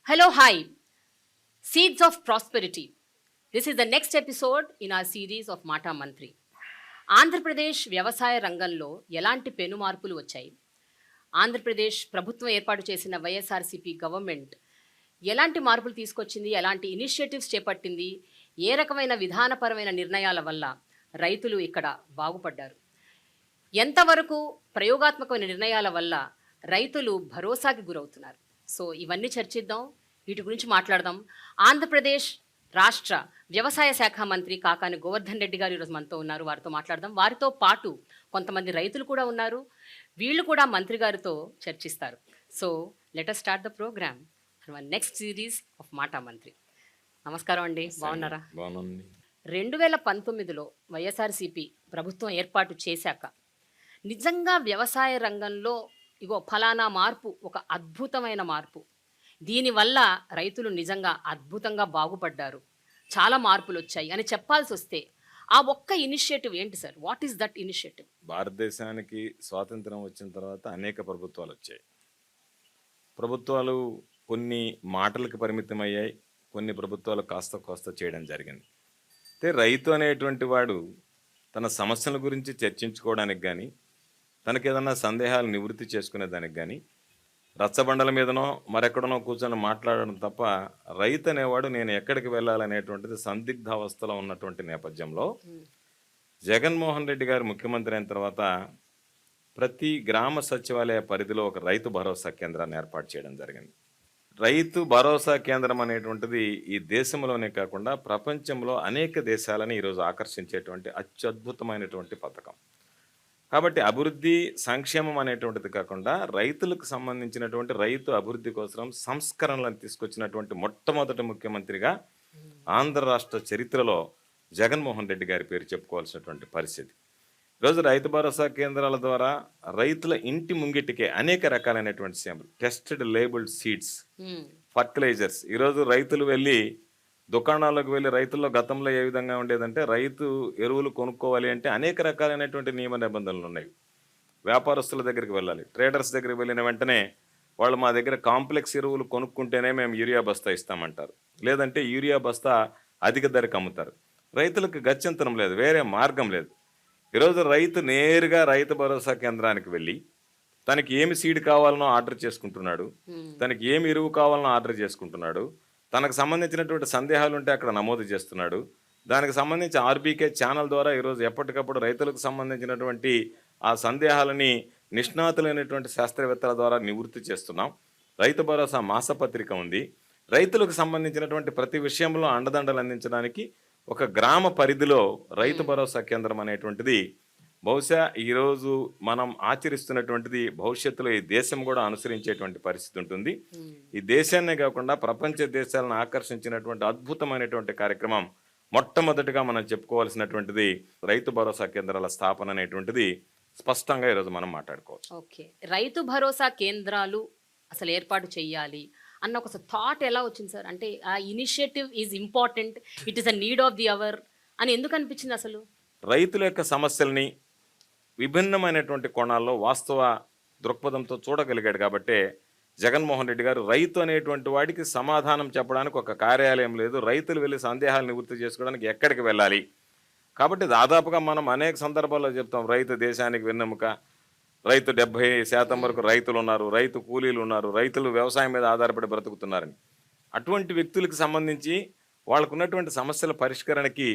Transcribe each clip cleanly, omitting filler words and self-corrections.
Hello, hi. Seeds of Prosperity. This is the next episode in our series of Mata Mantri. Andhra Pradesh వ్యవసాయ రంగంలో ఎలాంటి పెను మార్పులు వచ్చాయి? ఆంధ్రప్రదేశ్ ప్రభుత్వం ఏర్పాటు చేసిన వైఎస్ఆర్సీపీ గవర్నమెంట్ ఎలాంటి మార్పులు తీసుకొచ్చింది, ఎలాంటి ఇనిషియేటివ్స్ చేపట్టింది, ఏ రకమైన విధానపరమైన నిర్ణయాల వల్ల రైతులు ఇక్కడ బాగుపడ్డారు, ఎంతవరకు ప్రయోగాత్మకమైన నిర్ణయాల వల్ల రైతులు భరోసాకి గురవుతున్నారు. సో ఇవన్నీ చర్చిద్దాం, వీటి గురించి మాట్లాడదాం. ఆంధ్రప్రదేశ్ రాష్ట్ర వ్యవసాయ శాఖ మంత్రి కాకాని గోవర్ధన్ రెడ్డి గారు ఈరోజు మనతో ఉన్నారు. వారితో మాట్లాడదాం. వారితో పాటు కొంతమంది రైతులు కూడా ఉన్నారు. వీళ్ళు కూడా మంత్రి గారితో చర్చిస్తారు. So let us start the program for next series of Maata Mantri. నమస్కారం అండి, బాగున్నారా? 2019లో వైఎస్ఆర్సీపీ ప్రభుత్వం ఏర్పాటు చేశాక నిజంగా వ్యవసాయ రంగంలో ఇగో ఫలానా మార్పు, ఒక అద్భుతమైన మార్పు, దీనివల్ల రైతులు నిజంగా అద్భుతంగా బాగుపడ్డారు, చాలా మార్పులు వచ్చాయి అని చెప్పాల్సి వస్తే ఆ ఒక్క ఇనిషియేటివ్ ఏంటి sir? What is that initiative? భారతదేశానికి స్వాతంత్రం వచ్చిన తర్వాత అనేక ప్రభుత్వాలు వచ్చాయి. ప్రభుత్వాలు కొన్ని మాటలకు పరిమితమయ్యాయి, కొన్ని ప్రభుత్వాలు కాస్త కోస్త చేయడం జరిగింది. అయితే రైతు అనేటువంటి వాడు తన సమస్యల గురించి చర్చించుకోవడానికి కానీ, తనకి ఏదన్నా సందేహాలు నివృత్తి చేసుకునేదానికి కానీ రచ్చబండల మీదనో మరెక్కడనో కూర్చొని మాట్లాడడం తప్ప, రైతు అనేవాడు నేను ఎక్కడికి వెళ్ళాలనేటువంటిది సందిగ్ధావస్థలో ఉన్నటువంటి నేపథ్యంలో జగన్మోహన్ రెడ్డి గారు ముఖ్యమంత్రి అయిన తర్వాత ప్రతి గ్రామ సచివాలయ పరిధిలో ఒక రైతు భరోసా కేంద్రాన్ని ఏర్పాటు చేయడం జరిగింది. రైతు భరోసా కేంద్రం అనేటువంటిది ఈ దేశంలోనే కాకుండా ప్రపంచంలో అనేక దేశాలని ఈరోజు ఆకర్షించేటువంటి అత్యద్భుతమైనటువంటి పథకం. కాబట్టి అభివృద్ధి సంక్షేమం అనేటువంటిది కాకుండా రైతులకు సంబంధించినటువంటి రైతు అభివృద్ధి కోసం సంస్కరణలను తీసుకొచ్చినటువంటి మొట్టమొదటి ముఖ్యమంత్రిగా ఆంధ్ర రాష్ట్ర చరిత్రలో జగన్మోహన్ రెడ్డి గారి పేరు చెప్పుకోవాల్సినటువంటి పరిస్థితి. ఈరోజు రైతు భరోసా కేంద్రాల ద్వారా రైతుల ఇంటి ముంగిటికే అనేక రకాలైనటువంటి సేవలు, టెస్టెడ్ లేబుల్డ్ సీడ్స్, ఫర్టిలైజర్స్. ఈరోజు రైతులు వెళ్ళి దుకాణాలకు వెళ్ళి, రైతుల్లో గతంలో ఏ విధంగా ఉండేదంటే రైతు ఎరువులు కొనుక్కోవాలి అంటే అనేక రకాలైనటువంటి నియమ నిబంధనలు ఉన్నాయి. వ్యాపారస్తుల దగ్గరికి వెళ్ళాలి, ట్రేడర్స్ దగ్గరికి వెళ్ళిన వెంటనే వాళ్ళు మా దగ్గర కాంప్లెక్స్ ఎరువులు కొనుక్కుంటేనే మేము యూరియా బస్తా ఇస్తామంటారు, లేదంటే యూరియా బస్తా అధిక ధరకు అమ్ముతారు. రైతులకు గత్యంతరం లేదు, వేరే మార్గం లేదు. ఈరోజు రైతు నేరుగా రైతు భరోసా కేంద్రానికి వెళ్ళి తనకి ఏమి సీడ్ కావాలనో ఆర్డర్ చేసుకుంటున్నాడు, తనకి ఏమి ఎరువు కావాలనో ఆర్డర్ చేసుకుంటున్నాడు, తనకు సంబంధించినటువంటి సందేహాలు ఉంటే అక్కడ నమోదు చేస్తున్నాడు. దానికి సంబంధించి ఆర్బీకే ఛానల్ ద్వారా ఈరోజు ఎప్పటికప్పుడు రైతులకు సంబంధించినటువంటి ఆ సందేహాలని నిష్ణాతులైనటువంటి శాస్త్రవేత్తల ద్వారా నివృత్తి చేస్తున్నాం. రైతు భరోసా మాసపత్రిక ఉంది. రైతులకు సంబంధించినటువంటి ప్రతి విషయంలో అండదండలు అందించడానికి ఒక గ్రామ పరిధిలో రైతు భరోసా కేంద్రం అనేటువంటిది బహుశా ఈరోజు మనం ఆచరిస్తున్నటువంటిది భవిష్యత్తులో ఈ దేశం కూడా అనుసరించేటువంటి పరిస్థితి ఉంటుంది. ఈ దేశాన్నే కాకుండా ప్రపంచ దేశాలను ఆకర్షించినటువంటి అద్భుతమైనటువంటి కార్యక్రమం మొట్టమొదటిగా మనం చెప్పుకోవాల్సినటువంటిది రైతు భరోసా కేంద్రాల స్థాపన అనేటువంటిది స్పష్టంగా ఈరోజు మనం మాట్లాడుకోవచ్చు. ఓకే, రైతు భరోసా కేంద్రాలు అసలు ఏర్పాటు చేయాలి అన్న ఒక థాట్ ఎలా వచ్చింది సార్? అంటే ఆ initiative is important, it is a need of the hour అని ఎందుకు అనిపించింది? అసలు రైతుల యొక్క సమస్యల్ని విభిన్నమైనటువంటి కోణాల్లో వాస్తవ దృక్పథంతో చూడగలిగాడు కాబట్టే జగన్మోహన్ రెడ్డి గారు రైతు అనేటువంటి వాడికి సమాధానం చెప్పడానికి ఒక కార్యాలయం లేదు, రైతులు వెళ్ళి సందేహాలు నివృత్తి చేసుకోవడానికి ఎక్కడికి వెళ్ళాలి. కాబట్టి దాదాపుగా మనం అనేక సందర్భాల్లో చెప్తాం, రైతు దేశానికి వెన్నెముక, రైతు 70% వరకు రైతులు ఉన్నారు, రైతు కూలీలు ఉన్నారు, రైతులు వ్యవసాయం మీద ఆధారపడి బ్రతుకుతున్నారని. అటువంటి వ్యక్తులకు సంబంధించి వాళ్ళకు ఉన్నటువంటి సమస్యల పరిష్కరణకి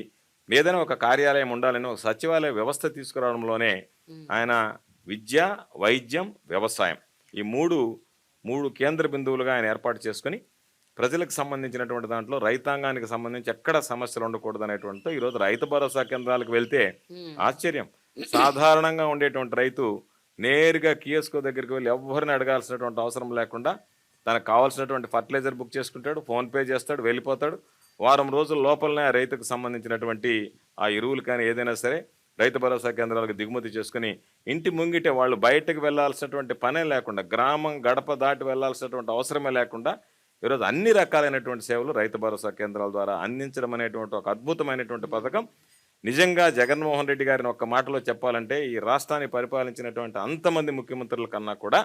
ఏదైనా ఒక కార్యాలయం ఉండాలని ఒక సచివాలయ వ్యవస్థ తీసుకురావడంలోనే ఆయన విద్య, వైద్యం, వ్యవసాయం ఈ మూడు కేంద్ర బిందువులుగా ఆయన ఏర్పాటు చేసుకుని ప్రజలకు సంబంధించినటువంటి దాంట్లో రైతాంగానికి సంబంధించి ఎక్కడ సమస్యలు ఉండకూడదు అనేటువంటితో ఈరోజు రైతు భరోసా కేంద్రాలకు వెళ్తే ఆశ్చర్యం, సాధారణంగా ఉండేటువంటి రైతు నేరుగా కియోస్కో దగ్గరికి వెళ్ళి ఎవరిని అడగాల్సినటువంటి అవసరం లేకుండా తనకు కావాల్సినటువంటి ఫర్టిలైజర్ బుక్ చేసుకుంటాడు, ఫోన్పే చేస్తాడు, వెళ్ళిపోతాడు. వారం రోజుల లోపలనే ఆ రైతుకు సంబంధించినటువంటి ఆ ఎరువులు కానీ ఏదైనా సరే రైతు భరోసా కేంద్రాలకు దిగుమతి చేసుకుని ఇంటి ముంగిటే వాళ్ళు బయటకు వెళ్లాల్సినటువంటి పనే లేకుండా, గ్రామం గడప దాటి వెళ్లాల్సినటువంటి అవసరమే లేకుండా ఈరోజు అన్ని రకాలైనటువంటి సేవలు రైతు భరోసా కేంద్రాల ద్వారా అందించడం అనేటువంటి ఒక అద్భుతమైనటువంటి పథకం. నిజంగా జగన్మోహన్ రెడ్డి గారిని ఒక్క మాటలో చెప్పాలంటే ఈ రాష్ట్రాన్ని పరిపాలించినటువంటి అంతమంది ముఖ్యమంత్రుల కన్నా కూడా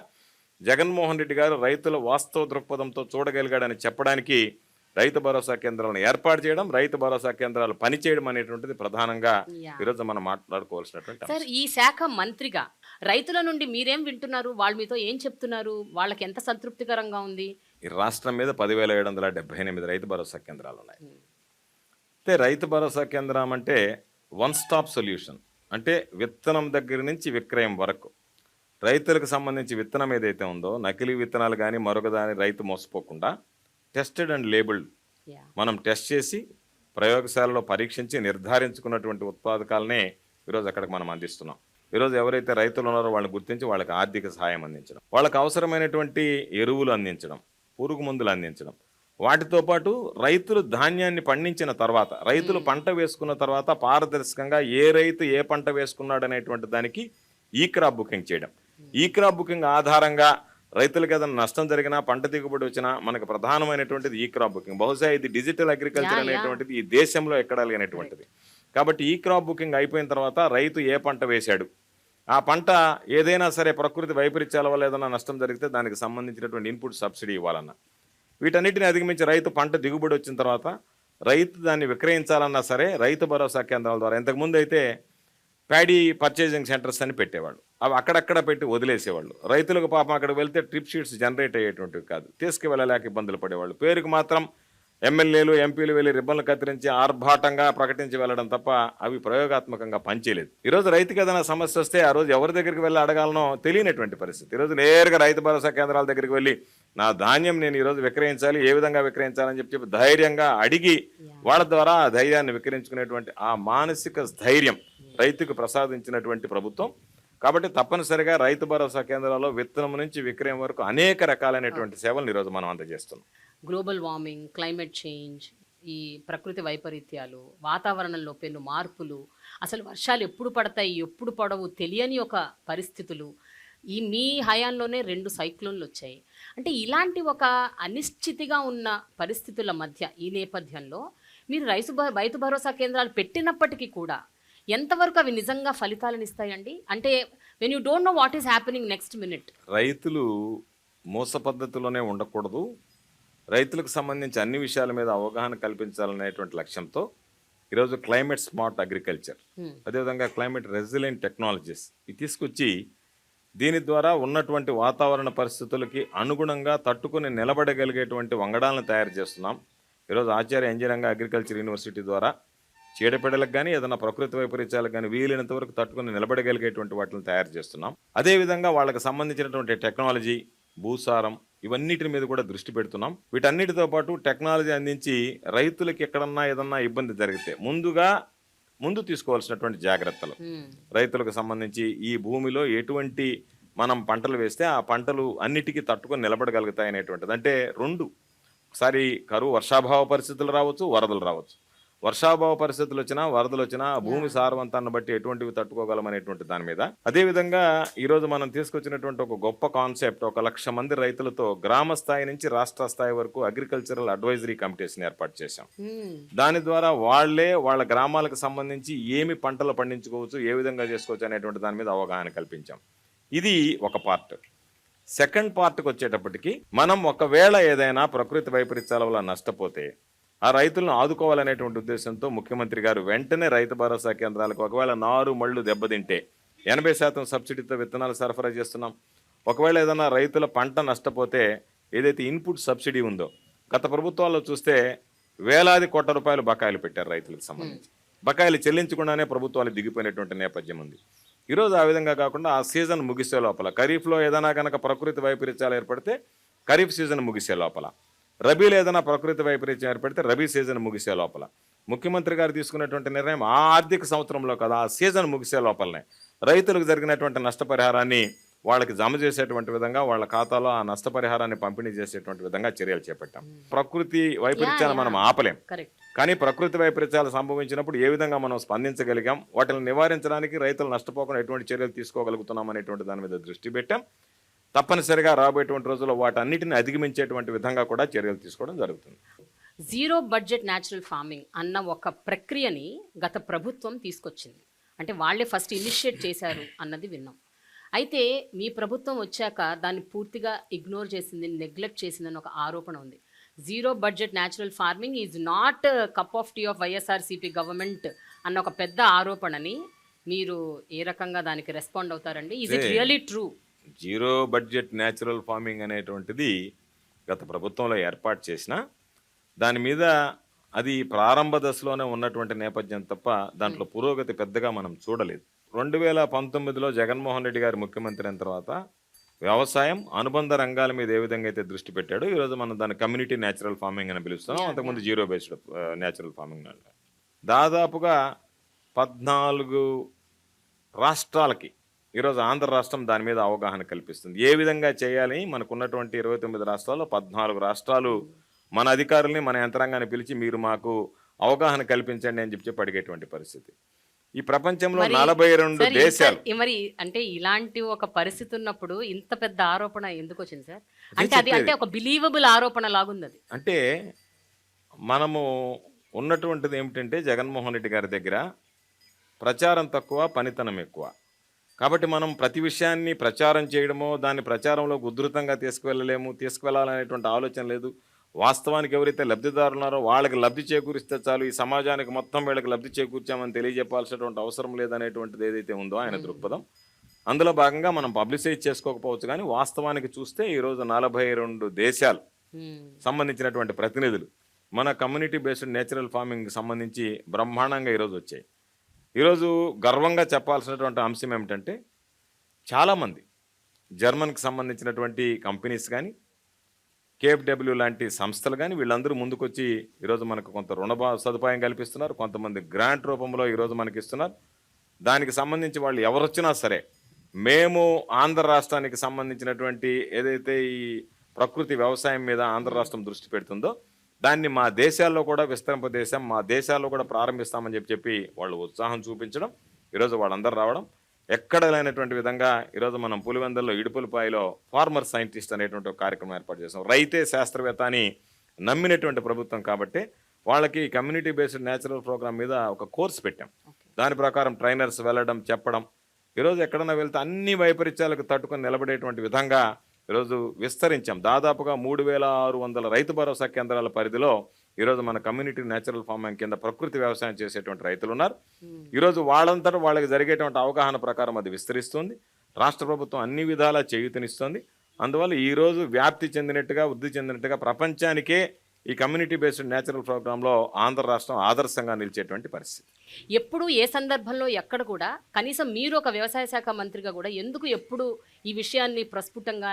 జగన్మోహన్ రెడ్డి గారు రైతుల వాస్తవ దృక్పథంతో చూడగలిగాడని చెప్పడానికి రైతు భరోసా కేంద్రాలను ఏర్పాటు చేయడం, రైతు భరోసా కేంద్రాలు పనిచేయడం అనేటువంటిది ప్రధానంగా Yeah. ఈరోజు మనం మాట్లాడుకోవాల్సినటువంటి అంశం. సార్, ఈ శాఖ మంత్రిగా రైతుల నుండి మీరేం వింటున్నారు? వాళ్ళు మీతో ఏం చెప్తున్నారు? వాళ్ళకి ఎంత సంతృప్తికరంగా ఉంది? ఈ రాష్ట్రం మీద 10,778 రైతు భరోసా కేంద్రాలు ఉన్నాయి. అయితే రైతు భరోసా కేంద్రం అంటే వన్ స్టాప్ సొల్యూషన్. అంటే విత్తనం దగ్గర నుంచి విక్రయం వరకు రైతులకు సంబంధించి విత్తనం ఏదైతే ఉందో, నకిలీ విత్తనాలు కానీ మరొక దాని రైతు మోసపోకుండా టెస్టెడ్ అండ్ లేబుల్డ్ Yeah. మనం టెస్ట్ చేసి ప్రయోగశాలలో పరీక్షించి నిర్ధారించుకున్నటువంటి ఉత్పాదకాలనే ఈరోజు అక్కడికి మనం అందిస్తున్నాం. ఈరోజు ఎవరైతే రైతులు ఉన్నారో వాళ్ళని గుర్తించి వాళ్ళకి ఆర్థిక సహాయం అందించడం, వాళ్ళకి అవసరమైనటువంటి ఎరువులు అందించడం, పురుగు మందులు అందించడం, వాటితో పాటు రైతులు ధాన్యాన్ని పండించిన తర్వాత, రైతులు పంట వేసుకున్న తర్వాత పారదర్శకంగా ఏ రైతు ఏ పంట వేసుకున్నాడు అనేటువంటి దానికి ఈ క్రాప్ బుకింగ్ చేయడం. ఈ క్రాప్ బుకింగ్ ఆధారంగా రైతులకు ఏదైనా నష్టం జరిగినా, పంట దిగుబడి వచ్చినా మనకు ప్రధానమైనటువంటిది ఈ క్రాప్ బుకింగ్. బహుశా ఇది డిజిటల్ అగ్రికల్చర్ అనేటువంటిది ఈ దేశంలో ఎక్కడ లేనటువంటిది. కాబట్టి ఈ క్రాప్ బుకింగ్ అయిపోయిన తర్వాత రైతు ఏ పంట వేశాడు, ఆ పంట ఏదైనా సరే ప్రకృతి వైపరీత్యాల వల్ల ఏదైనా నష్టం జరిగితే దానికి సంబంధించినటువంటి ఇన్పుట్ సబ్సిడీ ఇవ్వాలన్నా, వీటన్నిటిని అధిగమించి రైతు పంట దిగుబడి వచ్చిన తర్వాత రైతు దాన్ని విక్రయించాలన్నా సరే రైతు భరోసా కేంద్రాల ద్వారా, ఇంతకుముందు అయితే ప్యాడీ పర్చేజింగ్ సెంటర్స్ అని పెట్టేవాళ్ళు, అవి అక్కడక్కడ పెట్టి వదిలేసేవాళ్ళు. రైతులకు పాపం అక్కడికి వెళ్తే ట్రిప్ షీట్స్ జనరేట్ అయ్యేటువంటివి కాదు, తీసుకువెళ్ళలేక ఇబ్బందులు పడేవాళ్ళు. పేరుకు మాత్రం ఎమ్మెల్యేలు ఎంపీలు వెళ్ళి రిబ్బన్లు కత్తిరించి ఆర్భాటంగా ప్రకటించి వెళ్ళడం తప్ప అవి ప్రయోగాత్మకంగా పనిచేయలేదు. ఈరోజు రైతుకి ఏదైనా సమస్య వస్తే ఆ రోజు ఎవరి దగ్గరికి వెళ్ళి అడగాలనో తెలియనటువంటి పరిస్థితి. ఈరోజు నేరుగా రైతు భరోసా కేంద్రాల దగ్గరికి వెళ్ళి నా ధాన్యం నేను ఈరోజు విక్రయించాలి, ఏ విధంగా విక్రయించాలని చెప్పి ధైర్యంగా అడిగి వాళ్ళ ద్వారా ఆ ధైర్యాన్ని విక్రయించుకునేటువంటి ఆ మానసిక ధైర్యం రైతుకు ప్రసాదించినటువంటి ప్రభుత్వం. కాబట్టి తప్పనిసరిగా రైతు భరోసా కేంద్రాల్లో విత్తనం నుంచి విక్రయం వరకు అనేక రకాలైనటువంటి సేవలను ఈరోజు మనం అందజేస్తున్నాం. గ్లోబల్ వార్మింగ్, క్లైమేట్ చేంజ్, ఈ ప్రకృతి వైపరీత్యాలు, వాతావరణంలో పెను మార్పులు, అసలు వర్షాలు ఎప్పుడు పడతాయి ఎప్పుడు పడవు తెలియని ఒక పరిస్థితులు, ఈ మీ హయాంలోనే 2 సైక్లోన్లు వచ్చాయి. అంటే ఇలాంటి ఒక అనిశ్చితిగా ఉన్న పరిస్థితుల మధ్య ఈ నేపథ్యంలో మీరు రైతు భరోసా కేంద్రాలు పెట్టినప్పటికీ కూడా ఎంతవరకు అవి నిజంగా ఫలితాలను ఇస్తాయండి? అంటే when you don't know what is happening next minute. రైతులు మోస పద్ధతిలోనే ఉండకూడదు, రైతులకు సంబంధించి అన్ని విషయాల మీద అవగాహన కల్పించాలనేటువంటి లక్ష్యంతో ఈరోజు క్లైమేట్ స్మార్ట్ అగ్రికల్చర్, అదేవిధంగా క్లైమేట్ రెసిలియంట్ టెక్నాలజీస్ ఇది తీసుకొచ్చి దీని ద్వారా ఉన్నటువంటి వాతావరణ పరిస్థితులకి అనుగుణంగా తట్టుకుని నిలబడగలిగేటువంటి వంగడాలను తయారు చేస్తున్నాం. ఈరోజు ఆచార్య ఇంజనీరింగ్ అగ్రికల్చర్ యూనివర్సిటీ ద్వారా చీడపీడలకు కానీ ఏదైనా ప్రకృతి వైపరీత్యాలకు కానీ వీలైనంత వరకు తట్టుకుని నిలబడగలిగేటువంటి వాటిని తయారు చేస్తున్నాం. అదేవిధంగా వాళ్ళకి సంబంధించినటువంటి టెక్నాలజీ, భూసారం ఇవన్నిటి మీద కూడా దృష్టి పెడుతున్నాం. వీటన్నిటితో పాటు టెక్నాలజీ అందించి రైతులకి ఎక్కడన్నా ఏదన్నా ఇబ్బంది జరిగితే ముందు తీసుకోవాల్సినటువంటి జాగ్రత్తలు, రైతులకు సంబంధించి ఈ భూమిలో ఎటువంటి మనం పంటలు వేస్తే ఆ పంటలు అన్నిటికీ తట్టుకొని నిలబడగలుగుతాయి అనేటువంటిది. అంటే 2 ఒకసారి కరువు వర్షాభావ పరిస్థితులు రావచ్చు, వరదలు రావచ్చు. వర్షాభావ పరిస్థితులు వచ్చినా, వరదలు వచ్చినా భూమి సారవంతాన్ని బట్టి ఎటువంటివి తట్టుకోగలమనేటువంటి దాని మీద. అదేవిధంగా ఈరోజు మనం తీసుకొచ్చినటువంటి ఒక గొప్ప కాన్సెప్ట్, 1,00,000 మంది రైతులతో గ్రామ స్థాయి నుంచి రాష్ట్ర స్థాయి వరకు అగ్రికల్చరల్ అడ్వైజరీ కమిటీస్ని ఏర్పాటు చేశాం. దాని ద్వారా వాళ్ళ గ్రామాలకు సంబంధించి ఏమి పంటలు పండించుకోవచ్చు, ఏ విధంగా చేసుకోవచ్చు అనేటువంటి దాని మీద అవగాహన కల్పించాం. ఇది ఒక పార్ట్. సెకండ్ పార్ట్కి వచ్చేటప్పటికి మనం ఒకవేళ ఏదైనా ప్రకృతి వైపరీత్యాల వల్ల నష్టపోతే ఆ రైతులను ఆదుకోవాలనేటువంటి ఉద్దేశంతో ముఖ్యమంత్రి గారు వెంటనే రైతు భరోసా కేంద్రాలకు ఒకవేళ నారు మళ్ళు దెబ్బతింటే 80% సబ్సిడీతో విత్తనాలు సరఫరా చేస్తున్నాం. ఒకవేళ ఏదైనా రైతుల పంట నష్టపోతే ఏదైతే ఇన్పుట్ సబ్సిడీ ఉందో, గత ప్రభుత్వాల్లో చూస్తే వేలాది కోట్ల రూపాయలు బకాయిలు పెట్టారు రైతులకు సంబంధించి. బకాయిలు చెల్లించకుండానే ప్రభుత్వాలు దిగిపోయినటువంటి నేపథ్యం ఉంది. ఈరోజు ఆ విధంగా కాకుండా ఆ సీజన్ ముగిసే లోపల, ఖరీఫ్లో ఏదైనా కనుక ప్రకృతి వైపరీత్యాలు ఏర్పడితే ఖరీఫ్ సీజన్ ముగిసే లోపల, రబీలో ఏదైనా ప్రకృతి వైపరీత్యం ఏర్పడితే రబీ సీజన్ ముగిసే లోపల, ముఖ్యమంత్రి గారు తీసుకున్నటువంటి నిర్ణయం ఆ ఆర్థిక సంవత్సరంలో కదా ఆ సీజన్ ముగిసే లోపలనే రైతులకు జరిగినటువంటి నష్టపరిహారాన్ని వాళ్ళకి జమ చేసేటువంటి విధంగా వాళ్ళ ఖాతాలో ఆ నష్టపరిహారాన్ని పంపిణీ చేసేటువంటి విధంగా చర్యలు చేపట్టాం. ప్రకృతి వైపరీత్యాన్ని మనం ఆపలేం, కానీ ప్రకృతి వైపరీత్యాలు సంభవించినప్పుడు ఏ విధంగా మనం స్పందించగలిగాం, వాటిని నివారించడానికి రైతులు నష్టపోకుండా ఎటువంటి చర్యలు తీసుకోగలుగుతున్నాం అనేటువంటి దాని మీద దృష్టి పెట్టాం. తప్పనిసరిగా రాబోయేటువంటి రోజుల్లో వాటన్నిటిని అధిగమించేటువంటి విధంగా కూడా చర్యలు తీసుకోవడం జరుగుతుంది. జీరో బడ్జెట్ న్యాచురల్ ఫార్మింగ్ అన్న ఒక ప్రక్రియని గత ప్రభుత్వం తీసుకొచ్చింది. అంటే వాళ్ళే ఫస్ట్ ఇనిషియేట్ చేశారు అన్నది విన్నాం. అయితే మీ ప్రభుత్వం వచ్చాక దాన్ని పూర్తిగా ఇగ్నోర్ చేసింది, నెగ్లెక్ట్ చేసిందని ఒక ఆరోపణ ఉంది. Zero budget natural farming is not cup of tea of YSRCP government అన్న ఒక పెద్ద ఆరోపణని మీరు ఏ రకంగా దానికి రెస్పాండ్ అవుతారండి? Is it really true? Zero budget natural farming అనేటువంటిది గత ప్రభుత్వంలో ఏర్పాటు చేసిన దాని మీద అది ప్రారంభ దశలోనే ఉన్నటువంటి నేపథ్యం తప్ప దాంట్లో పురోగతి పెద్దగా మనం చూడలేదు. 2019లో జగన్మోహన్ రెడ్డి గారు ముఖ్యమంత్రి అయిన తర్వాత వ్యవసాయం అనుబంధ రంగాల మీద ఏ విధంగా అయితే దృష్టి పెట్టాడో ఈరోజు మనం దాన్ని కమ్యూనిటీ న్యాచురల్ ఫార్మింగ్ అని పిలుస్తాం. అంతకుముందు జీరో బేస్డ్ న్యాచురల్ ఫార్మింగ్ అంటారు. దాదాపుగా 14 రాష్ట్రాలకి ఈరోజు ఆంధ్ర రాష్ట్రం దాని మీద అవగాహన కల్పిస్తుంది. ఏ విధంగా చేయాలని మనకున్నటువంటి 29 రాష్ట్రాల్లో 14 రాష్ట్రాలు మన అధికారుల్ని మన యంత్రాంగాన్ని పిలిచి మీరు మాకు అవగాహన కల్పించండి అని చెప్పి అడిగేటువంటి పరిస్థితి. ఈ ప్రపంచంలో 42 దేశాలు. మరి అంటే ఇలాంటి ఒక పరిస్థితి ఉన్నప్పుడు ఇంత పెద్ద ఆరోపణ ఎందుకు వచ్చింది సార్? అంటే అది అంటే ఒక బిలీవబుల్ ఆరోపణ లాగుంది అది. అంటే మనము ఉన్నటువంటిది ఏమిటంటే జగన్మోహన్ రెడ్డి గారి దగ్గర ప్రచారం తక్కువ, పనితనం ఎక్కువ. కాబట్టి మనం ప్రతి విషయాన్ని ప్రచారం చేయడమో దాన్ని ప్రచారంలో ఉధృతంగా తీసుకువెళ్ళాలనేటువంటి ఆలోచన లేదు. వాస్తవానికి ఎవరైతే లబ్ధిదారులు ఉన్నారో వాళ్ళకి లబ్ధి చేకూరిస్తే చాలు, ఈ సమాజానికి మొత్తం వీళ్ళకి లబ్ధి చేకూర్చామని తెలియజెప్పాల్సినటువంటి అవసరం లేదనేటువంటిది ఏదైతే ఉందో ఆయన దృక్పథం. అందులో భాగంగా మనం పబ్లిసైజ్ చేసుకోకపోవచ్చు, కానీ వాస్తవానికి చూస్తే ఈరోజు 42 దేశాలు సంబంధించినటువంటి ప్రతినిధులు మన కమ్యూనిటీ బేస్డ్ నేచురల్ ఫార్మింగ్ సంబంధించి బ్రహ్మాండంగా ఈరోజు వచ్చాయి. ఈరోజు గర్వంగా చెప్పాల్సినటువంటి అంశం ఏమిటంటే చాలామంది జర్మన్కి సంబంధించినటువంటి కంపెనీస్ కానీ కేఎఫ్డబ్ల్యూ లాంటి సంస్థలు కానీ వీళ్ళందరూ ముందుకొచ్చి ఈరోజు మనకు కొంత రుణ సదుపాయం కల్పిస్తున్నారు. కొంతమంది గ్రాంట్ రూపంలో ఈరోజు మనకి ఇస్తున్నారు. దానికి సంబంధించి వాళ్ళు ఎవరొచ్చినా సరే మేము ఆంధ్ర రాష్ట్రానికి సంబంధించినటువంటి ఏదైతే ఈ ప్రకృతి వ్యవసాయం మీద ఆంధ్ర రాష్ట్రం దృష్టి పెడుతుందో దాన్ని మా దేశాల్లో కూడా విస్తరింపదేశం, మా దేశాల్లో కూడా ప్రారంభిస్తామని చెప్పి వాళ్ళు ఉత్సాహం చూపించడం, ఈరోజు వాళ్ళందరూ రావడం, ఎక్కడ లేనటువంటి విధంగా ఈరోజు మనం పులివెందుల్లో ఇడుపులపాయలో ఫార్మర్ సైంటిస్ట్ అనేటువంటి ఒక కార్యక్రమం ఏర్పాటు చేసాం. రైతే శాస్త్రవేత్త అని నమ్మినటువంటి ప్రభుత్వం కాబట్టి వాళ్ళకి కమ్యూనిటీ బేస్డ్ న్యాచురల్ ప్రోగ్రామ్ మీద ఒక కోర్స్ పెట్టాం. దాని ప్రకారం ట్రైనర్స్ వెళ్ళడం, చెప్పడం, ఈరోజు ఎక్కడన్నా వెళ్తే అన్ని వైపరీత్యాలకు తట్టుకొని నిలబడేటువంటి విధంగా ఈరోజు విస్తరించాం. దాదాపుగా 3600 రైతు భరోసా కేంద్రాల పరిధిలో ఈరోజు మన కమ్యూనిటీ న్యాచురల్ ఫార్మింగ్ కింద ప్రకృతి వ్యవసాయం చేసేటువంటి రైతులు ఉన్నారు. ఈరోజు వాళ్ళంతటా వాళ్ళకి జరిగేటువంటి అవగాహన ప్రకారం అది విస్తరిస్తుంది. రాష్ట్ర ప్రభుత్వం అన్ని విధాలా చేయూతనిస్తుంది. అందువల్ల ఈరోజు వ్యాప్తి చెందినట్టుగా, వృద్ధి చెందినట్టుగా ప్రపంచానికే ఈ కమ్యూనిటీ బేస్డ్ న్యాచురల్ ప్రోగ్రాంలో ఆంధ్ర రాష్ట్రం ఆదర్శంగా నిలిచేటువంటి పరిస్థితి. ఎప్పుడు ఏ సందర్భంలో ఎక్కడ కూడా కనీసం మీరు ఒక వ్యవసాయ శాఖ మంత్రిగా కూడా ఎందుకు ఎప్పుడు ఈ విషయాన్ని ప్రస్ఫుటంగా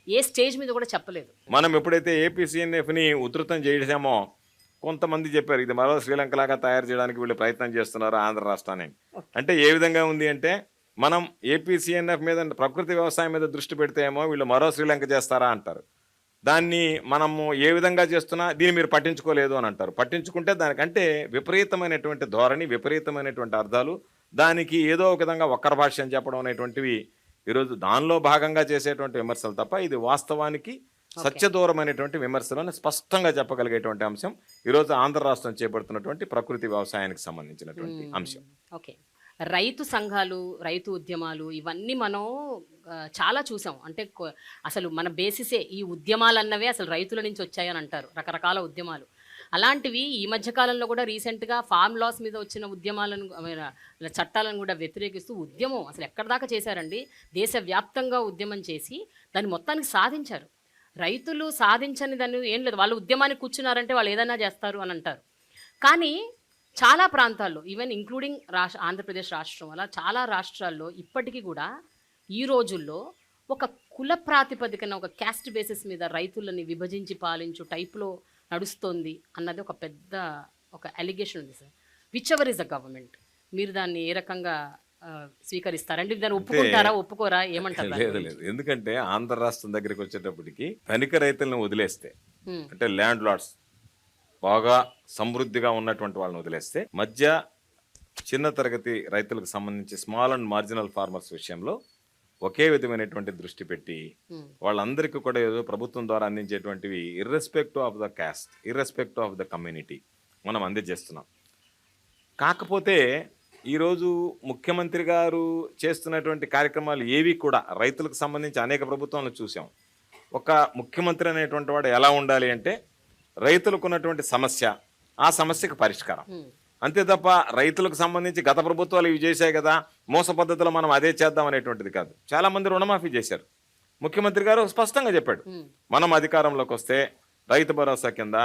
ఏ స్టేజ్ మీద కూడా చెప్పలేదు? మనం ఎప్పుడైతే ఏపీసీఎన్ఎఫ్ని ఉధృతం చేసామో కొంతమంది చెప్పారు ఇది మరో శ్రీలంక లాగా తయారు చేయడానికి వీళ్ళు ప్రయత్నం చేస్తున్నారు ఆంధ్ర రాష్ట్రాన్ని. అంటే ఏ విధంగా ఉంది అంటే మనం ఏపీసీఎన్ఎఫ్ మీద ప్రకృతి వ్యవసాయం మీద దృష్టి పెడితే ఏమో వీళ్ళు మరో శ్రీలంక చేస్తారా అంటారు. దాన్ని మనము ఏ విధంగా చేస్తున్నా దీన్ని మీరు పట్టించుకోలేదు అని అంటారు. పట్టించుకుంటే దానికంటే విపరీతమైనటువంటి ధోరణి, విపరీతమైనటువంటి అర్థాలు, దానికి ఏదో ఒక విధంగా వక్ర భాష్యం చెప్పడం అనేటువంటివి ఈరోజు దానిలో భాగంగా చేసేటువంటి విమర్శలు తప్ప ఇది వాస్తవానికి సత్యదూరమైనటువంటి విమర్శలను స్పష్టంగా చెప్పగలిగేటువంటి అంశం ఈరోజు ఆంధ్ర రాష్ట్రం చేపడుతున్నటువంటి ప్రకృతి వ్యవసాయానికి సంబంధించినటువంటి అంశం. ఓకే, రైతు సంఘాలు, రైతు ఉద్యమాలు ఇవన్నీ మనం చాలా చూసాం. అంటే అసలు మన బేసిసే ఈ ఉద్యమాలు అన్నవే అసలు రైతుల నుంచి వచ్చాయని అంటారు, రకరకాల ఉద్యమాలు. అలాంటివి ఈ మధ్యకాలంలో కూడా రీసెంట్గా ఫార్మ్ లాస్ మీద వచ్చిన ఉద్యమాలను, చట్టాలను కూడా వ్యతిరేకిస్తూ ఉద్యమం అసలు ఎక్కడి దాకా చేశారండి. దేశవ్యాప్తంగా ఉద్యమం చేసి దాన్ని మొత్తానికి సాధించారు. రైతులు సాధించని దాన్ని ఏం లేదు, వాళ్ళు ఉద్యమానికి కూర్చున్నారంటే వాళ్ళు ఏదైనా చేస్తారు అని అంటారు. కానీ చాలా ప్రాంతాల్లో ఈవెన్ ఇంక్లూడింగ్ ఆంధ్రప్రదేశ్ రాష్ట్రం అలా చాలా రాష్ట్రాల్లో ఇప్పటికీ కూడా ఈ రోజుల్లో ఒక కుల ప్రాతిపదికన, ఒక క్యాస్ట్ బేసిస్ మీద రైతులని విభజించి పాలించు టైప్లో నడుస్తోంది అన్నది ఒక పెద్ద ఒక అలిగేషన్ ఉంది sir. Which ever is the government, మీరు దాన్ని ఏ రకంగా స్వీకరిస్తారండి? దాన్ని ఒప్పుకుంటారా, ఒప్పుకోరా, ఏమంటారు? లేదు, ఎందుకంటే ఆంధ్ర రాష్ట్రం దగ్గరికి వచ్చేటప్పటికి ధనిక రైతులను వదిలేస్తే, అంటే ల్యాండ్ లార్డ్స్ బాగా సమృద్ధిగా ఉన్నటువంటి వాళ్ళని వదిలేస్తే, మధ్య చిన్న తరగతి రైతులకు సంబంధించి స్మాల్ అండ్ మార్జినల్ ఫార్మర్స్ విషయంలో ఒకే విధమైనటువంటి దృష్టి పెట్టి వాళ్ళందరికీ కూడా ఏదో ప్రభుత్వం ద్వారా అందించేటువంటివి irrespective of the caste, irrespective of the community మనం అందజేస్తున్నాం. కాకపోతే ఈరోజు ముఖ్యమంత్రి గారు చేస్తున్నటువంటి కార్యక్రమాలు ఏవి కూడా రైతులకు సంబంధించి అనేక ప్రభుత్వాలను చూసాం. ఒక ముఖ్యమంత్రి అనేటువంటి వాడు ఎలా ఉండాలి అంటే రైతులకు ఉన్నటువంటి సమస్య, ఆ సమస్యకు పరిష్కారం. అంతే తప్ప రైతులకు సంబంధించి గత ప్రభుత్వాలు ఇవి చేశాయి కదా, మోస పద్ధతిలో మనం అదే చేద్దాం అనేటువంటిది కాదు. చాలా మంది రుణమాఫీ చేశారు. ముఖ్యమంత్రి గారు స్పష్టంగా చెప్పాడు, మనం అధికారంలోకి వస్తే రైతు భరోసా కింద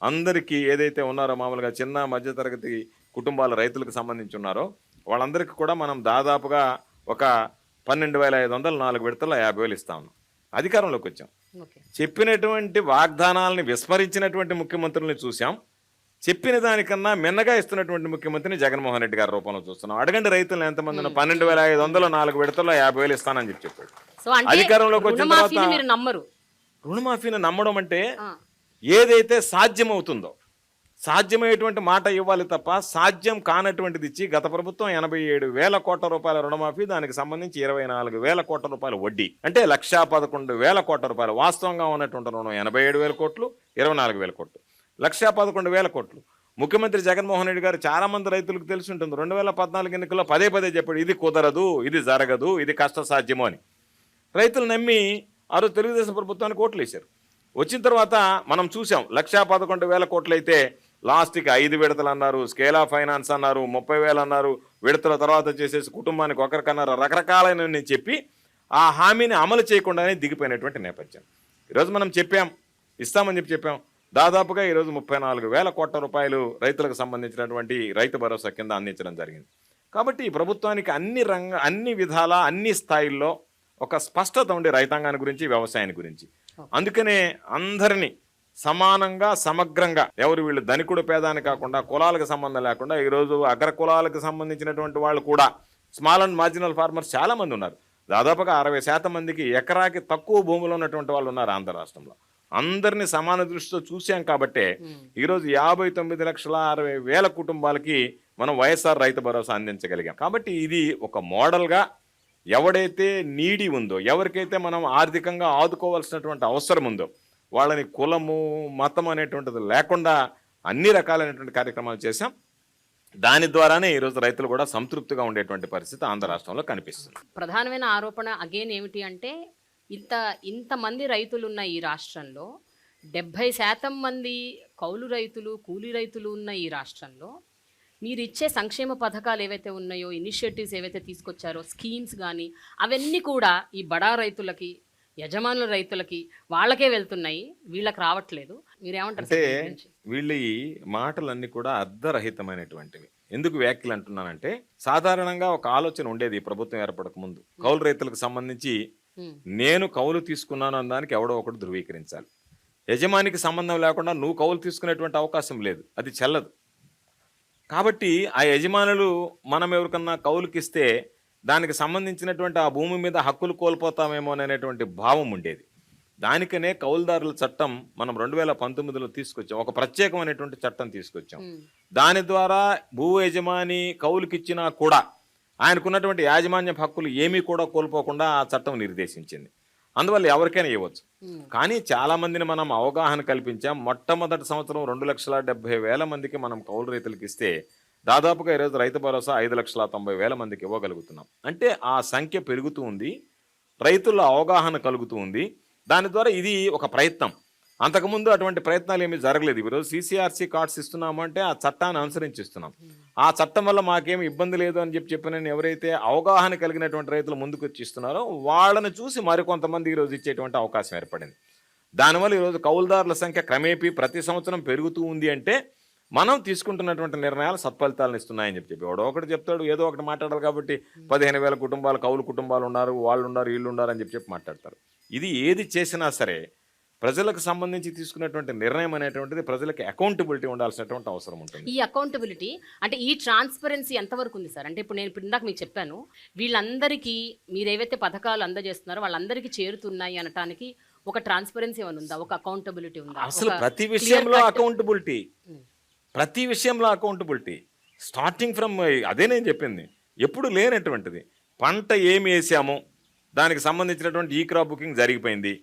అందరికీ ఏదైతే ఉన్నారో మామూలుగా చిన్న మధ్యతరగతి కుటుంబాల రైతులకు సంబంధించి ఉన్నారో వాళ్ళందరికీ కూడా మనం దాదాపుగా ఒక 12,500 4 విడతల్లో 50,000 ఇస్తా ఉన్నాం. అధికారంలోకి వచ్చాం. చెప్పినటువంటి వాగ్దానాలని విస్మరించినటువంటి ముఖ్యమంత్రుల్ని చూసాం. చెప్పిన దానికన్నా మిన్నగా ఇస్తున్నటువంటి ముఖ్యమంత్రిని జగన్మోహన్ రెడ్డి గారి రూపంలో చూస్తున్నాం. అడగండి రైతులను ఎంతమంది 12,500 4 విడతల్లో 50,000 ఇస్తానని చెప్పాడు. అధికారంలోకి వచ్చిన తర్వాత రుణమాఫీని నమ్మడం అంటే ఏదైతే సాధ్యమవుతుందో సాధ్యమయ్యేటువంటి మాట ఇవ్వాలి తప్ప సాధ్యం కానటువంటిది ఇచ్చి గత ప్రభుత్వం 87,000 కోట్ల రూపాయల రుణమాఫీ, దానికి సంబంధించి 24,000 కోట్ల రూపాయల వడ్డీ, అంటే 1,11,000 కోట్ల రూపాయలు. వాస్తవంగా ఉన్నటువంటి రుణం 87,000 కోట్లు, 24,000 కోట్లు, 1,11,000 కోట్లు. ముఖ్యమంత్రి జగన్మోహన్ రెడ్డి గారు చాలా మంది రైతులకు తెలిసి ఉంటుంది. 2014 ఎన్నికల్లో పదే చెప్పాడు, ఇది కుదరదు, ఇది జరగదు, ఇది కష్టసాధ్యము అని. రైతులు నమ్మి ఆ రోజు తెలుగుదేశం ప్రభుత్వానికి ఓట్లు వేశారు. వచ్చిన తర్వాత మనం చూసాం 1,11,000 కోట్లు అయితే లాస్ట్కి 5 విడతలు అన్నారు, స్కేల్ ఆఫ్ ఫైనాన్స్ అన్నారు, 30,000 అన్నారు, విడతల తర్వాత చేసేసి కుటుంబానికి ఒకరికన్నారు, రకరకాలైన చెప్పి ఆ హామీని అమలు చేయకుండానే దిగిపోయినటువంటి నేపథ్యం. ఈరోజు మనం చెప్పాం, ఇస్తామని చెప్పాం. దాదాపుగా ఈరోజు 34,000 కోట్ల రూపాయలు రైతులకు సంబంధించినటువంటి రైతు భరోసా కింద అందించడం జరిగింది. కాబట్టి ఈ ప్రభుత్వానికి అన్ని విధాల అన్ని స్థాయిల్లో ఒక స్పష్టత ఉండే రైతాంగాన్ని గురించి, వ్యవసాయాన్ని గురించి. అందుకనే అందరినీ సమానంగా సమగ్రంగా, ఎవరు వీళ్ళు ధనికుడు పేదాన్ని కాకుండా కులాలకు సంబంధం లేకుండా ఈరోజు అగ్ర కులాలకు సంబంధించినటువంటి వాళ్ళు కూడా స్మాల్ అండ్ మార్జినల్ ఫార్మర్స్ చాలా మంది ఉన్నారు. దాదాపుగా 60% మందికి ఎకరాకి తక్కువ భూములు ఉన్నటువంటి వాళ్ళు ఉన్నారు ఆంధ్ర రాష్ట్రంలో. అందరినీ సమాన దృష్టితో చూసాం కాబట్టే ఈరోజు 59,60,000 కుటుంబాలకి మనం వైఎస్ఆర్ రైతు భరోసా అందించగలిగాం. కాబట్టి ఇది ఒక మోడల్గా ఎవడైతే నీడి ఉందో, ఎవరికైతే మనం ఆర్థికంగా ఆదుకోవాల్సినటువంటి అవసరం ఉందో వాళ్ళని కులము మతం అనేటువంటిది లేకుండా అన్ని రకాలైనటువంటి కార్యక్రమాలు చేశాం. దాని ద్వారానే ఈరోజు రైతులు కూడా సంతృప్తిగా ఉండేటువంటి పరిస్థితి ఆంధ్ర రాష్ట్రంలో కనిపిస్తుంది. ప్రధానమైన ఆరోపణ అగైన్ ఏమిటి అంటే ఇంతమంది రైతులు ఉన్న ఈ రాష్ట్రంలో 70% మంది కౌలు రైతులు, కూలీ రైతులు ఉన్న ఈ రాష్ట్రంలో మీరు ఇచ్చే సంక్షేమ పథకాలు ఏవైతే ఉన్నాయో, ఇనిషియేటివ్స్ ఏవైతే తీసుకొచ్చారో, స్కీమ్స్ కానీ అవన్నీ కూడా ఈ బడా రైతులకి, యజమానుల రైతులకి వాళ్ళకే వెళ్తున్నాయి, వీళ్ళకి రావట్లేదు. మీరేమంటారు? అంటే వీళ్ళ ఈ మాటలన్నీ కూడా అర్ధరహితమైనటువంటివి. ఎందుకు వ్యాఖ్యలు అంటున్నానంటే, సాధారణంగా ఒక ఆలోచన ఉండేది ఈ ప్రభుత్వం ఏర్పడక ముందు, కౌలు రైతులకు సంబంధించి నేను కౌలు తీసుకున్నాను అన్నదానికి ఎవడో ఒకటి ధృవీకరించాలి. యజమానికి సంబంధం లేకుండా నువ్వు కౌలు తీసుకునేటువంటి అవకాశం లేదు, అది చెల్లదు. కాబట్టి ఆ యజమానులు మనం ఎవరికన్నా కౌలుకిస్తే దానికి సంబంధించినటువంటి ఆ భూమి మీద హక్కులు కోల్పోతామేమో అనేటువంటి భావం ఉండేది. దానికనే కౌలుదారుల చట్టం మనం 2019లో తీసుకొచ్చాం. ఒక ప్రత్యేకమైనటువంటి చట్టం తీసుకొచ్చాం. దాని ద్వారా భూ యజమాని కౌలుకిచ్చినా కూడా ఆయనకున్నటువంటి యాజమాన్య హక్కులు ఏమీ కూడా కోల్పోకుండా ఆ చట్టం నిర్దేశించింది. అందువల్ల ఎవరికైనా ఇవ్వచ్చు. కానీ చాలా మందిని మనం అవగాహన కల్పించాం. మొట్టమొదటి సంవత్సరం 2,70,000 మందికి మనం కౌలు రైతులకు ఇస్తే దాదాపుగా ఈరోజు రైతు భరోసా 5,90,000 మందికి ఇవ్వగలుగుతున్నాం. అంటే ఆ సంఖ్య పెరుగుతూ ఉంది, రైతుల్లో అవగాహన కలుగుతూ ఉంది. దాని ద్వారా ఇది ఒక ప్రయత్నం. అంతకుముందు అటువంటి ప్రయత్నాలు ఏమీ జరగలేదు. ఈరోజు CCRC కార్డ్స్ ఇస్తున్నాము అంటే ఆ చట్టాన్ని అనుసరించిస్తున్నాం. ఆ చట్టం వల్ల మాకేమి ఇబ్బంది లేదు అని చెప్పిన ఎవరైతే అవగాహన కలిగినటువంటి రైతులు ముందుకు వచ్చి ఇస్తున్నారో వాళ్ళని చూసి మరికొంతమంది ఈరోజు ఇచ్చేటువంటి అవకాశం ఏర్పడింది. దానివల్ల ఈరోజు కౌలుదారుల సంఖ్య క్రమేపీ ప్రతి సంవత్సరం పెరుగుతూ ఉంది. అంటే మనం తీసుకుంటున్నటువంటి నిర్ణయాలు సత్ఫలితాలను ఇస్తున్నాయని చెప్పి ఎవడో ఒకటి చెప్తాడు, ఏదో ఒకటి మాట్లాడాలి. కాబట్టి 15,000 కుటుంబాలు కౌలు కుటుంబాలు ఉన్నారు, వాళ్ళు ఉన్నారు, వీళ్ళు ఉన్నారు అని చెప్పి మాట్లాడతారు. ఇది ఏది చేసినా సరే ప్రజలకు సంబంధించి తీసుకున్నటువంటి నిర్ణయం అనేటువంటిది ప్రజలకు అకౌంటబిలిటీ ఉండాల్సినటువంటి అవసరం ఉంటుంది. ఈ అకౌంటబిలిటీ అంటే ఈ ట్రాన్స్పరెన్సీ ఎంతవరకు ఉంది సార్? అంటే ఇప్పుడు నేను ఇందాక మీకు చెప్పాను, వీళ్ళందరికీ మీరు ఏవైతే పథకాలు అందజేస్తున్నారో వాళ్ళందరికీ చేరుతున్నాయి అనటానికి ఒక ట్రాన్స్పరెన్సీ ఏమైనా ఉందా? ఒక అకౌంటబిలిటీ ఉందా? అసలు ప్రతి విషయంలో అకౌంటబిలిటీ స్టార్టింగ్ ఫ్రమ్ అదే నేను చెప్పింది, ఎప్పుడు లేనటువంటిది. పంట ఏమి వేసాము దానికి సంబంధించినటువంటి ఈ క్రాప్ బుకింగ్ జరిగిపోయింది.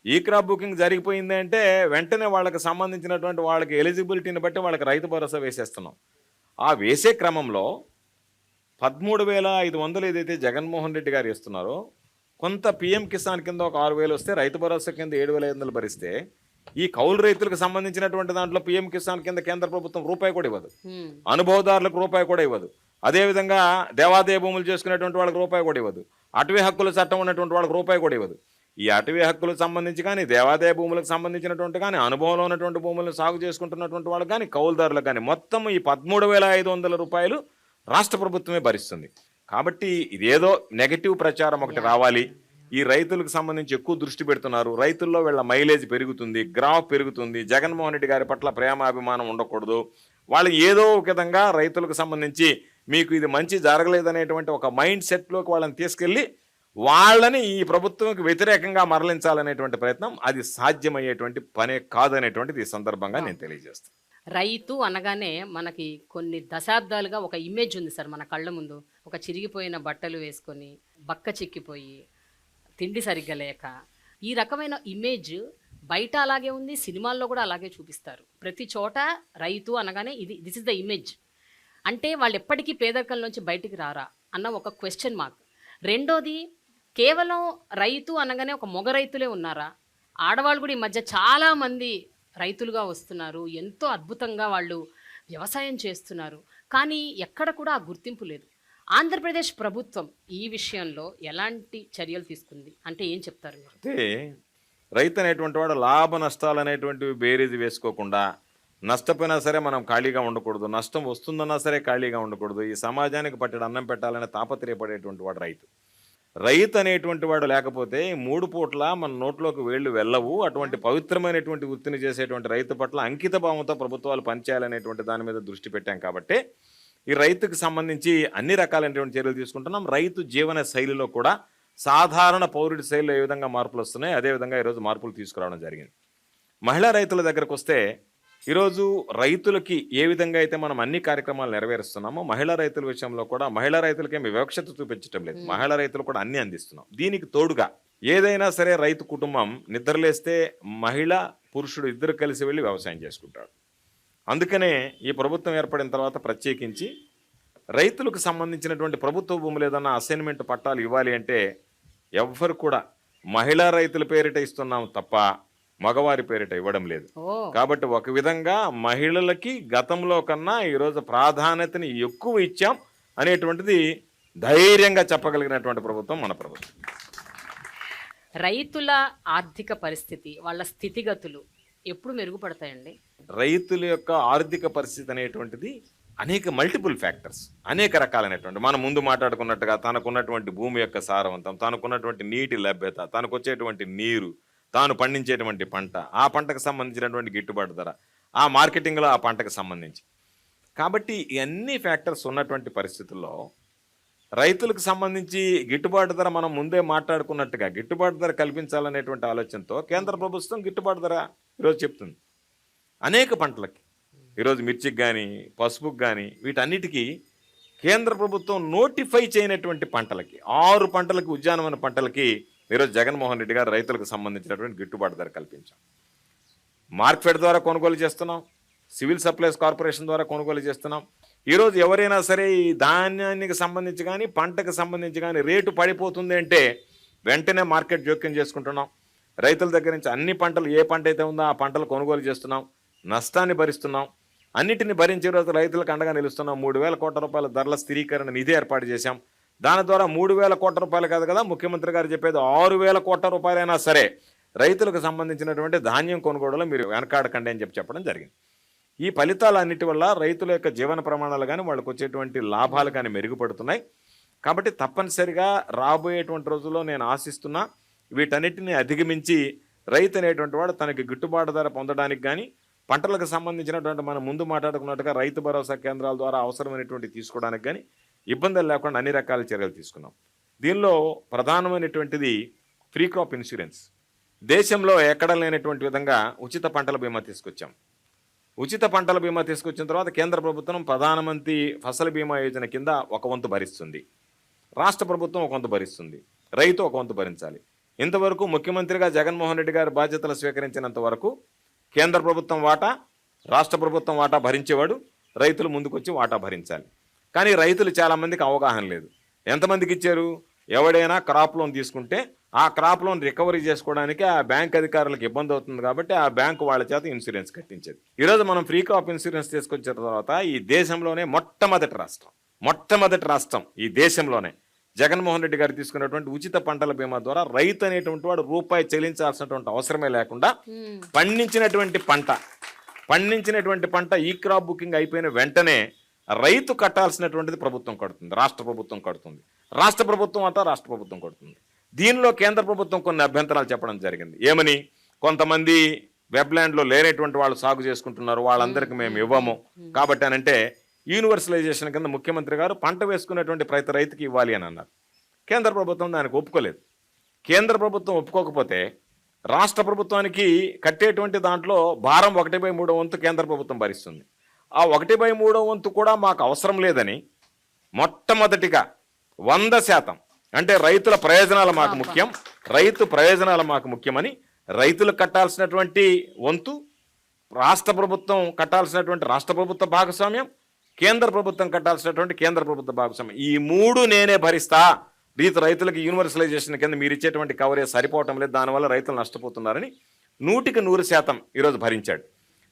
ఈ క్రాప్ బుకింగ్ జరిగిపోయింది అంటే వెంటనే వాళ్ళకి సంబంధించినటువంటి వాళ్ళకి ఎలిజిబిలిటీని బట్టి వాళ్ళకి రైతు భరోసా వేసేస్తున్నాం. ఆ వేసే క్రమంలో 13,500 ఏదైతే జగన్మోహన్ రెడ్డి గారు ఇస్తున్నారో, కొంత పిఎం కిసాన్ కింద ఒక 6,000 వస్తే, రైతు భరోసా కింద 7,500 భరిస్తే, ఈ కౌలు రైతులకు సంబంధించినటువంటి దాంట్లో పిఎం కిసాన్ కింద కేంద్ర ప్రభుత్వం రూపాయి కూడా ఇవ్వదు, అనుభవదారులకు రూపాయి కూడా ఇవ్వదు. అదేవిధంగా దేవాదాయ భూములు చేసుకునేటువంటి వాళ్ళకి రూపాయి కూడా ఇవ్వదు, అటవీ హక్కుల చట్టం ఉన్నటువంటి వాళ్ళకి రూపాయి కూడా ఇవ్వదు. ఈ అటవీ హక్కులకు సంబంధించి కానీ, దేవాదాయ భూములకు సంబంధించినటువంటి కానీ, అనుభవంలో ఉన్నటువంటి భూములను సాగు చేసుకుంటున్నటువంటి వాళ్ళకి కానీ, కౌలుదారులకు కానీ మొత్తం ఈ 13,500 రూపాయలు రాష్ట్ర ప్రభుత్వమే భరిస్తుంది. కాబట్టి ఇదేదో నెగటివ్ ప్రచారం ఒకటి రావాలి, ఈ రైతులకు సంబంధించి ఎక్కువ దృష్టి పెడుతున్నారు, రైతుల్లో వీళ్ళ మైలేజ్ పెరుగుతుంది, గ్రాఫ్ పెరుగుతుంది, జగన్మోహన్ రెడ్డి గారి పట్ల ప్రేమాభిమానం ఉండకూడదు, వాళ్ళు ఏదో ఒక విధంగా రైతులకు సంబంధించి మీకు ఇది మంచి జరగలేదనేటువంటి ఒక మైండ్ సెట్లోకి వాళ్ళని తీసుకెళ్ళి వాళ్ళని ఈ ప్రభుత్వంకి వ్యతిరేకంగా మరలించాలనేటువంటి ప్రయత్నం, అది సాధ్యమయ్యేటువంటి పనే కాదనేటువంటిది ఈ సందర్భంగా నేను తెలియజేస్తాను. రైతు అనగానే మనకి కొన్ని దశాబ్దాలుగా ఒక ఇమేజ్ ఉంది సార్ మన కళ్ళ ముందు. ఒక చిరిగిపోయిన బట్టలు వేసుకొని, బక్క చిక్కిపోయి, తిండి సరిగ్గా లేక, ఈ రకమైన ఇమేజ్ బయట అలాగే ఉంది, సినిమాల్లో కూడా అలాగే చూపిస్తారు. ప్రతి చోట రైతు అనగానే దిస్ ఇస్ ద ఇమేజ్. అంటే వాళ్ళు ఎప్పటికీ పేదరికంలోంచి బయటికి రారా అన్న ఒక క్వశ్చన్ మార్క్. రెండోది, కేవలం రైతు అనగానే ఒక మగ రైతులే ఉన్నారా? ఆడవాళ్ళు కూడా ఈ మధ్య చాలామంది రైతులుగా వస్తున్నారు, ఎంతో అద్భుతంగా వాళ్ళు వ్యవసాయం చేస్తున్నారు. కానీ ఎక్కడ కూడా ఆ గుర్తింపు లేదు. ఆంధ్రప్రదేశ్ ప్రభుత్వం ఈ విషయంలో ఎలాంటి చర్యలు తీసుకుంది అంటే ఏం చెప్తారు మీరు? అయితే రైతు అనేటువంటి వాడు లాభ నష్టాలు అనేటువంటివి బేరీజు వేసుకోకుండా, నష్టపోయినా సరే మనం ఖాళీగా ఉండకూడదు, నష్టం వస్తుందన్నా సరే ఖాళీగా ఉండకూడదు, ఈ సమాజానికి పట్టెడు అన్నం పెట్టాలని తాపత్రయపడేటువంటి వాడు రైతు. రైతు అనేటువంటి వాడు లేకపోతే 3 పూట్ల మన నోట్లోకి వేళ్ళు వెళ్ళవు. అటువంటి పవిత్రమైనటువంటి వృత్తిని చేసేటువంటి రైతు పట్ల అంకిత భావంతో ప్రభుత్వాలు పనిచేయాలనేటువంటి దాని మీద దృష్టి పెట్టాం. కాబట్టి ఈ రైతుకు సంబంధించి అన్ని రకాలైనటువంటి చర్యలు తీసుకుంటున్నాం. రైతు జీవన శైలిలో కూడా సాధారణ పౌరుడి శైలిలో ఏ విధంగా మార్పులు వస్తున్నాయి, అదేవిధంగా ఈరోజు మార్పులు తీసుకురావడం జరిగింది. మహిళా రైతుల దగ్గరకు వస్తే, ఈరోజు రైతులకి ఏ విధంగా అయితే మనం అన్ని కార్యక్రమాలు నెరవేరుస్తున్నామో, మహిళా రైతుల విషయంలో కూడా మహిళా రైతులకేమి వివక్షత చూపించడం లేదు, మహిళా రైతులు కూడా అన్ని అందిస్తున్నాం. దీనికి తోడుగా ఏదైనా సరే రైతు కుటుంబం నిద్రలేస్తే మహిళ పురుషుడు ఇద్దరు కలిసి వెళ్ళి వ్యవసాయం చేసుకుంటాడు. అందుకనే ఈ ప్రభుత్వం ఏర్పడిన తర్వాత ప్రత్యేకించి రైతులకు సంబంధించినటువంటి ప్రభుత్వ భూములు ఏదన్నా అసైన్మెంట్ పట్టాలు ఇవ్వాలి అంటే ఎవ్వరు కూడా మహిళా రైతుల పేరిట ఇస్తున్నాం తప్ప మగవారి పేరిట ఇవ్వడం లేదు. కాబట్టి ఒక విధంగా మహిళలకి గతంలో కన్నా ఈరోజు ప్రాధాన్యతని ఎక్కువ ఇచ్చాం అనేటువంటిది ధైర్యంగా చెప్పగలిగినటువంటి ప్రభుత్వం మన ప్రభుత్వం. రైతుల ఆర్థిక పరిస్థితి, వాళ్ళ స్థితిగతులు ఎప్పుడు మెరుగుపడతాయండి? రైతుల యొక్క ఆర్థిక పరిస్థితి అనేటువంటిది అనేక మల్టిపుల్ ఫ్యాక్టర్స్, అనేక రకాలైనటువంటి, మనం ముందు మాట్లాడుకున్నట్టుగా తనకున్నటువంటి భూమి యొక్క సారవంతం, తనకున్నటువంటి నీటి లభ్యత, తనకు వచ్చేటువంటి నీరు, తాను పండించేటువంటి పంట, ఆ పంటకు సంబంధించినటువంటి గిట్టుబాటు ధర, ఆ మార్కెటింగ్లో ఆ పంటకు సంబంధించి. కాబట్టి ఈ అన్ని ఫ్యాక్టర్స్ ఉన్నటువంటి పరిస్థితుల్లో రైతులకు సంబంధించి గిట్టుబాటు ధర మనం ముందే మాట్లాడుకున్నట్టుగా గిట్టుబాటు ధర కల్పించాలనేటువంటి ఆలోచనతో కేంద్ర ప్రభుత్వం గిట్టుబాటు ధర ఈరోజు చెప్తుంది. అనేక పంటలకి, ఈరోజు మిర్చికి కానీ, పసుపుకి కానీ, వీటన్నిటికీ కేంద్ర ప్రభుత్వం నోటిఫై చేయనటువంటి పంటలకి, 6 పంటలకి, ఉద్యానవన పంటలకి ఈరోజు జగన్మోహన్ రెడ్డి గారు రైతులకు సంబంధించినటువంటి గిట్టుబాటు ధర కల్పించాం. మార్కెట్ ద్వారా కొనుగోలు చేస్తున్నాం, సివిల్ సప్లైస్ కార్పొరేషన్ ద్వారా కొనుగోలు చేస్తున్నాం. ఈరోజు ఎవరైనా సరే ఈ ధాన్యానికి సంబంధించి కానీ, పంటకు సంబంధించి కానీ రేటు పడిపోతుంది అంటే వెంటనే మార్కెట్ జోక్యం చేసుకుంటున్నాం. రైతుల దగ్గర నుంచి అన్ని పంటలు, ఏ పంట అయితే ఉందో ఆ పంటలు కొనుగోలు చేస్తున్నాం, నష్టాన్ని భరిస్తున్నాం. అన్నిటిని భరించే రోజు రైతులకు అండగా నిలుస్తున్నాం. 3,000 కోట్ల రూపాయల ధరల స్థిరీకరణ నిధి ఏర్పాటు చేశాం. దాని ద్వారా 3,000 కోట్ల రూపాయలు కాదు కదా, ముఖ్యమంత్రి గారు చెప్పేది 6,000 కోట్ల రూపాయలైనా సరే రైతులకు సంబంధించినటువంటి ధాన్యం కొనుగోలులో మీరు వెనకాడకండి అని చెప్పడం జరిగింది. ఈ ఫలితాలన్నిటి వల్ల రైతుల యొక్క జీవన ప్రమాణాలు కానీ, వాళ్ళకు వచ్చేటువంటి లాభాలు కానీ మెరుగుపడుతున్నాయి. కాబట్టి తప్పనిసరిగా రాబోయేటువంటి రోజుల్లో నేను ఆశిస్తున్నా వీటన్నిటిని అధిగమించి రైతు అనేటువంటి వాడు తనకి గిట్టుబాటు ధర పొందడానికి కానీ, పంటలకు సంబంధించినటువంటి మనం ముందు మాట్లాడుకున్నట్టుగా రైతు భరోసా కేంద్రాల ద్వారా అవసరమైనటువంటి తీసుకోవడానికి కానీ ఇబ్బందులు లేకుండా అన్ని రకాల చర్యలు తీసుకున్నాం. దీనిలో ప్రధానమైనటువంటిది ఫ్రీ క్రాప్ ఇన్సూరెన్స్. దేశంలో ఎక్కడ లేనటువంటి విధంగా ఉచిత పంటల బీమా తీసుకొచ్చాం. ఉచిత పంటల బీమా తీసుకొచ్చిన తర్వాత కేంద్ర ప్రభుత్వం ప్రధానమంత్రి ఫసల్ బీమా యోజన కింద ఒక వంతు భరిస్తుంది, రాష్ట్ర ప్రభుత్వం ఒక వంతు భరిస్తుంది, రైతు ఒక వంతు భరించాలి. ఇంతవరకు ముఖ్యమంత్రిగా జగన్మోహన్ రెడ్డి గారి బాధ్యతలు స్వీకరించినంత వరకు కేంద్ర ప్రభుత్వం వాటా, రాష్ట్ర ప్రభుత్వం వాటా భరించేవాడు, రైతులు ముందుకొచ్చి వాటా భరించాలి. కానీ రైతులు చాలామందికి అవగాహన లేదు. ఎంతమందికి ఇచ్చారు? ఎవడైనా క్రాప్ లోన్ తీసుకుంటే ఆ క్రాప్ లోన్ రికవరీ చేసుకోవడానికి ఆ బ్యాంక్ అధికారులకు ఇబ్బంది అవుతుంది కాబట్టి ఆ బ్యాంకు వాళ్ళ చేత ఇన్సూరెన్స్ కట్టించేది. ఈరోజు మనం ఫ్రీ క్రాప్ ఇన్సూరెన్స్ తీసుకొచ్చిన తర్వాత ఈ దేశంలోనే మొట్టమొదటి రాష్ట్రం ఈ దేశంలోనే జగన్మోహన్ రెడ్డి గారు తీసుకున్నటువంటి ఉచిత పంటల బీమా ద్వారా రైతు అనేటువంటి వాడు రూపాయి చెల్లించాల్సినటువంటి అవసరమే లేకుండా పండించినటువంటి పంట ఈ క్రాప్ బుకింగ్ అయిపోయిన వెంటనే రైతు కట్టాల్సినటువంటిది ప్రభుత్వం కడుతుంది, రాష్ట్ర ప్రభుత్వం కడుతుంది. రాష్ట్ర ప్రభుత్వం కడుతుంది. దీనిలో కేంద్ర ప్రభుత్వం కొన్ని అభ్యంతరాలు చెప్పడం జరిగింది. ఏమని? కొంతమంది వెబ్లాండ్లో లేనటువంటి వాళ్ళు సాగు చేసుకుంటున్నారు, వాళ్ళందరికీ మేము ఇవ్వము కాబట్టి అనంటే యూనివర్సలైజేషన్ కింద ముఖ్యమంత్రి గారు పంట వేసుకునేటువంటి ప్రతి రైతుకి ఇవ్వాలి అని అన్నారు. కేంద్ర ప్రభుత్వం దానికి ఒప్పుకోలేదు. కేంద్ర ప్రభుత్వం ఒప్పుకోకపోతే రాష్ట్ర ప్రభుత్వానికి కట్టేటువంటి దాంట్లో భారం 1/3 వంతు కేంద్ర ప్రభుత్వం భరిస్తుంది. ఆ 1/3 వంతు కూడా మాకు అవసరం లేదని మొట్టమొదటిగా 100% అంటే రైతుల ప్రయోజనాలు మాకు ముఖ్యమని రైతులకు కట్టాల్సినటువంటి వంతు, రాష్ట్ర ప్రభుత్వం కట్టాల్సినటువంటి రాష్ట్ర ప్రభుత్వ భాగస్వామ్యం, కేంద్ర ప్రభుత్వం కట్టాల్సినటువంటి కేంద్ర ప్రభుత్వ భాగస్వామ్యం, ఈ 3 నేనే భరిస్తా. రైతులకు యూనివర్సలైజేషన్ కింద మీరు ఇచ్చేటువంటి కవరేజ్ సరిపోవటం లేదు, దానివల్ల రైతులు నష్టపోతున్నారని 100% ఈరోజు భరించాడు.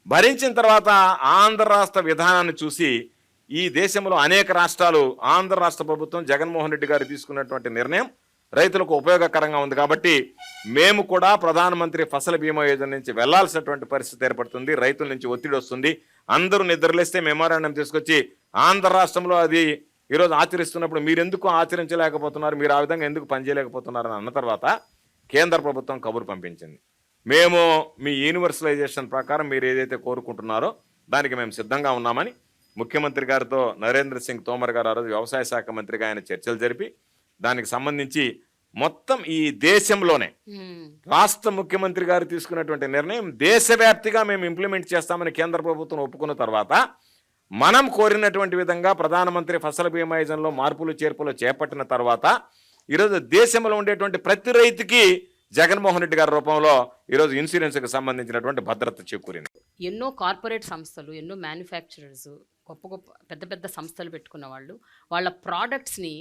భరించిన తర్వాత ఆంధ్ర రాష్ట్ర విధానాన్ని చూసి ఈ దేశంలో అనేక రాష్ట్రాలు ఆంధ్ర రాష్ట్ర ప్రభుత్వం జగన్మోహన్ రెడ్డి గారు తీసుకున్నటువంటి నిర్ణయం రైతులకు ఉపయోగకరంగా ఉంది కాబట్టి మేము కూడా ప్రధానమంత్రి ఫసల్ బీమా యోజన నుంచి వెళ్లాల్సినటువంటి పరిస్థితి ఏర్పడుతుంది. రైతుల నుంచి ఒత్తిడి వస్తుంది. అందరూ నిద్రలేస్తే మెమోరాండం తీసుకొచ్చి ఆంధ్ర రాష్ట్రంలో అది ఈరోజు ఆచరిస్తున్నప్పుడు మీరెందుకు ఆచరించలేకపోతున్నారు, మీరు ఆ విధంగా ఎందుకు పనిచేయలేకపోతున్నారు అని అన్న తర్వాత కేంద్ర ప్రభుత్వం కబురు పంపించింది. మేము మీ యూనివర్సలైజేషన్ ప్రకారం మీరు ఏదైతే కోరుకుంటున్నారో దానికి మేము సిద్ధంగా ఉన్నామని ముఖ్యమంత్రి గారితో నరేంద్ర సింగ్ తోమర్ గారు ఆ రోజు వ్యవసాయ శాఖ మంత్రిగా ఆయన చర్చలు జరిపి దానికి సంబంధించి మొత్తం ఈ దేశంలోనే రాష్ట్ర ముఖ్యమంత్రి గారు తీసుకున్నటువంటి నిర్ణయం దేశవ్యాప్తిగా మేము ఇంప్లిమెంట్ చేస్తామని కేంద్ర ప్రభుత్వం ఒప్పుకున్న తర్వాత మనం కోరినటువంటి విధంగా ప్రధానమంత్రి ఫసల్ బీమా యోజనలో మార్పులు చేర్పులు చేపట్టిన తర్వాత ఈరోజు దేశంలో ఉండేటువంటి ప్రతి రైతుకి జగన్మోహన్ రెడ్డి గారి రూపంలో ఈరోజు ఇన్సూరెన్స్కి సంబంధించినటువంటి భద్రత చేకూరింది. ఎన్నో కార్పొరేట్ సంస్థలు, ఎన్నో మ్యానుఫ్యాక్చరర్స్, గొప్ప పెద్ద సంస్థలు పెట్టుకున్న వాళ్ళు వాళ్ళ ప్రోడక్ట్స్ని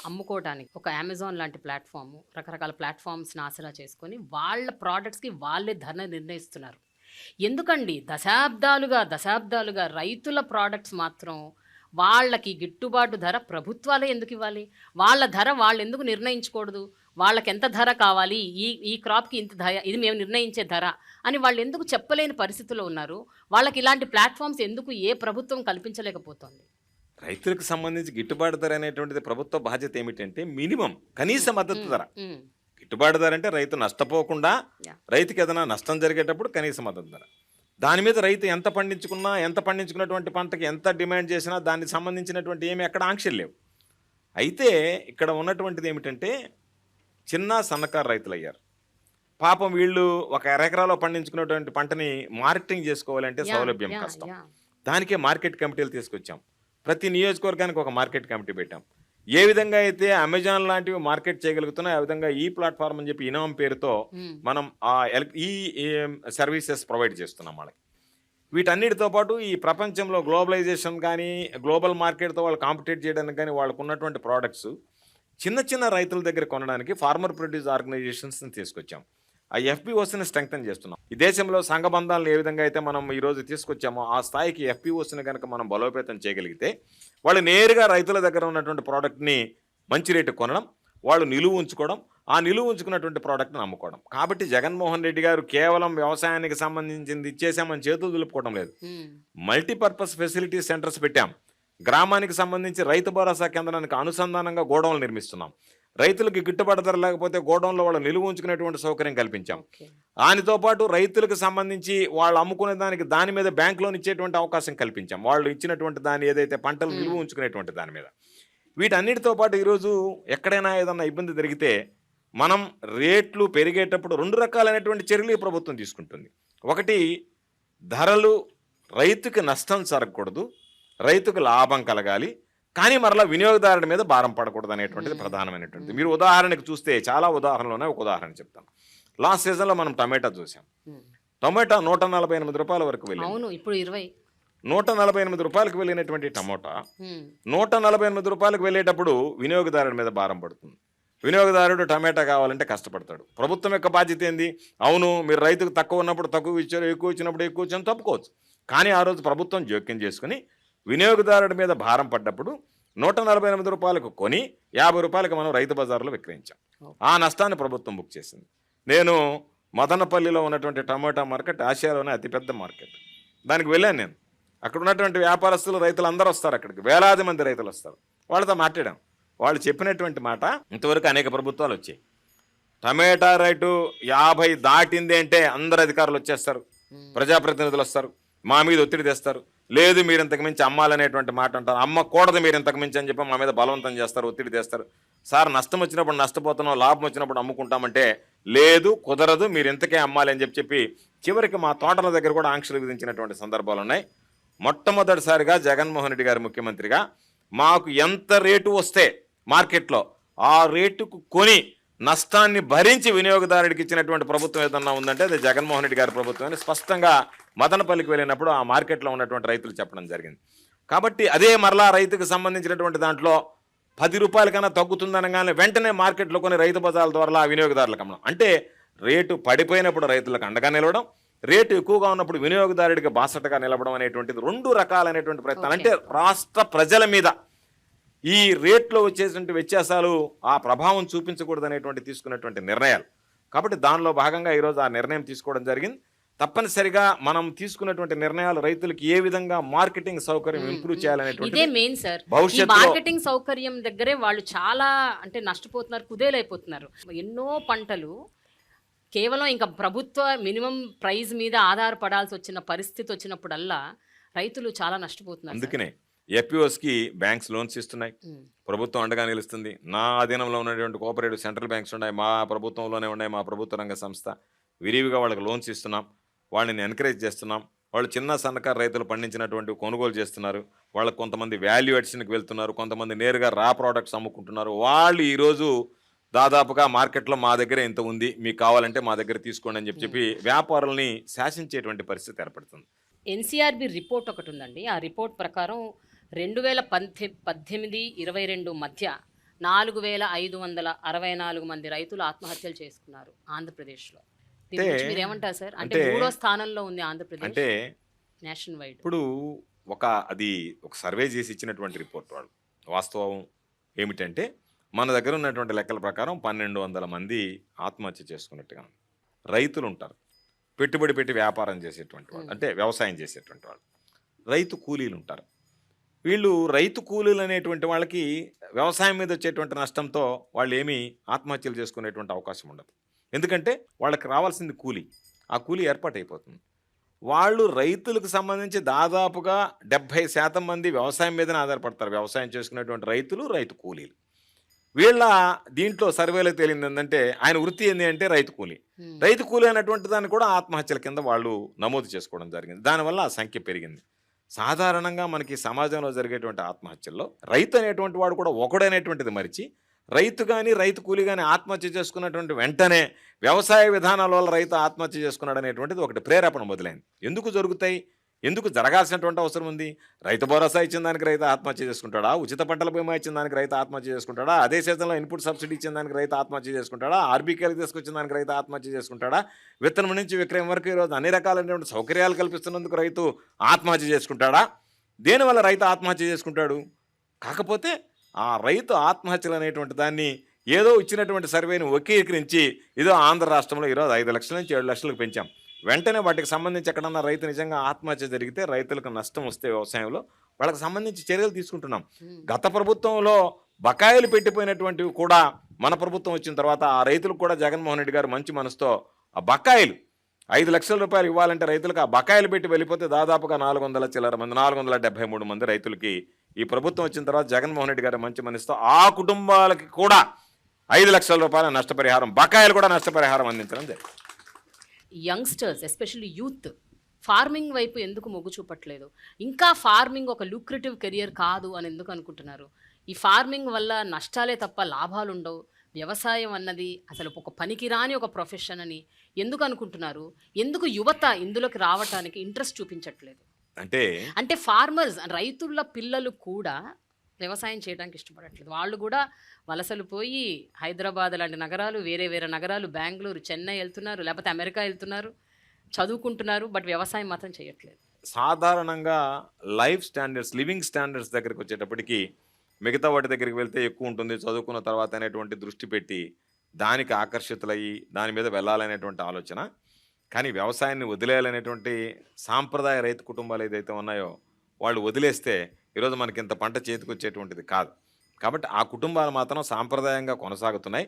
అమ్ముకోవడానికి ఒక అమెజాన్ లాంటి ప్లాట్ఫామ్, రకరకాల ప్లాట్ఫామ్స్ని ఆసరా చేసుకొని వాళ్ళ ప్రోడక్ట్స్కి వాళ్ళే ధర నిర్ణయిస్తున్నారు. ఎందుకండి దశాబ్దాలుగా రైతుల ప్రోడక్ట్స్ మాత్రం వాళ్ళకి గిట్టుబాటు ధర ప్రభుత్వాలే ఎందుకు ఇవ్వాలి? వాళ్ళ ధర వాళ్ళు ఎందుకు నిర్ణయించకూడదు? వాళ్ళకి ఎంత ధర కావాలి, ఈ క్రాప్కి ఇంత ధర, ఇది మేము నిర్ణయించే ధర అని వాళ్ళు ఎందుకు చెప్పలేని పరిస్థితుల్లో ఉన్నారు? వాళ్ళకి ఇలాంటి ప్లాట్ఫామ్స్ ఎందుకు ఏ ప్రభుత్వం కల్పించలేకపోతుంది? రైతులకు సంబంధించి గిట్టుబాటు ధర అనేటువంటిది ప్రభుత్వ బాధ్యత ఏమిటంటే మినిమం కనీస మద్దతు ధర. గిట్టుబాటు ధర అంటే రైతు నష్టపోకుండా, రైతుకి ఏదైనా నష్టం జరిగేటప్పుడు కనీస మద్దతు ధర. దాని మీద రైతు ఎంత పండించుకున్నటువంటి పంటకి ఎంత డిమాండ్ చేసినా దానికి సంబంధించినటువంటి ఏమి ఎక్కడ ఆంక్షలు లేవు. అయితే ఇక్కడ ఉన్నటువంటిది ఏమిటంటే చిన్న సన్నకారు రైతులు అయ్యారు. పాపం వీళ్ళు ఒక ఎకరాలో పండించుకున్నటువంటి పంటని మార్కెటింగ్ చేసుకోవాలంటే సౌలభ్యం కష్టం. దానికే మార్కెట్ కమిటీలు తీసుకొచ్చాం. ప్రతి నియోజకవర్గానికి ఒక మార్కెట్ కమిటీ పెట్టాం. ఏ విధంగా అయితే అమెజాన్ లాంటివి మార్కెట్ చేయగలుగుతున్నాయి, ఆ విధంగా ఈ ప్లాట్ఫామ్ అని చెప్పి ఇనాం పేరుతో మనం ఈ సర్వీసెస్ ప్రొవైడ్ చేస్తున్నాం వాళ్ళకి. వీటన్నిటితో పాటు ఈ ప్రపంచంలో గ్లోబలైజేషన్ కానీ గ్లోబల్ మార్కెట్తో వాళ్ళు కాంపిటేట్ చేయడానికి కానీ వాళ్ళకు ఉన్నటువంటి ప్రోడక్ట్స్ చిన్న రైతుల దగ్గర కొనడానికి ఫార్మర్ ప్రొడ్యూస్ ఆర్గనైజేషన్స్ని తీసుకొచ్చాం. ఆ ఎఫ్పిఓస్ని స్ట్రెంగ్తన్ చేస్తున్నాం. ఈ దేశంలో సంఘబంధాలను ఏ విధంగా అయితే మనం ఈరోజు తీసుకొచ్చామో ఆ స్థాయికి ఎఫ్పిఓస్ని కనుక మనం బలోపేతం చేయగలిగితే వాళ్ళు నేరుగా రైతుల దగ్గర ఉన్నటువంటి ప్రోడక్ట్ని మంచి రేటు కొనడం, వాళ్ళు నిలువ ఉంచుకోవడం, ఆ నిలువ ఉంచుకున్నటువంటి ప్రోడక్ట్ని అమ్ముకోవడం. కాబట్టి జగన్మోహన్ రెడ్డి గారు కేవలం వ్యవసాయానికి సంబంధించింది ఇచ్చేసామని చేతులు దులుపుకోవడం లేదు. మల్టీపర్పస్ ఫెసిలిటీ సెంటర్స్ పెట్టాం. గ్రామానికి సంబంధించి రైతు భరోసా కేంద్రానికి అనుసంధానంగా గోడౌన్లు నిర్మిస్తున్నాం. రైతులకి గిట్టుబాటు ధర లేకపోతే గోడౌన్లో వాళ్ళు నిలువ ఉంచుకునేటువంటి సౌకర్యం కల్పించాం. దానితో పాటు రైతులకు సంబంధించి వాళ్ళు అమ్ముకునే దాని మీద బ్యాంక్ లోన్ ఇచ్చేటువంటి అవకాశం కల్పించాం. వాళ్ళు ఇచ్చినటువంటి దాన్ని ఏదైతే పంటలు నిలువ ఉంచుకునేటువంటి దాని మీద. వీటన్నిటితో పాటు ఈరోజు ఎక్కడైనా ఏదన్నా ఇబ్బంది జరిగితే మనం రేట్లు పెరిగేటప్పుడు 2 రకాలైనటువంటి చర్యలు ఈ ప్రభుత్వం తీసుకుంటుంది. ఒకటి, ధరలు రైతుకి నష్టం జరగకూడదు, రైతుకు లాభం కలగాలి, కానీ మరలా వినియోగదారుడి మీద భారం పడకూడదు అనేటువంటిది ప్రధానమైనటువంటిది. మీరు ఉదాహరణకు చూస్తే చాలా ఉదాహరణలోనే ఒక ఉదాహరణ చెప్తాను. లాస్ట్ సీజన్లో మనం టమాటా చూసాం. టమాటా 148 రూపాయల వరకు వెళ్ళింది. అవును, ఇప్పుడు 20. రూపాయలకు వెళ్ళినటువంటి టమోటా 148 వెళ్ళేటప్పుడు వినియోగదారుడి మీద భారం పడుతుంది. వినియోగదారుడు టమాటా కావాలంటే కష్టపడతాడు. ప్రభుత్వం యొక్క బాధ్యత ఏంది? అవును, మీరు రైతుకు తక్కువ ఉన్నప్పుడు తక్కువ ఇచ్చారు, ఎక్కువ ఇచ్చినప్పుడు ఎక్కువ ఇచ్చాను, తప్పుకోవచ్చు. కానీ ఆ రోజు ప్రభుత్వం జోక్యం చేసుకుని వినియోగదారుడి మీద భారం పడ్డప్పుడు 148 రూపాయలకు కొని 50 రూపాయలకు మనం రైతు బజార్లో విక్రయించాం. ఆ నష్టాన్ని ప్రభుత్వం బుక్ చేసింది. నేను మదనపల్లిలో ఉన్నటువంటి టమాటా మార్కెట్ ఆసియాలోనే అతిపెద్ద మార్కెట్. దానికి వెళ్ళాను నేను. అక్కడ ఉన్నటువంటి వ్యాపారస్తులు, రైతులు అందరూ వస్తారు, అక్కడికి వేలాది మంది రైతులు వస్తారు. వాళ్ళతో మాట్లాడాం. వాళ్ళు చెప్పినటువంటి మాట, ఇంతవరకు అనేక ప్రభుత్వాలు వచ్చాయి, టమాటా రేటు 50 దాటింది అంటే అందరు అధికారులు వచ్చేస్తారు, ప్రజాప్రతినిధులు వస్తారు, మా మీద ఒత్తిడి తెస్తారు. లేదు, మీరు ఇంతకు మించి అమ్మాలనేటువంటి మాట అంటారు. అమ్మకూడదు మీరు ఇంతకు మించి అని చెప్పి మా మీద బలవంతం చేస్తారు, ఒత్తిడి తెస్తారు. సార్, నష్టం వచ్చినప్పుడు నష్టపోతున్నాం, లాభం వచ్చినప్పుడు అమ్ముకుంటామంటే లేదు, కుదరదు, మీరు ఇంతకే అమ్మాలి అని చెప్పి చివరికి మా తోటల దగ్గర కూడా ఆంక్షలు విధించినటువంటి సందర్భాలు ఉన్నాయి. మొట్టమొదటిసారిగా జగన్మోహన్ రెడ్డి గారు ముఖ్యమంత్రిగా మాకు ఎంత రేటు వస్తే మార్కెట్లో ఆ రేటుకు కొని నష్టాన్ని భరించి వినియోగదారుడికి ఇచ్చినటువంటి ప్రభుత్వం ఏదన్నా ఉందంటే అది జగన్మోహన్ రెడ్డి గారి ప్రభుత్వం అని స్పష్టంగా మదనపల్లికి వెళ్ళినప్పుడు ఆ మార్కెట్లో ఉన్నటువంటి రైతులు చెప్పడం జరిగింది. కాబట్టి అదే మరలా రైతుకు సంబంధించినటువంటి దాంట్లో 10 రూపాయల కన్నా తగ్గుతుందనగానే వెంటనే మార్కెట్లో కొన్ని రైతు బజార్ల ద్వారా వినియోగదారులకు అమ్మడం. అంటే రేటు పడిపోయినప్పుడు రైతులకు అండగా నిలవడం, రేటు ఎక్కువగా ఉన్నప్పుడు వినియోగదారుడికి బాసటగా నిలవడం అనేటువంటిది 2 రకాలైనటువంటి ప్రయత్నాలు. అంటే రాష్ట్ర ప్రజల మీద ఈ రేట్లో వచ్చేటువంటి వ్యత్యాసాలు ఆ ప్రభావం చూపించకూడదు అనేటువంటి తీసుకున్నటువంటి నిర్ణయాలు. కాబట్టి దానిలో భాగంగా ఈరోజు ఆ నిర్ణయం తీసుకోవడం జరిగింది. తప్పనిసరిగా మనం తీసుకున్నటువంటి నిర్ణయాలు రైతులకు ఏ విధంగా మార్కెటింగ్ సౌకర్యం ఇంప్రూవ్ చేయాలనేటువంటి ఇదే మెయిన్ సార్. ఈ మార్కెటింగ్ సౌకర్యం దగ్గరే వాళ్ళు చాలా అంటే నష్టపోతున్నారు, కుదేలైపోతున్నారు. ఎన్నో పంటలు కేవలం ఇంకా ప్రభుత్వ మినిమం ప్రైస్ మీద ఆధారపడాల్సి వచ్చిన పరిస్థితి వచ్చినప్పుడల్లా రైతులు చాలా నష్టపోతున్నారు. అందుకనే ఎఫ్పిఓస్కి బ్యాంక్స్ లోన్స్ ఇస్తున్నాయి, ప్రభుత్వం అండగా నిలుస్తుంది. నా అధీనంలో ఉన్నటువంటి కోఆపరేటివ్ సెంట్రల్ బ్యాంక్స్ ఉన్నాయి, మా ప్రభుత్వంలోనే ఉన్నాయి, మా ప్రభుత్వ రంగ సంస్థ. విరివిగా వాళ్ళకి లోన్స్ ఇస్తున్నాం, వాళ్ళని ఎంకరేజ్ చేస్తున్నాం. వాళ్ళు చిన్న సన్నకారు రైతులు పండించినటువంటి కొనుగోలు చేస్తున్నారు. వాళ్ళకు కొంతమంది వాల్యూ అడిషన్కి వెళ్తున్నారు, కొంతమంది నేరుగా రా ప్రోడక్ట్స్ అమ్ముకుంటున్నారు. వాళ్ళు ఈరోజు దాదాపుగా మార్కెట్లో మా దగ్గర ఇంత ఉంది, మీకు కావాలంటే మా దగ్గర తీసుకోండి అని చెప్పి వ్యాపారుల్ని శాసించేటువంటి పరిస్థితి ఏర్పడుతుంది. ఎన్సీఆర్బి రిపోర్ట్ ఒకటి ఉందండి. ఆ రిపోర్ట్ ప్రకారం 2018-22 మధ్య 4564 మంది రైతులు ఆత్మహత్యలు చేసుకున్నారు ఆంధ్రప్రదేశ్లో. మీరు ఏమంటారు సార్? అంటే 3వ స్థానంలో ఉంది ఆంధ్రప్రదేశ్ అంటే నేషనల్ వైడ్. ఇప్పుడు అది ఒక సర్వే చేసి ఇచ్చినటువంటి రిపోర్ట్. వాళ్ళు వాస్తవం ఏమిటంటే మన దగ్గర ఉన్నటువంటి లెక్కల ప్రకారం 1200 మంది ఆత్మహత్య చేసుకున్నట్టుగా రైతులు ఉంటారు. పెట్టుబడి పెట్టి వ్యాపారం చేసేటువంటి వాళ్ళు, అంటే వ్యవసాయం చేసేటువంటి వాళ్ళు. రైతు కూలీలు ఉంటారు. వీళ్ళు రైతు కూలీలు అనేటువంటి వాళ్ళకి వ్యవసాయం మీద వచ్చేటువంటి నష్టంతో వాళ్ళు ఏమీ ఆత్మహత్యలు చేసుకునేటువంటి అవకాశం ఉండదు. ఎందుకంటే వాళ్ళకి రావాల్సింది కూలీ, ఆ కూలీ ఏర్పాటైపోతుంది. వాళ్ళు రైతులకు సంబంధించి దాదాపుగా 70% మంది వ్యవసాయం మీదనే ఆధారపడతారు. వ్యవసాయం చేసుకునేటువంటి రైతులు, రైతు కూలీలు. వీళ్ళ దీంట్లో సర్వేలో తేలింది ఏంటంటే ఆయన వృత్తి ఏంటి అంటే రైతు కూలీ. రైతు కూలీ అనేటువంటి దాన్ని కూడా ఆత్మహత్యల కింద వాళ్ళు నమోదు చేసుకోవడం జరిగింది. దానివల్ల ఆ సంఖ్య పెరిగింది. సాధారణంగా మనకి సమాజంలో జరిగేటువంటి ఆత్మహత్యల్లో రైతు అనేటువంటి వాడు కూడా ఒకడనేటువంటిది మరిచి రైతు కానీ రైతు కూలీ కానీ ఆత్మహత్య చేసుకున్నటువంటి వెంటనే వ్యవసాయ విధానాల వల్ల రైతు ఆత్మహత్య చేసుకున్నాడు అనేటువంటిది ఒకటి ప్రేరేపణ మొదలైంది. ఎందుకు జరుగుతాయి, ఎందుకు జరగాల్సినటువంటి అవసరం ఉంది? రైతు భరోసా ఇచ్చిన దానికి రైతు ఆత్మహత్య చేసుకుంటాడా? ఉచిత పంటల బీమా ఇచ్చిన దానికి రైతు ఆత్మహత్య చేసుకుంటాడా? అదే సీజన్లో ఇన్పుట్ సబ్సిడీ ఇచ్చిన దానికి రైతు ఆత్మహత్య చేసుకుంటాడా? ఆర్బీకేలకు తీసుకొచ్చిన దానికి రైతు ఆత్మహత్య చేసుకుంటాడా? విత్తనం నుంచి విక్రయం వరకు ఈరోజు అన్ని రకాలైనటువంటి సౌకర్యాలు కల్పిస్తున్నందుకు రైతు ఆత్మహత్య చేసుకుంటాడా? దేనివల్ల రైతు ఆత్మహత్య చేసుకుంటాడు? కాకపోతే ఆ రైతు ఆత్మహత్యలు అనేటువంటి దాన్ని ఏదో ఇచ్చినటువంటి సర్వేని వక్రీకరించి ఇదో ఆంధ్ర రాష్ట్రంలో ఈరోజు 5 లక్షల నుంచి 7 లక్షలకు పెంచాం. వెంటనే వాటికి సంబంధించి ఎక్కడన్నా రైతు నిజంగా ఆత్మహత్య జరిగితే, రైతులకు నష్టం వస్తే వ్యవసాయంలో వాళ్ళకి సంబంధించి చర్యలు తీసుకుంటున్నాం. గత ప్రభుత్వంలో బకాయిలు పెట్టిపోయినటువంటివి కూడా మన ప్రభుత్వం వచ్చిన తర్వాత ఆ రైతులకు కూడా జగన్మోహన్ రెడ్డి గారు మంచి మనసుతో ఆ బకాయిలు 5 లక్షల రూపాయలు ఇవ్వాలంటే రైతులకు ఆ బకాయిలు పెట్టి వెళ్ళిపోతే దాదాపుగా 473 మంది రైతులకి ఈ ప్రభుత్వం వచ్చిన తర్వాత జగన్మోహన్ రెడ్డి గారు మంచి మనసుతో ఆ కుటుంబాలకి కూడా 5 లక్షల రూపాయల నష్టపరిహారం, బకాయిలు కూడా నష్టపరిహారం అందించడం జరిగింది. యంగ్స్టర్స్ ఎస్పెషల్లీ యూత్ ఫార్మింగ్ వైపు ఎందుకు మొగ్గు చూపట్లేదు? ఇంకా ఫార్మింగ్ ఒక లూక్రేటివ్ కెరియర్ కాదు అని ఎందుకు అనుకుంటున్నారు? ఈ ఫార్మింగ్ వల్ల నష్టాలే తప్ప లాభాలు ఉండవు, వ్యవసాయం అన్నది అసలు ఒక పనికిరాని ఒక ప్రొఫెషన్ అని ఎందుకు అనుకుంటున్నారు? ఎందుకు యువత ఇందులోకి రావటానికి ఇంట్రెస్ట్ చూపించట్లేదు? అంటే అంటే ఫార్మర్స్ రైతుల పిల్లలు కూడా వ్యవసాయం చేయడానికి ఇష్టపడట్లేదు. వాళ్ళు కూడా వలసలు పోయి హైదరాబాద్ లాంటి నగరాలు, వేరే వేరే నగరాలు, బెంగుళూరు, చెన్నై వెళ్తున్నారు, లేకపోతే అమెరికా వెళ్తున్నారు, చదువుకుంటున్నారు. బట్ వ్యవసాయం మాత్రం చేయట్లేదు. సాధారణంగా లైఫ్ స్టాండర్డ్స్, లివింగ్ స్టాండర్డ్స్ దగ్గరికి వచ్చేటప్పటికి మిగతా వాటి దగ్గరికి వెళ్తే ఎక్కువ ఉంటుంది, చదువుకున్న తర్వాత అనేటువంటి దృష్టి పెట్టి దానికి ఆకర్షితులయ్యి దాని మీద వెళ్ళాలనేటువంటి ఆలోచన. కానీ వ్యవసాయాన్ని వదిలేయాలనేటువంటి సాంప్రదాయ రైతు కుటుంబాలు ఏదైతే ఉన్నాయో వాళ్ళు వదిలేస్తే ఈరోజు మనకి ఇంత పంట చేతికొచ్చేటువంటిది కాదు. కాబట్టి ఆ కుటుంబాలు మాత్రం సాంప్రదాయంగా కొనసాగుతున్నాయి.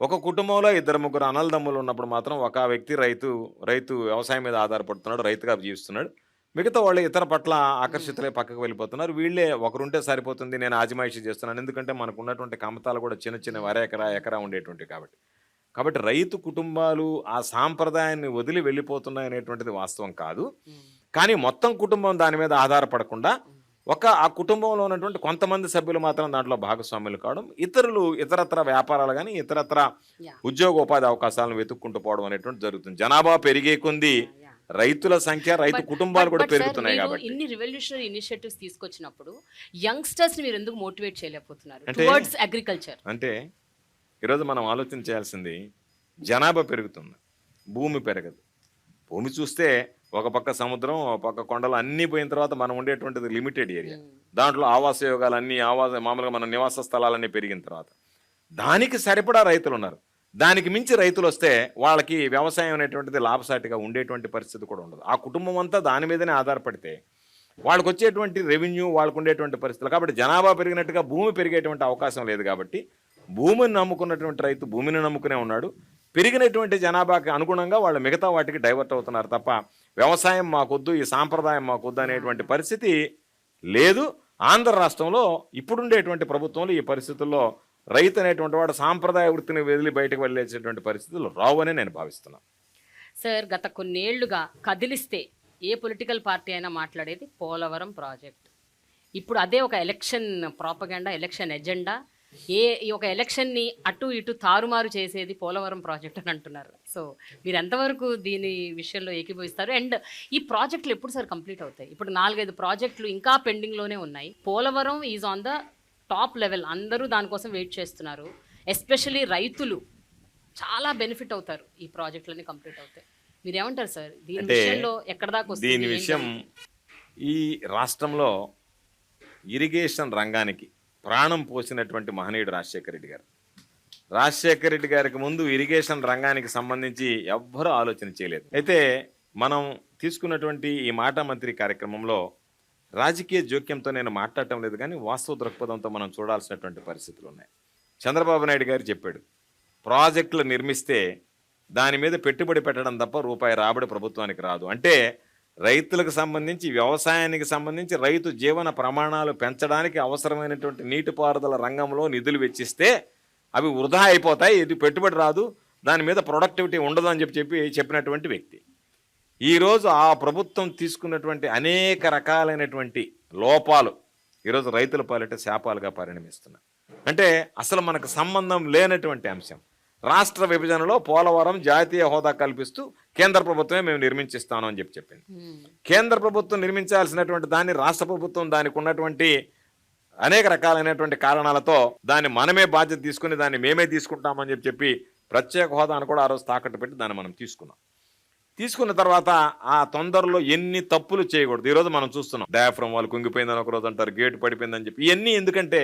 ఒక కుటుంబంలో ఇద్దరు ముగ్గురు అన్నదమ్ములు ఉన్నప్పుడు మాత్రం ఒక వ్యక్తి రైతు వ్యవసాయం మీద ఆధారపడుతున్నాడు, రైతుగా జీవిస్తున్నాడు. మిగతా వాళ్ళు ఇతర పట్ల ఆకర్షితులై పక్కకు వెళ్ళిపోతున్నారు. వీళ్ళే ఒకరుంటే సరిపోతుంది, నేను ఆజిమాయిషీ చేస్తున్నాను, ఎందుకంటే మనకు ఉన్నటువంటి కమతాలు కూడా చిన్న చిన్న ఎకరా ఉండేటువంటివి కాబట్టి రైతు కుటుంబాలు ఆ సాంప్రదాయాన్ని వదిలి వెళ్ళిపోతున్నాయి అనేటువంటిది వాస్తవం కాదు. కానీ మొత్తం కుటుంబం దాని మీద ఆధారపడకుండా ఆ కుటుంబంలో ఉన్నటువంటి కొంతమంది సభ్యులు మాత్రం దాంట్లో భాగస్వాములు కావడం, ఇతరత్ర వ్యాపారాలు కానీ ఇతరత్ర ఉద్యోగోపాధి అవకాశాలను వెతుక్కుంటూ పోవడం అనేటువంటి జరుగుతుంది. జనాభా పెరిగే కొంది రైతుల సంఖ్య, రైతు కుటుంబాలు కూడా పెరుగుతున్నాయి. కాబట్టి ఇన్ని రివల్యూషనరీ ఇనిషియేటివ్స్ తీసుకొచ్చినప్పుడు యంగ్స్టర్స్ మీరు ఎందుకు మోటివేట్ చేయలేకపోతున్నారు టువర్డ్స్ అగ్రికల్చర్? అంటే ఈరోజు మనం ఆలోచన చేయాల్సింది, జనాభా పెరుగుతుంది, భూమి పెరగదు. భూమి చూస్తే ఒక పక్క సముద్రం, ఒక పక్క కొండలు అన్నీ పోయిన తర్వాత మనం ఉండేటువంటిది లిమిటెడ్ ఏరియా. దాంట్లో ఆవాస యోగాలు అన్నీ మామూలుగా మన నివాస స్థలాలన్నీ పెరిగిన తర్వాత దానికి సరిపడా రైతులు ఉన్నారు. దానికి మించి రైతులు వస్తే వాళ్ళకి వ్యవసాయం అనేటువంటిది లాభసాటిగా ఉండేటువంటి పరిస్థితి కూడా ఉండదు. ఆ కుటుంబం అంతా దాని మీదనే ఆధారపడితే వాళ్ళకు వచ్చేటువంటి రెవెన్యూ, వాళ్ళకు ఉండేటువంటి పరిస్థితులు. కాబట్టి జనాభా పెరిగినట్టుగా భూమి పెరిగేటువంటి అవకాశం లేదు. కాబట్టి భూమిని నమ్ముకున్నటువంటి రైతు భూమిని నమ్ముకునే ఉన్నాడు. పెరిగినటువంటి జనాభాకి అనుగుణంగా వాళ్ళు మిగతా వాటికి డైవర్ట్ అవుతున్నారు తప్ప వ్యవసాయం మాకొద్దు, ఈ సాంప్రదాయం మాకొద్దు అనేటువంటి పరిస్థితి లేదు. ఆంధ్ర రాష్ట్రంలో ఇప్పుడుండేటువంటి ప్రభుత్వంలో ఈ పరిస్థితుల్లో రైతు అనేటువంటి వాడు సాంప్రదాయ వృత్తిని వదిలి బయటకు వెళ్ళేసేటువంటి పరిస్థితులు రావని నేను భావిస్తున్నాను. సార్, గత కొన్నేళ్లుగా కదిలిస్తే ఏ పొలిటికల్ పార్టీ అయినా మాట్లాడేది పోలవరం ప్రాజెక్ట్. ఇప్పుడు అదే ఒక ఎలక్షన్ ప్రాపగండా, ఎలక్షన్ ఎజెండా. ఈ ఒక ఎలక్షన్ని అటు ఇటు తారుమారు చేసేది పోలవరం ప్రాజెక్ట్ అని అంటున్నారు. సో మీరు ఎంతవరకు దీని విషయంలో ఏకీభవిస్తారు? అండ్ ఈ ప్రాజెక్టులు ఎప్పుడు సార్ కంప్లీట్ అవుతాయి? ఇప్పుడు 4-5 ప్రాజెక్టులు ఇంకా పెండింగ్లోనే ఉన్నాయి. Polavaram is on the top level. అందరూ దానికోసం వెయిట్ చేస్తున్నారు. ఎస్పెషలీ రైతులు చాలా బెనిఫిట్ అవుతారు ఈ ప్రాజెక్టులన్నీ కంప్లీట్ అవుతాయి. మీరేమంటారు సార్ దీని విషయంలో? ఎక్కడ దాకా వస్తుంది దీని విషయం? ఈ రాష్ట్రంలో ఇరిగేషన్ రంగానికి ప్రాణం పోసినటువంటి మహనీయుడు రాజశేఖర రెడ్డి గారు. రాజశేఖర రెడ్డి గారికి ముందు ఇరిగేషన్ రంగానికి సంబంధించి ఎవ్వరూ ఆలోచన చేయలేదు. అయితే మనం తీసుకున్నటువంటి ఈ మాట మంత్రి కార్యక్రమంలో రాజకీయ జోక్యంతో నేను మాట్లాడటం లేదు, కానీ వాస్తవ దృక్పథంతో మనం చూడాల్సినటువంటి పరిస్థితులు ఉన్నాయి. చంద్రబాబు నాయుడు గారు చెప్పాడు, ప్రాజెక్టులు నిర్మిస్తే దాని మీద పెట్టుబడి పెట్టడం తప్ప రూపాయి రాబడి ప్రభుత్వానికి రాదు. అంటే రైతులకు సంబంధించి, వ్యవసాయానికి సంబంధించి, రైతు జీవన ప్రమాణాలు పెంచడానికి అవసరమైనటువంటి నీటిపారుదల రంగంలో నిధులు వెచ్చిస్తే అవి వృధా అయిపోతాయి, ఇది పెట్టుబడి రాదు, దాని మీద ప్రొడక్టివిటీ ఉండదు అని చెప్పినటువంటి వ్యక్తి. ఈరోజు ఆ ప్రభుత్వం తీసుకున్నటువంటి అనేక రకాలైనటువంటి లోపాలు ఈరోజు రైతుల పాలిట శాపాలుగా పరిణమిస్తున్నాయి. అంటే అసలు మనకు సంబంధం లేనటువంటి అంశం. రాష్ట్ర విభజనలో పోలవరం జాతీయ హోదా కల్పిస్తూ కేంద్ర ప్రభుత్వమే మేము నిర్మించిస్తాను అని చెప్పింది. కేంద్ర ప్రభుత్వం నిర్మించాల్సినటువంటి దాన్ని రాష్ట్ర ప్రభుత్వం దానికి ఉన్నటువంటి అనేక రకాలైనటువంటి కారణాలతో దాన్ని మనమే బాధ్యత తీసుకుని దాన్ని మేమే తీసుకుంటామని చెప్పి ప్రత్యేక హోదాను కూడా ఆ రోజు తాకట్టు పెట్టి దాన్ని మనం తీసుకున్న తర్వాత ఆ తొందరలో ఎన్ని తప్పులు చేయకూడదు. ఈరోజు మనం చూస్తున్నాం, డయాఫ్రమ్ వాళ్ళు కుంగిపోయిందని ఒకరోజు అంటారు, గేటు పడిపోయిందని చెప్పి. ఇవన్నీ ఎందుకంటే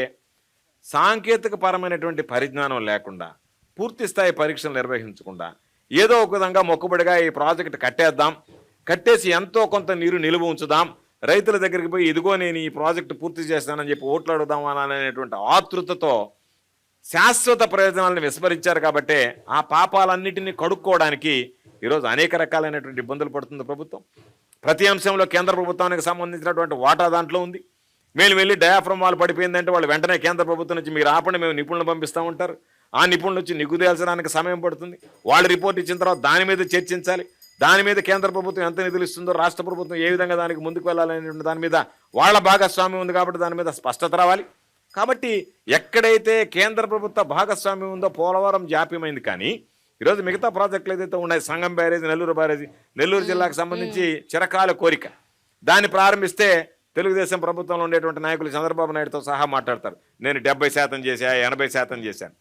సాంకేతిక పరమైనటువంటి పరిజ్ఞానం లేకుండా, పూర్తి స్థాయి పరీక్షలు నిర్వహించకుండా, ఏదో ఒక విధంగా మొక్కుబడిగా ఈ ప్రాజెక్టు కట్టేసి ఎంతో కొంత నీరు నిలువ ఉంచుదాం, రైతుల దగ్గరికి పోయి ఇదిగో నేను ఈ ప్రాజెక్టు పూర్తి చేస్తానని చెప్పి ఓట్లు అడుగుదాం అనేటువంటి ఆతృతతో శాశ్వత ప్రయోజనాలను విస్మరించారు. కాబట్టి ఆ పాపాలన్నిటినీ కడుక్కోవడానికి ఈరోజు అనేక రకాలైనటువంటి ఇబ్బందులు పడుతుంది ప్రభుత్వం. ప్రతి అంశంలో కేంద్ర ప్రభుత్వానికి సంబంధించినటువంటి వాటా దాంట్లో ఉంది. మేము వెళ్ళి డయాఫ్రమ్ వాళ్ళు పడిపోయిందంటే వాళ్ళు వెంటనే కేంద్ర ప్రభుత్వం నుంచి మీరు ఆపండి, మేము నిపుణులు పంపిస్తూ ఉంటారు. ఆ నిపుణులు వచ్చి నిగుదేల్చడానికి సమయం పడుతుంది. వాళ్ళు రిపోర్ట్ ఇచ్చిన తర్వాత దాని మీద చర్చించాలి. దాని మీద కేంద్ర ప్రభుత్వం ఎంత నిధులు ఇస్తుందో, రాష్ట్ర ప్రభుత్వం ఏ విధంగా దానికి ముందుకు వెళ్ళాలనేటువంటి దాని మీద వాళ్ళ భాగస్వామ్యం ఉంది. కాబట్టి దాని మీద స్పష్టత రావాలి. కాబట్టి ఎక్కడైతే కేంద్ర ప్రభుత్వ భాగస్వామ్యం ఉందో పోలవరం జాప్యమైంది. కానీ ఈరోజు మిగతా ప్రాజెక్టులు ఏదైతే ఉన్నాయి, సంగం బ్యారేజ్, నెల్లూరు బ్యారేజ్, నెల్లూరు జిల్లాకు సంబంధించి చిరకాల కోరిక, దాన్ని ప్రారంభిస్తే తెలుగుదేశం ప్రభుత్వంలో ఉండేటువంటి నాయకులు చంద్రబాబు నాయుడుతో సహా మాట్లాడతారు, నేను 70% చేశా, 80% చేశాను.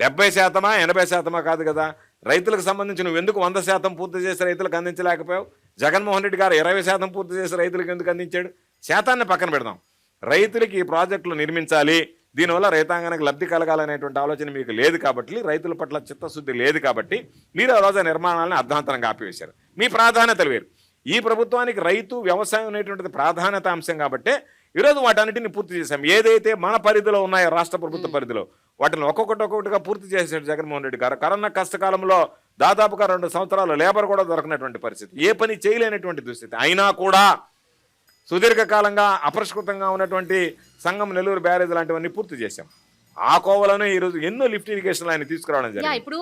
70%, 80% కాదు కదా, రైతులకు సంబంధించి నువ్వు ఎందుకు 100% పూర్తి చేసి రైతులకు అందించలేకపోయావు? జగన్మోహన్ రెడ్డి గారు 20% పూర్తి చేసి రైతులకు ఎందుకు అందించాడు? శాతాన్ని పక్కన పెడదాం. రైతులకి ఈ ప్రాజెక్టులు నిర్మించాలి, దీనివల్ల రైతాంగానికి లబ్ధి కలగాలనేటువంటి ఆలోచన మీకు లేదు కాబట్టి, రైతుల పట్ల చిత్తశుద్ధి లేదు కాబట్టి మీరు ఆ రోజు నిర్మాణాలను అర్ధాంతరంగా ఆపివేశారు. మీ ప్రాధాన్యతలు వేరు. ఈ ప్రభుత్వానికి రైతు వ్యవసాయం అనేటువంటిది ప్రాధాన్యత అంశం కాబట్టే ఈరోజు వాటన్నిటిని పూర్తి చేశాం. ఏదైతే మన పరిధిలో ఉన్నాయో రాష్ట్ర ప్రభుత్వ పరిధిలో వాటిని ఒక్కొక్కటిగా పూర్తి చేశాడు జగన్మోహన్ రెడ్డి గారు. కరోనా కష్టకాలంలో దాదాపుగా 2 సంవత్సరాలు లేబర్ కూడా దొరకనటువంటి పరిస్థితి, ఏ పని చేయలేనటువంటి దుస్థితి. అయినా కూడా సుదీర్ఘకాలంగా అపరిష్కృతంగా ఉన్నటువంటి సంగం, నెల్లూరు బ్యారేజ్ లాంటివన్నీ పూర్తి చేశాం. ఆ కోవలోనే ఈరోజు ఎన్నో లిఫ్ట్ ఇరిగేషన్లు ఆయన తీసుకురావడం జరిగింది. ఇప్పుడు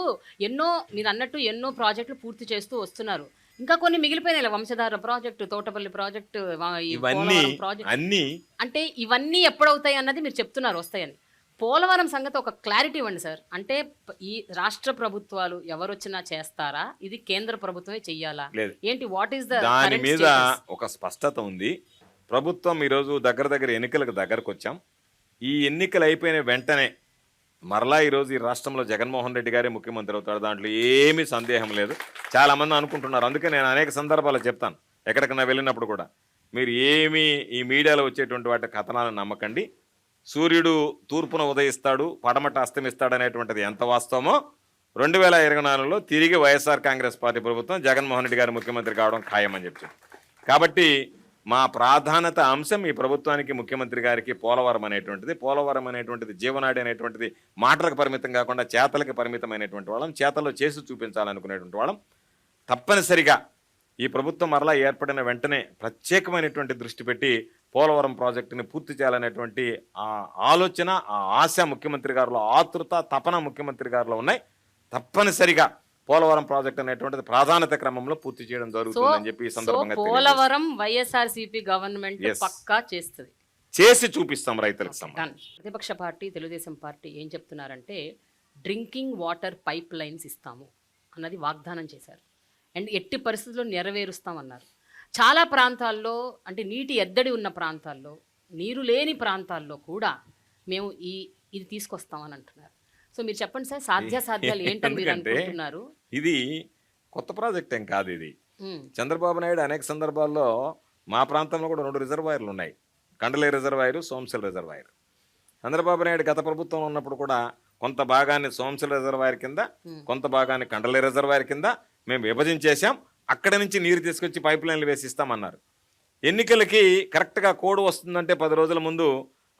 మీరు అన్నట్టు ఎన్నో ప్రాజెక్టులు పూర్తి చేస్తూ వస్తున్నారు. ఇంకా కొన్ని మిగిలిపోయినాయి, వంశధార ప్రాజెక్టు, తోటపల్లి ప్రాజెక్టు, ఇవన్నీ అన్ని అంటే ఇవన్నీ ఎప్పుడవుతాయి అన్నది మీరు చెప్తున్నారు వస్తాయని. పోలవరం సంగతి ఒక క్లారిటీ ఇవ్వండి సార్. అంటే ఈ రాష్ట్ర ప్రభుత్వాలు ఎవరొచ్చినా చేస్తారా, ఇది కేంద్ర ప్రభుత్వమే చెయ్యాలా, ఏంటి, వాట్ ఈస్ దాని మీద ఒక స్పష్టత ఉంది. ప్రభుత్వం ఈరోజు దగ్గర ఎన్నికలకు దగ్గరకు వచ్చాం. ఈ ఎన్నికలు అయిపోయిన వెంటనే మరలా ఈరోజు ఈ రాష్ట్రంలో జగన్మోహన్ రెడ్డి గారే ముఖ్యమంత్రి అవుతాడు, దాంట్లో ఏమీ సందేహం లేదు. చాలామంది అనుకుంటున్నారు. అందుకే నేను అనేక సందర్భాలు చెప్తాను, ఎక్కడికన్నా వెళ్ళినప్పుడు కూడా, మీరు ఏమీ ఈ మీడియాలో వచ్చేటువంటి వాటి కథనాలను నమ్మకండి. సూర్యుడు తూర్పున ఉదయిస్తాడు, పడమట అస్తమిస్తాడు అనేటువంటిది ఎంత వాస్తవమో 2024లో తిరిగి వైఎస్ఆర్ కాంగ్రెస్ పార్టీ ప్రభుత్వం జగన్మోహన్ రెడ్డి గారు ముఖ్యమంత్రి కావడం ఖాయమని చెప్పి. కాబట్టి మా ప్రాధాన్యత అంశం ఈ ప్రభుత్వానికి, ముఖ్యమంత్రి గారికి పోలవరం అనేటువంటిది జీవనాడి అనేటువంటిది మాటలకు పరిమితం కాకుండా చేతలకు పరిమితమైనటువంటి వాళ్ళం, చేతల్లో చేసి చూపించాలనుకునేటువంటి వాళ్ళం. తప్పనిసరిగా ఈ ప్రభుత్వం మరలా ఏర్పడిన వెంటనే ప్రత్యేకమైనటువంటి దృష్టి పెట్టి పోలవరం ప్రాజెక్టుని పూర్తి చేయాలనేటువంటి ఆ ఆలోచన, ఆ ఆశ ముఖ్యమంత్రి గారిలో, ఆతృత, తపన ముఖ్యమంత్రి గారిలో ఉన్నాయి. తప్పనిసరిగా పోలవరం ప్రాజెక్ట్ అనేటువంటిది ప్రాధాన్యత క్రమంలో పూర్తి చేయడం జరుగుతుందని చెప్పి ఈ సందర్భంగా పోలవరం వైఎస్ఆర్సీపీ గవర్నమెంట్ పక్కా చేస్తుంది, చేసి చూపిస్తాం రైతులకు సంబంధించి. ప్రతిపక్ష పార్టీ తెలుగుదేశం పార్టీ ఏం చెప్తున్నారంటే డ్రింకింగ్ వాటర్ పైప్ లైన్స్ ఇస్తాము అన్నది వాగ్దానం చేశారు. అండ్ ఎట్టి పరిస్థితుల్లో నెరవేరుస్తామన్నారు. చాలా ప్రాంతాల్లో, అంటే నీటి ఎద్దడి ఉన్న ప్రాంతాల్లో, నీరు లేని ప్రాంతాల్లో కూడా మేము ఇది తీసుకొస్తామని అంటున్నారు. సో మీరు చెప్పండి సార్, సాధ్యాసాధ్యాలు ఏంటని మీరు అనుకుంటున్నారు? ఇది కొత్త ప్రాజెక్ట్ ఏం కాదు. ఇది చంద్రబాబు నాయుడు అనేక సందర్భాల్లో మా ప్రాంతంలో కూడా 2 రిజర్వాయర్లు ఉన్నాయి, కండలే రిజర్వాయర్, సోమశిల రిజర్వాయర్. చంద్రబాబు నాయుడు గత ప్రభుత్వం ఉన్నప్పుడు కూడా కొంత భాగాన్ని సోమశిల రిజర్వాయర్ కింద, కొంత భాగాన్ని కండలే రిజర్వాయర్ కింద మేము విభజించేశాం. అక్కడి నుంచి నీరు తీసుకొచ్చి పైప్ లైన్లు వేసిస్తామన్నారు. ఎన్నికలకి కరెక్ట్గా కోడ్ వస్తుందంటే 10 రోజుల ముందు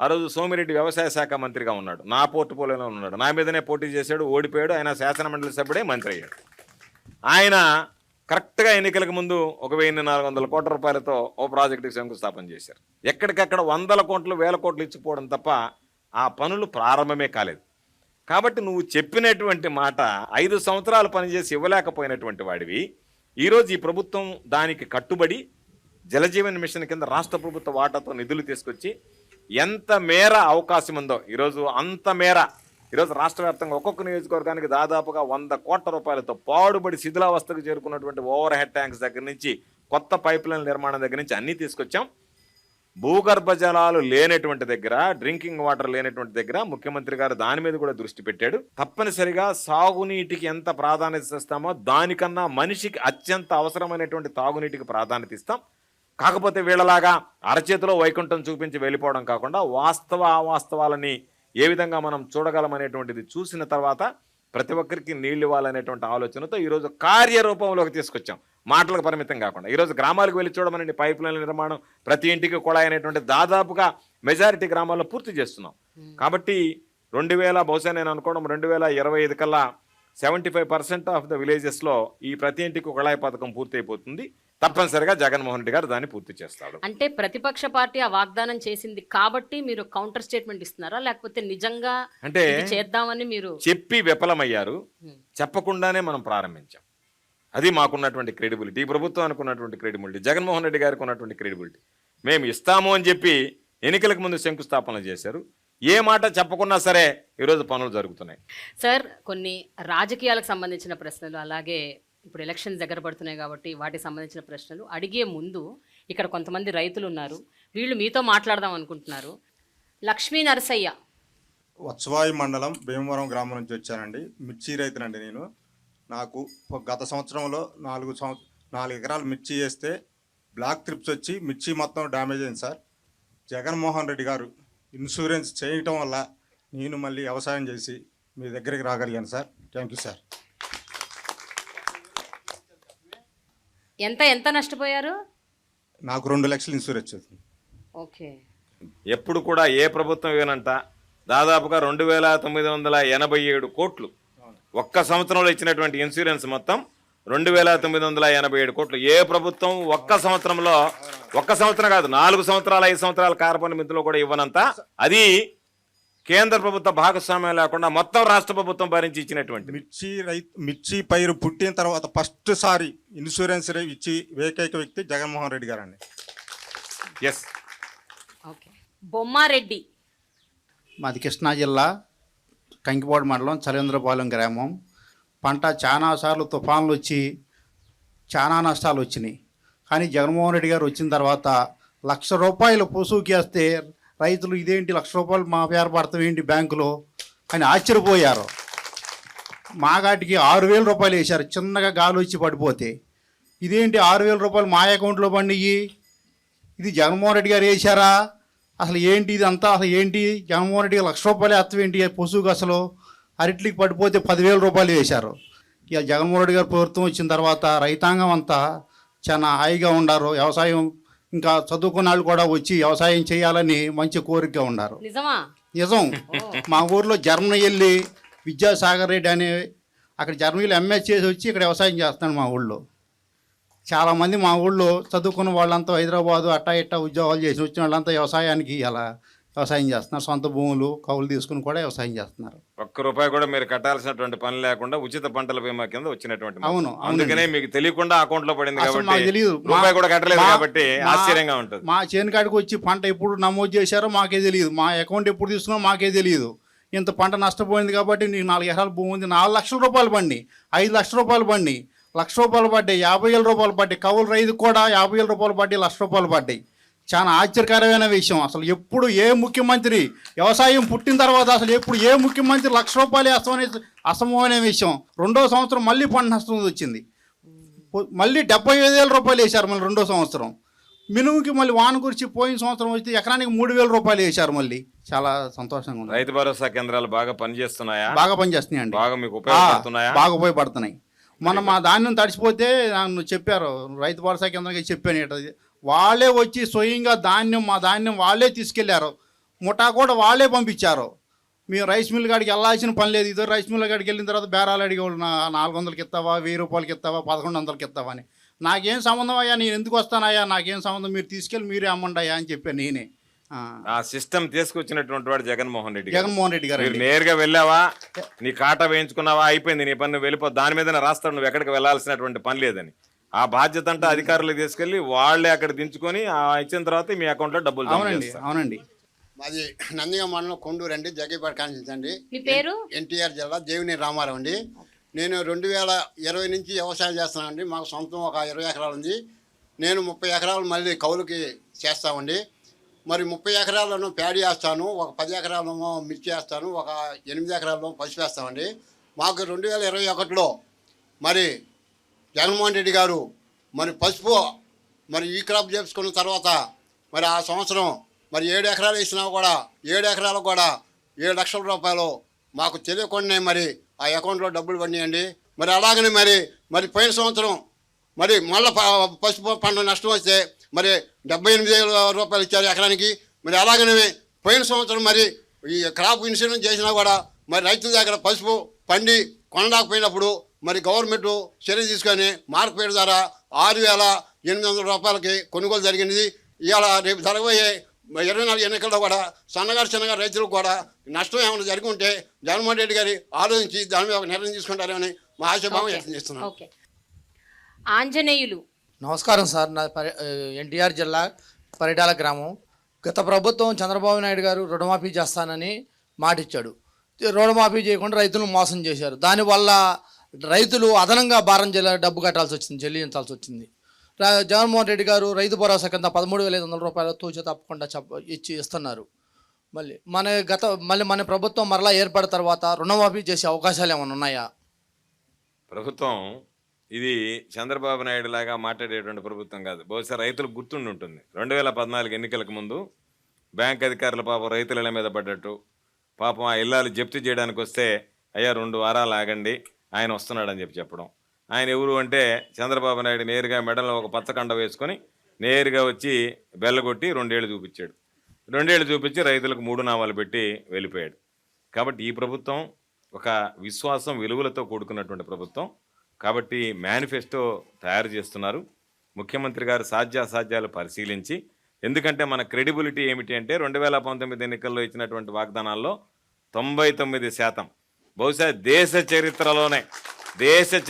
ఆ రోజు సోమిరెడ్డి వ్యవసాయ శాఖ మంత్రిగా ఉన్నాడు, నా పోర్టుపోలియోలో ఉన్నాడు, నా మీదనే పోటీ చేశాడు, ఓడిపోయాడు. ఆయన శాసనమండలి సభ్యుడే మంత్రి అయ్యాడు. ఆయన కరెక్ట్గా ఎన్నికలకు ముందు 1,400 కోట్ల రూపాయలతో ఓ ప్రాజెక్టుకి శంకుస్థాపన చేశారు. ఎక్కడికక్కడ 100 కోట్లు 1000 కోట్లు ఇచ్చిపోవడం తప్ప ఆ పనులు ప్రారంభమే కాలేదు. కాబట్టి నువ్వు చెప్పినటువంటి మాట 5 సంవత్సరాలు పనిచేసి ఇవ్వలేకపోయినటువంటి వాడివి ఈరోజు ఈ ప్రభుత్వం దానికి కట్టుబడి జలజీవన్ మిషన్ కింద రాష్ట్ర ప్రభుత్వ వాటాతో నిధులు తీసుకొచ్చి ఎంత మేర అవకాశం ఉందో ఈరోజు అంత మేర ఈరోజు రాష్ట్ర వ్యాప్తంగా ఒక్కొక్క నియోజకవర్గానికి దాదాపుగా 100 కోట్ల రూపాయలతో పాడుబడి శిథిలావస్థకు చేరుకున్నటువంటి ఓవర్ హెడ్ ట్యాంక్స్ దగ్గర నుంచి, కొత్త పైప్ లైన్ నిర్మాణం దగ్గర నుంచి అన్నీ తీసుకొచ్చాం. భూగర్భ జలాలు లేనటువంటి దగ్గర, డ్రింకింగ్ వాటర్ లేనటువంటి దగ్గర ముఖ్యమంత్రి గారు దాని మీద కూడా దృష్టి పెట్టాడు. తప్పనిసరిగా సాగునీటికి ఎంత ప్రాధాన్యత ఇస్తామో దానికన్నా మనిషికి అత్యంత అవసరమైనటువంటి తాగునీటికి ప్రాధాన్యత ఇస్తాం. కాకపోతే వీళ్ళలాగా అరచేతిలో వైకుంఠం చూపించి వెళ్ళిపోవడం కాకుండా అవాస్తవాలని ఏ విధంగా మనం చూడగలమనేటువంటిది చూసిన తర్వాత ప్రతి ఒక్కరికి నీళ్ళు ఇవ్వాలనేటువంటి ఆలోచనతో ఈరోజు కార్యరూపంలోకి తీసుకొచ్చాం, మాటలకు పరిమితం కాకుండా. ఈరోజు గ్రామాలకు వెళ్ళి చూడమనండి, పైప్ లైన్ల నిర్మాణం, ప్రతి ఇంటికి కుళాయి అనేటువంటి దాదాపుగా మెజారిటీ గ్రామాల్లో పూర్తి చేస్తున్నాం. కాబట్టి 2000 బహుశా నేను అనుకోవడం 2025 కల్లా 75% ఆఫ్ ద విలేజెస్లో ఈ ప్రతి ఇంటికి కుళాయి పథకం పూర్తి అయిపోతుంది. తప్పనిసరిగా జగన్మోహన్ రెడ్డి గారు దాన్ని పూర్తి చేస్తాడు. అంటే ప్రతిపక్ష పార్టీ ఆ వాగ్దానం చేసింది కాబట్టి మీరు కౌంటర్ స్టేట్మెంట్ ఇస్తున్నారా, లేకపోతే నిజంగా అంటే చేద్దామని మీరు చెప్పి విఫలమయ్యారు? చెప్పకుండానే మనం ప్రారంభించాం. అది మాకున్నటువంటి క్రెడిబిలిటీ, ఈ ప్రభుత్వానికి ఉన్నటువంటి క్రెడిబిలిటీ, జగన్మోహన్ రెడ్డి గారికి ఉన్నటువంటి క్రెడిబిలిటీ. మేము ఇస్తాము అని చెప్పి ఎన్నికలకు ముందు శంకుస్థాపన చేశారు. ఏ మాట చెప్పకున్నా సరే ఈరోజు పనులు జరుగుతున్నాయి. సార్, కొన్ని రాజకీయాలకు సంబంధించిన ప్రశ్నలు, అలాగే ఇప్పుడు ఎలక్షన్స్ దగ్గర పడుతున్నాయి కాబట్టి వాటికి సంబంధించిన ప్రశ్నలు అడిగే ముందు ఇక్కడ కొంతమంది రైతులు ఉన్నారు, వీళ్ళు మీతో మాట్లాడదాం అనుకుంటున్నారు. లక్ష్మీ నరసయ్య. వత్సవాయి మండలం భీమవరం గ్రామం నుంచి వచ్చానండి. మిర్చి రైతునండి నేను. నాకు గత సంవత్సరంలో 4 ఎకరాలు మిర్చి వేస్తే బ్లాక్ ట్రిప్స్ వచ్చి మిర్చి మొత్తం డ్యామేజ్ అయింది సార్. జగన్మోహన్ రెడ్డి గారు ఇన్సూరెన్స్ చేయటం వల్ల నేను మళ్ళీ వ్యవసాయం చేసి మీ దగ్గరికి రాగలిగాను సార్. Thank you sir. ఎంత నష్టపోయారు? నాకు 2 లక్షలు ఇన్సూరెన్స్ వచ్చింది. ఓకే. ఎప్పుడు కూడా ఏ ప్రభుత్వం ఏనంట దాదాపుగా 2,987 కోట్లు ఒక్క సంవత్సరంలో ఇచ్చినటువంటి ఇన్సూరెన్స్ మొత్తం 2,987 కోట్లు. ఏ ప్రభుత్వం ఒక్క సంవత్సరం కాదు, 4 సంవత్సరాలు 5 సంవత్సరాల కార్బన్ మిత్రులు కూడా ఇవ్వనంత. అది కేంద్ర ప్రభుత్వ భాగస్వామ్యం లేకుండా మొత్తం రాష్ట్ర ప్రభుత్వం భరించి ఇచ్చినటువంటి మిర్చి పైరు పుట్టిన తర్వాత ఫస్ట్ సారి ఇన్సూరెన్స్ ఇచ్చి ఏకైక వ్యక్తి జగన్మోహన్ రెడ్డి గారు అండి. ఎస్. ఓకే. బొమ్మారెడ్డి. మాది కృష్ణా జిల్లా కంకిపాడు మండలం చలేంద్రపాలెం గ్రామం. పంట చాలాసార్లు తుఫాన్లు వచ్చి చాలా నష్టాలు వచ్చినాయి. కానీ జగన్మోహన్ రెడ్డి గారు వచ్చిన తర్వాత ₹1,00,000 పొసుకి వేస్తే రైతులు ఇదేంటి ₹1,00,000 మా పేరు పడతాం ఏంటి బ్యాంకులో అని ఆశ్చర్యపోయారు. మాగాటికి ₹6,000 వేశారు చిన్నగా గాలి వచ్చి పడిపోతే. ఇదేంటి ₹6,000 మా అకౌంట్లో పండియి, ఇది జగన్మోహన్ రెడ్డి గారు వేశారా, అసలు ఏంటి ఇదంతా, అసలు ఏంటి జగన్మోహన్ రెడ్డి గారు ₹1,00,000 ఎత్తు ఏంటి పొసుకు, అసలు అరటికి పడిపోతే ₹10,000 వేశారు. ఇక జగన్మోహన్ రెడ్డి గారు ప్రభుత్వం వచ్చిన తర్వాత రైతాంగం అంతా చాలా హాయిగా ఉన్నారు. వ్యవసాయం ఇంకా చదువుకున్న వాళ్ళు కూడా వచ్చి వ్యవసాయం చేయాలని మంచి కోరికగా ఉన్నారు. నిజం. మా ఊర్లో జర్మనీ వెళ్ళి విద్యాసాగర్ రెడ్డి అనే అక్కడ జర్మనీలో ఎంఎస్ చేసి వచ్చి ఇక్కడ వ్యవసాయం చేస్తున్నాడు మా ఊళ్ళో. చాలామంది మా ఊళ్ళో చదువుకున్న వాళ్ళంతా హైదరాబాదు అట్టా ఇట్టా ఉద్యోగాలు చేసి వచ్చిన వాళ్ళంతా వ్యవసాయానికి ఇలా వ్యవసాయం చేస్తున్నారు. సొంత భూములు కౌలు తీసుకుని కూడా వ్యవసాయం చేస్తున్నారు. ₹1 కూడా మీరు కట్టాల్సినటువంటి పని లేకుండా ఉచిత పంటల బీమా కింద వచ్చినటువంటి. అవును. అందుకనే మీకు తెలియకుండా అకౌంట్ లో పడింది కాబట్టి మాకు తెలియదు. రూపాయి కూడా కట్టలేదు కాబట్టి ఆశ్చర్యంగా ఉంటుంది. మా చేను కాడికి వచ్చి పంట ఎప్పుడు నమోదు చేశారో మాకే తెలియదు, మా అకౌంట్ ఎప్పుడు తీసుకున్నారో మాకే తెలియదు. ఇంత పంట నష్టపోయింది కాబట్టి నీకు 4 ఎకరాల భూమి ఉంది, ₹4,00,000 పండి, ₹5,00,000 పండి, ₹1,00,000 పడ్డాయి, ₹50,000 పడ్డాయి. కౌలు రైతుకు కూడా ₹50,000 పడ్డాయి, ₹1,00,000 పడ్డాయి. చాలా ఆశ్చర్యకరమైన విషయం. అసలు ఎప్పుడు ఏ ముఖ్యమంత్రి వ్యవసాయం పుట్టిన తర్వాత అసలు ఎప్పుడు ఏ ముఖ్యమంత్రి ₹1,00,000 వేస్తామనే అసమమైన విషయం. 2వ సంవత్సరం మళ్ళీ పంట నష్టం వచ్చింది, మళ్ళీ ₹75,000 వేశారు మళ్ళీ 2వ సంవత్సరం. మినుముకి మళ్ళీ వాన కురిచి పోయిన సంవత్సరం వచ్చి ఎకరానికి ₹3,000 వేశారు. మళ్ళీ చాలా సంతోషంగా ఉంది. రైతు భరోసా కేంద్రాలు బాగా పనిచేస్తున్నాయా? బాగా పనిచేస్తున్నాయండి. బాగా మీకు ఉపయోగపడుతున్నాయా? బాగా ఉపయోగపడుతున్నాయి. మొన్న మా ధాన్యం తడిచిపోతే నన్ను చెప్పారు, రైతు భరోసా కేంద్రంగా చెప్పాను, వాళ్ళే వచ్చి స్వయంగా మా ధాన్యం వాళ్ళే తీసుకెళ్లారు, ముఠా కూడా వాళ్ళే పంపించారు. మేము రైస్ మిల్ కాడికి వెళ్ళాల్సిన పని లేదు. ఇదో రైస్ మిల్ కాడికి వెళ్ళిన తర్వాత బేరాలు అడిగేవాళ్ళు, 400కి ఇస్తావా, ₹1,000 ఇస్తావా, 1,100కి ఇస్తావా అని. నాకేం సంబంధం అయ్యా, నేను ఎందుకు వస్తానయ్యా, నాకేం సంబంధం, మీరు తీసుకెళ్ళి మీరే అమ్మండి అయ్యా అని చెప్పాను నేనే. ఆ సిస్టమ్ తీసుకొచ్చినటువంటి వాడు జగన్మోహన్ రెడ్డి గారు. మీరు నేరుగా వెళ్ళావా, నీ కాటా వేయించుకున్నావా, అయిపోయింది నీ పని, నువ్వు వెళ్ళిపో, దాని మీదనే రాస్తాడు, నువ్వు ఎక్కడికి వెళ్ళాల్సినటువంటి పని లేదని. ఆ బాధ్యత అంతా అధికారులకు తీసుకెళ్లి వాళ్ళే అక్కడ దించుకొని ఇచ్చిన తర్వాత మీ అకౌంట్ లో డబ్బులు. అవునండి. మాది నందిగా మండలం కొండూరు అండి, జగ్గేపేట కాన్స్టిట్యూన్సీ అండి. మీ పేరు? ఎన్టీఆర్ జిల్లా దేవినేని రామారావు అండి. నేను 2020 నుంచి వ్యవసాయం చేస్తున్నానండి. మాకు సొంతం ఒక 20 ఎకరాలు ఉంది. నేను 30 ఎకరాలు మళ్ళీ కౌలుకి చేస్తామండి. మరి 30 ఎకరాలను ప్యాడీ వేస్తాను, ఒక 10 ఎకరాలను మిర్చి వేస్తాను, ఒక 8 ఎకరాలను పసుపు వేస్తామండి. మాకు 2021లో మరి జగన్మోహన్ రెడ్డి గారు మరి పసుపు మరి ఈ క్రాప్ చేసుకున్న తర్వాత మరి ఆ సంవత్సరం మరి 7 ఎకరాలు వేసినా కూడా 7 ఎకరాలకు కూడా ₹7,00,000 మాకు తెలియకుండానే మరి ఆ అకౌంట్లో డబ్బులు పడినాయండి. మరి అలాగనే మరి పోయిన సంవత్సరం మరి మళ్ళీ పసుపు పంట నష్టం వస్తే మరి ₹78,000 ఇచ్చారు ఎకరానికి. మరి అలాగనే పోయిన సంవత్సరం మరి ఈ క్రాప్ ఇన్సూరెన్స్ చేసినా కూడా మరి రైతుల దగ్గర పసుపు పండి కొనలేకపోయినప్పుడు మరి గవర్నమెంట్ చర్య తీసుకొని మార్కెట్ ద్వారా ₹6,800 కొనుగోలు జరిగింది. ఇవాళ రేపు జరగబోయే 24 ఎన్నికల్లో కూడా చిన్నగా రైతులకు కూడా నష్టం ఏమైనా జరిగి ఉంటే జగన్మోహన్ రెడ్డి గారి ఆలోచించి దాని మీద ఒక నిర్ణయం తీసుకుంటారని మా ఆశాభావం వ్యక్తం చేస్తున్నాం. ఆంజనేయులు. నమస్కారం సార్, నా ఎన్టీఆర్ జిల్లా పరిటాల గ్రామం. గత ప్రభుత్వం చంద్రబాబు నాయుడు గారు రుణమాఫీ చేస్తానని మాటిచ్చాడు. రుణమాఫీ చేయకుండా రైతులను మోసం చేశారు. దానివల్ల రైతులు అదనంగా భారం డబ్బు కట్టాల్సి వచ్చింది, చెల్లించాల్సి వచ్చింది. జగన్మోహన్ రెడ్డి గారు రైతు భరోసా కింద 13,500 రూపాయలు తూచ తప్పకుండా ఇస్తున్నారు. మళ్ళీ మన ప్రభుత్వం మరలా ఏర్పడిన తర్వాత రుణమాఫీ చేసే అవకాశాలు ఏమైనా ఉన్నాయా? ప్రభుత్వం ఇది చంద్రబాబు నాయుడు లాగా మాట్లాడేటువంటి ప్రభుత్వం కాదు. బహుశా రైతులకు గుర్తుండి ఉంటుంది, 2014 ఎన్నికలకు ముందు బ్యాంక్ అధికారులు పాపం రైతుల ఇళ్ళ మీద పడ్డట్టు, పాపం ఆ ఇల్లాలు జప్తు చేయడానికి వస్తే అయ్యా 2 వారాలు ఆగండి ఆయన వస్తున్నాడని చెప్పడం. ఆయన ఎవరు అంటే చంద్రబాబు నాయుడు నేరుగా మెడలో ఒక పచ్చకండ వేసుకొని నేరుగా వచ్చి బెల్లగొట్టి 2 ఏళ్ళు చూపించాడు. 2 ఏళ్ళు చూపించి రైతులకు 3 నామాలు పెట్టి వెళ్ళిపోయాడు. కాబట్టి ఈ ప్రభుత్వం ఒక విశ్వాసం విలువలతో కూడుకున్నటువంటి ప్రభుత్వం. కాబట్టి మేనిఫెస్టో తయారు చేస్తున్నారు. ముఖ్యమంత్రి గారు సాధ్యాసాధ్యాలు పరిశీలించి, ఎందుకంటే మన క్రెడిబిలిటీ ఏమిటి అంటే 2019 ఎన్నికల్లో ఇచ్చినటువంటి వాగ్దానాల్లో 99%, బహుశా దేశ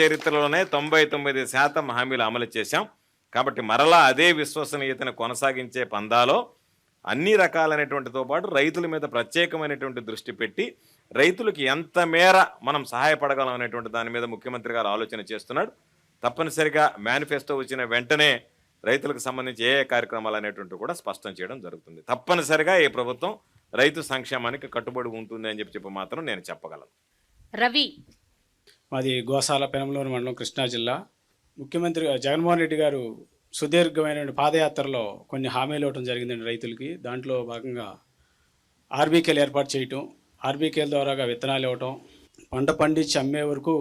చరిత్రలోనే 99% హామీలు అమలు చేశాం. కాబట్టి మరలా అదే విశ్వసనీయతను కొనసాగించే పందాలో అన్ని రకాలైనటువంటితో పాటు రైతుల మీద ప్రత్యేకమైనటువంటి దృష్టి పెట్టి రైతులకు ఎంత మేర మనం సహాయపడగలం అనేటువంటి దాని మీద ముఖ్యమంత్రి గారు ఆలోచన చేస్తున్నాడు. తప్పనిసరిగా మేనిఫెస్టో వచ్చిన వెంటనే రైతులకు సంబంధించి ఏ కార్యక్రమాలు అనేటువంటి కూడా స్పష్టం చేయడం జరుగుతుంది. తప్పనిసరిగా ఈ ప్రభుత్వం రైతు సంక్షేమానికి కట్టుబడి ఉంటుంది అని చెప్పి మాత్రం నేను చెప్పగలను. రవి, మాది గోసాల పెనంలూరు మండలం, కృష్ణా జిల్లా. ముఖ్యమంత్రి జగన్మోహన్ రెడ్డి గారు సుదీర్ఘమైన పాదయాత్రలో కొన్ని హామీలు ఇవ్వడం జరిగిందండి రైతులకి. దాంట్లో భాగంగా ఆర్బీకేలు ఏర్పాటు చేయటం, ఆర్బీకేల ద్వారాగా విత్తనాలు ఇవ్వటం, పంట పండించి అమ్మే వరకు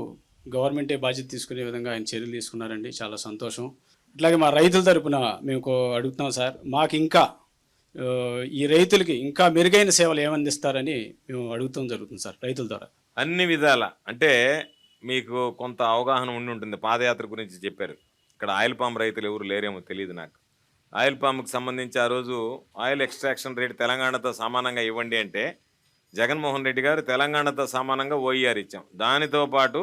గవర్నమెంటే బాధ్యత తీసుకునే విధంగా ఆయన చర్యలు తీసుకున్నారండి. చాలా సంతోషం. అట్లాగే మా రైతుల తరపున మేము అడుగుతున్నాం సార్, మాకు ఇంకా ఈ రైతులకి ఇంకా మెరుగైన సేవలు ఏమందిస్తారని మేము అడుగుతాం జరుగుతుంది సార్ రైతుల ద్వారా. అన్ని విధాల అంటే మీకు కొంత అవగాహన ఉండి ఉంటుంది. పాదయాత్ర గురించి చెప్పారు. ఇక్కడ ఆయిల్ పామ్ రైతులు ఎవరు లేరేమో తెలియదు నాకు. ఆయిల్ పామ్కి సంబంధించి ఆ రోజు ఆయిల్ ఎక్స్ట్రాక్షన్ రేట్ తెలంగాణతో సమానంగా ఇవ్వండి అంటే జగన్మోహన్ రెడ్డి గారు తెలంగాణతో సమానంగా ఓఈఆర్ ఇచ్చాం. దానితో పాటు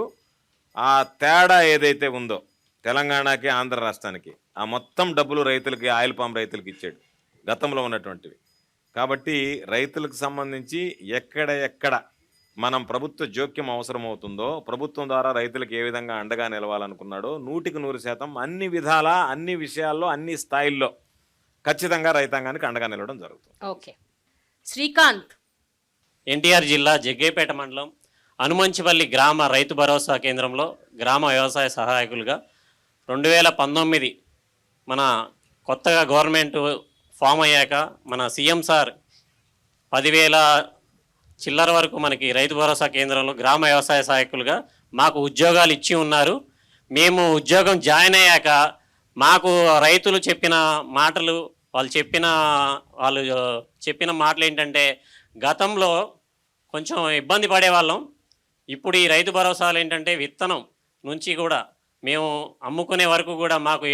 ఆ తేడా ఏదైతే ఉందో తెలంగాణకి ఆంధ్ర రాష్ట్రానికి ఆ మొత్తం డబ్బులు రైతులకి, ఆయిల్ పామ్ రైతులకి ఇచ్చాడు గతంలో ఉన్నటువంటివి. కాబట్టి రైతులకు సంబంధించి ఎక్కడ మనం ప్రభుత్వ జోక్యం అవసరమవుతుందో, ప్రభుత్వం ద్వారా రైతులకు ఏ విధంగా అండగా నిలవాలనుకున్నాడో 100% అన్ని విధాల, అన్ని విషయాల్లో, అన్ని స్థాయిల్లో ఖచ్చితంగా రైతాంగానికి అండగా నిలవడం జరుగుతుంది. ఓకే. శ్రీకాంత్, ఎన్టీఆర్ జిల్లా జగ్గేపేట మండలం అనుమంచిపల్లి గ్రామ రైతు భరోసా కేంద్రంలో గ్రామ వ్యవసాయ సహాయకులుగా 2019 మన కొత్తగా గవర్నమెంట్ ఫామ్ అయ్యాక మన సీఎం సార్ 10,000 చిల్లర వరకు మనకి రైతు భరోసా కేంద్రంలో గ్రామ వ్యవసాయ సహాయకులుగా మాకు ఉద్యోగాలు ఇచ్చి ఉన్నారు. మేము ఉద్యోగం జాయిన్ అయ్యాక మాకు రైతులు చెప్పిన మాటలు, వాళ్ళు చెప్పిన మాటలు ఏంటంటే, గతంలో కొంచెం ఇబ్బంది పడేవాళ్ళం. ఇప్పుడు ఈ రైతు భరోసాలు ఏంటంటే విత్తనం నుంచి కూడా మేము అమ్ముకునే వరకు కూడా మాకు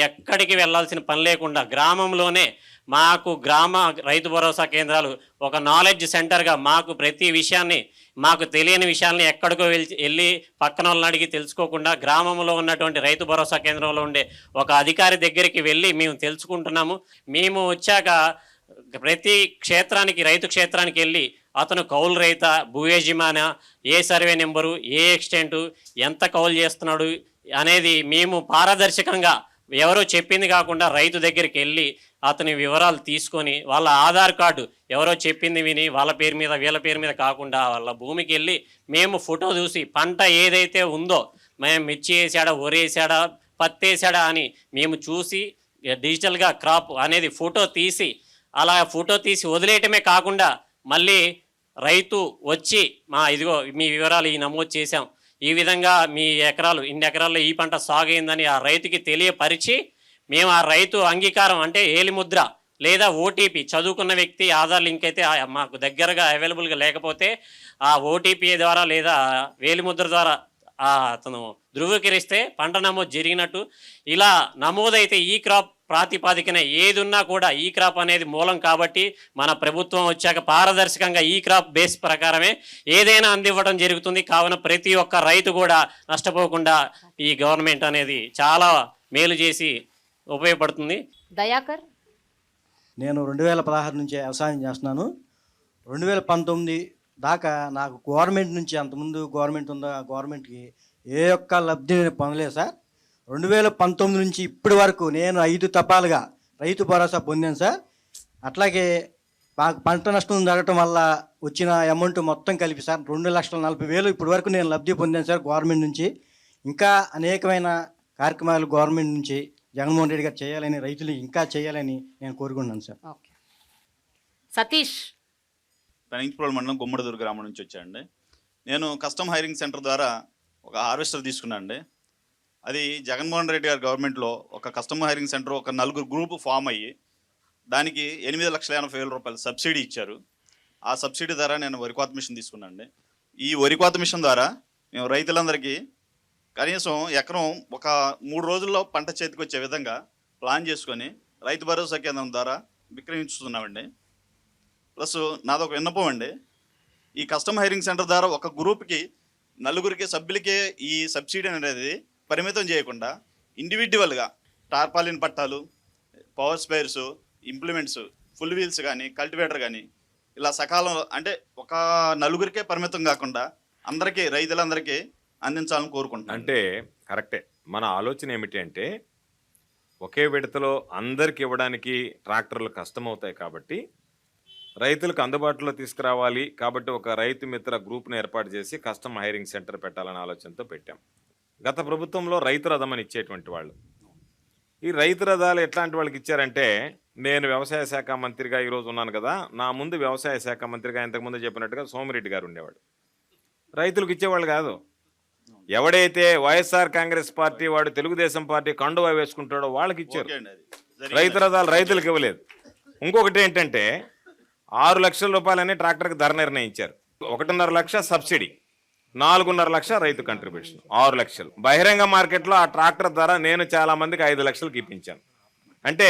ఎక్కడికి వెళ్ళాల్సిన పని లేకుండా గ్రామంలోనే మాకు గ్రామ రైతు భరోసా కేంద్రాలు ఒక నాలెడ్జ్ సెంటర్గా మాకు ప్రతి విషయాన్ని, మాకు తెలియని విషయాల్ని ఎక్కడికో వెళ్ళి పక్కన వాళ్ళని అడిగి తెలుసుకోకుండా గ్రామంలో ఉన్నటువంటి రైతు భరోసా కేంద్రంలో ఉండే ఒక అధికారి దగ్గరికి వెళ్ళి మేము తెలుసుకుంటున్నాము. మేము వచ్చాక ప్రతి క్షేత్రానికి, రైతు క్షేత్రానికి వెళ్ళి అతను కౌలు రైత, భూ యజమాన, ఏ సర్వే నెంబరు, ఏ ఎక్స్టెంటు, ఎంత కౌలు చేస్తున్నాడు అనేది మేము పారదర్శకంగా ఎవరో చెప్పింది కాకుండా రైతు దగ్గరికి వెళ్ళి అతని వివరాలు తీసుకొని వాళ్ళ ఆధార్ కార్డు ఎవరో చెప్పింది విని వాళ్ళ పేరు మీద వీళ్ళ పేరు మీద కాకుండా వాళ్ళ భూమికి వెళ్ళి మేము ఫోటో చూసి పంట ఏదైతే ఉందో, మేము మిర్చి వేసాడా, వరి వేసాడా, పత్తి వేసాడా అని మేము చూసి డిజిటల్గా క్రాప్ అనేది ఫోటో తీసి, అలా ఫోటో తీసి వదిలేయటమే కాకుండా మళ్ళీ రైతు వచ్చి ఇదిగో మీ వివరాలు ఈ నమోదు చేశాం, ఈ విధంగా మీ ఇన్ని ఎకరాల్లో ఈ పంట సాగైందని ఆ రైతుకి తెలియపరిచి మేము ఆ రైతు అంగీకారం అంటే ఏలిముద్ర లేదా ఓటీపీ, చదువుకున్న వ్యక్తి ఆధార్ లింక్ అయితే మాకు దగ్గరగా అవైలబుల్గా లేకపోతే ఆ ఓటీపీ ద్వారా లేదా వేలిముద్ర ద్వారా అతను ధృవీకరిస్తే పంట నమోదు జరిగినట్టు. ఇలా నమోదైతే ఈ క్రాప్ ప్రాతిపాదికన ఏది ఉన్నా కూడా ఈ క్రాప్ అనేది మూలం కాబట్టి మన ప్రభుత్వం వచ్చాక పారదర్శకంగా ఈ క్రాప్ బేస్ ప్రకారమే ఏదైనా అందివ్వడం జరుగుతుంది. కావున ప్రతి ఒక్క రైతు కూడా నష్టపోకుండా ఈ గవర్నమెంట్ అనేది చాలా మేలు చేసి ఉపయోగపడుతుంది. దయాకర్, నేను 2016 నుంచి వ్యవసాయం చేస్తున్నాను. 2019 దాకా నాకు గవర్నమెంట్ నుంచి, అంతకుముందు గవర్నమెంట్ ఉందా, గవర్నమెంట్కి ఏ ఒక్క లబ్ధి నేను పొందలేదు సార్. 2019 నుంచి ఇప్పటి వరకు నేను 5 తపాలుగా రైతు భరోసా పొందాను సార్. అట్లాగే మాకు పంట నష్టం జరగటం వల్ల వచ్చిన అమౌంట్ మొత్తం కలిపి సార్ 2,40,000 ఇప్పటి వరకు నేను లబ్ధి పొందాను సార్ గవర్నమెంట్ నుంచి. ఇంకా అనేకమైన కార్యక్రమాలు గవర్నమెంట్ నుంచి జగన్మోహన్ రెడ్డి గారు చేయాలని, రైతులు ఇంకా చేయాలని నేను కోరుకుంటున్నాను సార్. ఓకే. సతీష్. పెనంగిప్రోలు మండలం గుమ్మడిదూరు గ్రామం నుంచి వచ్చానండి. నేను కస్టమ్ హైరింగ్ సెంటర్ ద్వారా ఒక హార్వెస్టర్ తీసుకున్నాను అండి. అది జగన్మోహన్ రెడ్డి గారి గవర్నమెంట్లో ఒక కస్టమ్ హైరింగ్ సెంటర్ ఒక 4 గ్రూపు ఫామ్ అయ్యి దానికి 8,80,000 రూపాయలు సబ్సిడీ ఇచ్చారు. ఆ సబ్సిడీ ద్వారా నేను వరి కోత మిషన్ తీసుకున్నాను అండి. ఈ వరి కోత మిషన్ ద్వారా మేము రైతులందరికీ కనీసం ఎకరం ఒక 3 రోజుల్లో పంట చేతికి వచ్చే విధంగా ప్లాన్ చేసుకొని రైతు భరోసా కేంద్రం ద్వారా విక్రయించుతున్నామండి. ప్లస్ నాదొక విన్నపం అండి, ఈ కస్టమ్ హైరింగ్ సెంటర్ ద్వారా ఒక గ్రూప్కి 4 సభ్యులకే ఈ సబ్సిడీ అనేది పరిమితం చేయకుండా ఇండివిజువల్గా టార్పాలిన్ పట్టాలు, power spares, implements, full wheels కానీ, కల్టివేటర్ కానీ ఇలా సకాలంలో అంటే ఒక 4 పరిమితం కాకుండా అందరికీ రైతులందరికీ అందించాలని కోరుకుంటున్నాను. అంటే కరెక్టే. మన ఆలోచన ఏమిటి అంటే ఒకే విడతలో అందరికి ఇవ్వడానికి ట్రాక్టర్లు కష్టమవుతాయి కాబట్టి రైతులకు అందుబాటులో తీసుకురావాలి కాబట్టి ఒక రైతు మిత్ర గ్రూప్ను ఏర్పాటు చేసి కస్టమ్ హైరింగ్ సెంటర్ పెట్టాలనే ఆలోచనతో పెట్టాం. గత ప్రభుత్వంలో రైతు రథం అని ఇచ్చేటువంటి వాళ్ళు, ఈ రైతు రథాలు ఎట్లాంటి వాళ్ళకి ఇచ్చారంటే, నేను వ్యవసాయ శాఖ మంత్రిగా ఈరోజు ఉన్నాను కదా, నా ముందు వ్యవసాయ శాఖ మంత్రిగా ఇంతకుముందు చెప్పినట్టుగా సోమిరెడ్డి గారు ఉండేవాడు. రైతులకు ఇచ్చేవాళ్ళు కాదు. ఎవడైతే వైఎస్ఆర్ కాంగ్రెస్ పార్టీ వాడు తెలుగుదేశం పార్టీ కండువా వేసుకుంటాడో వాళ్ళకి ఇచ్చారు. రైతు రథాలు రైతులకు ఇవ్వలేదు. ఇంకొకటి ఏంటంటే 6 లక్షల రూపాయలని ట్రాక్టర్కి ధర నిర్ణయించారు. 1.5 లక్ష సబ్సిడీ, 4.5 లక్ష రైతు కంట్రిబ్యూషన్, 6 లక్షలు. బహిరంగ మార్కెట్లో ఆ ట్రాక్టర్ ధర నేను చాలా మందికి 5 లక్షలకు ఇప్పించాను. అంటే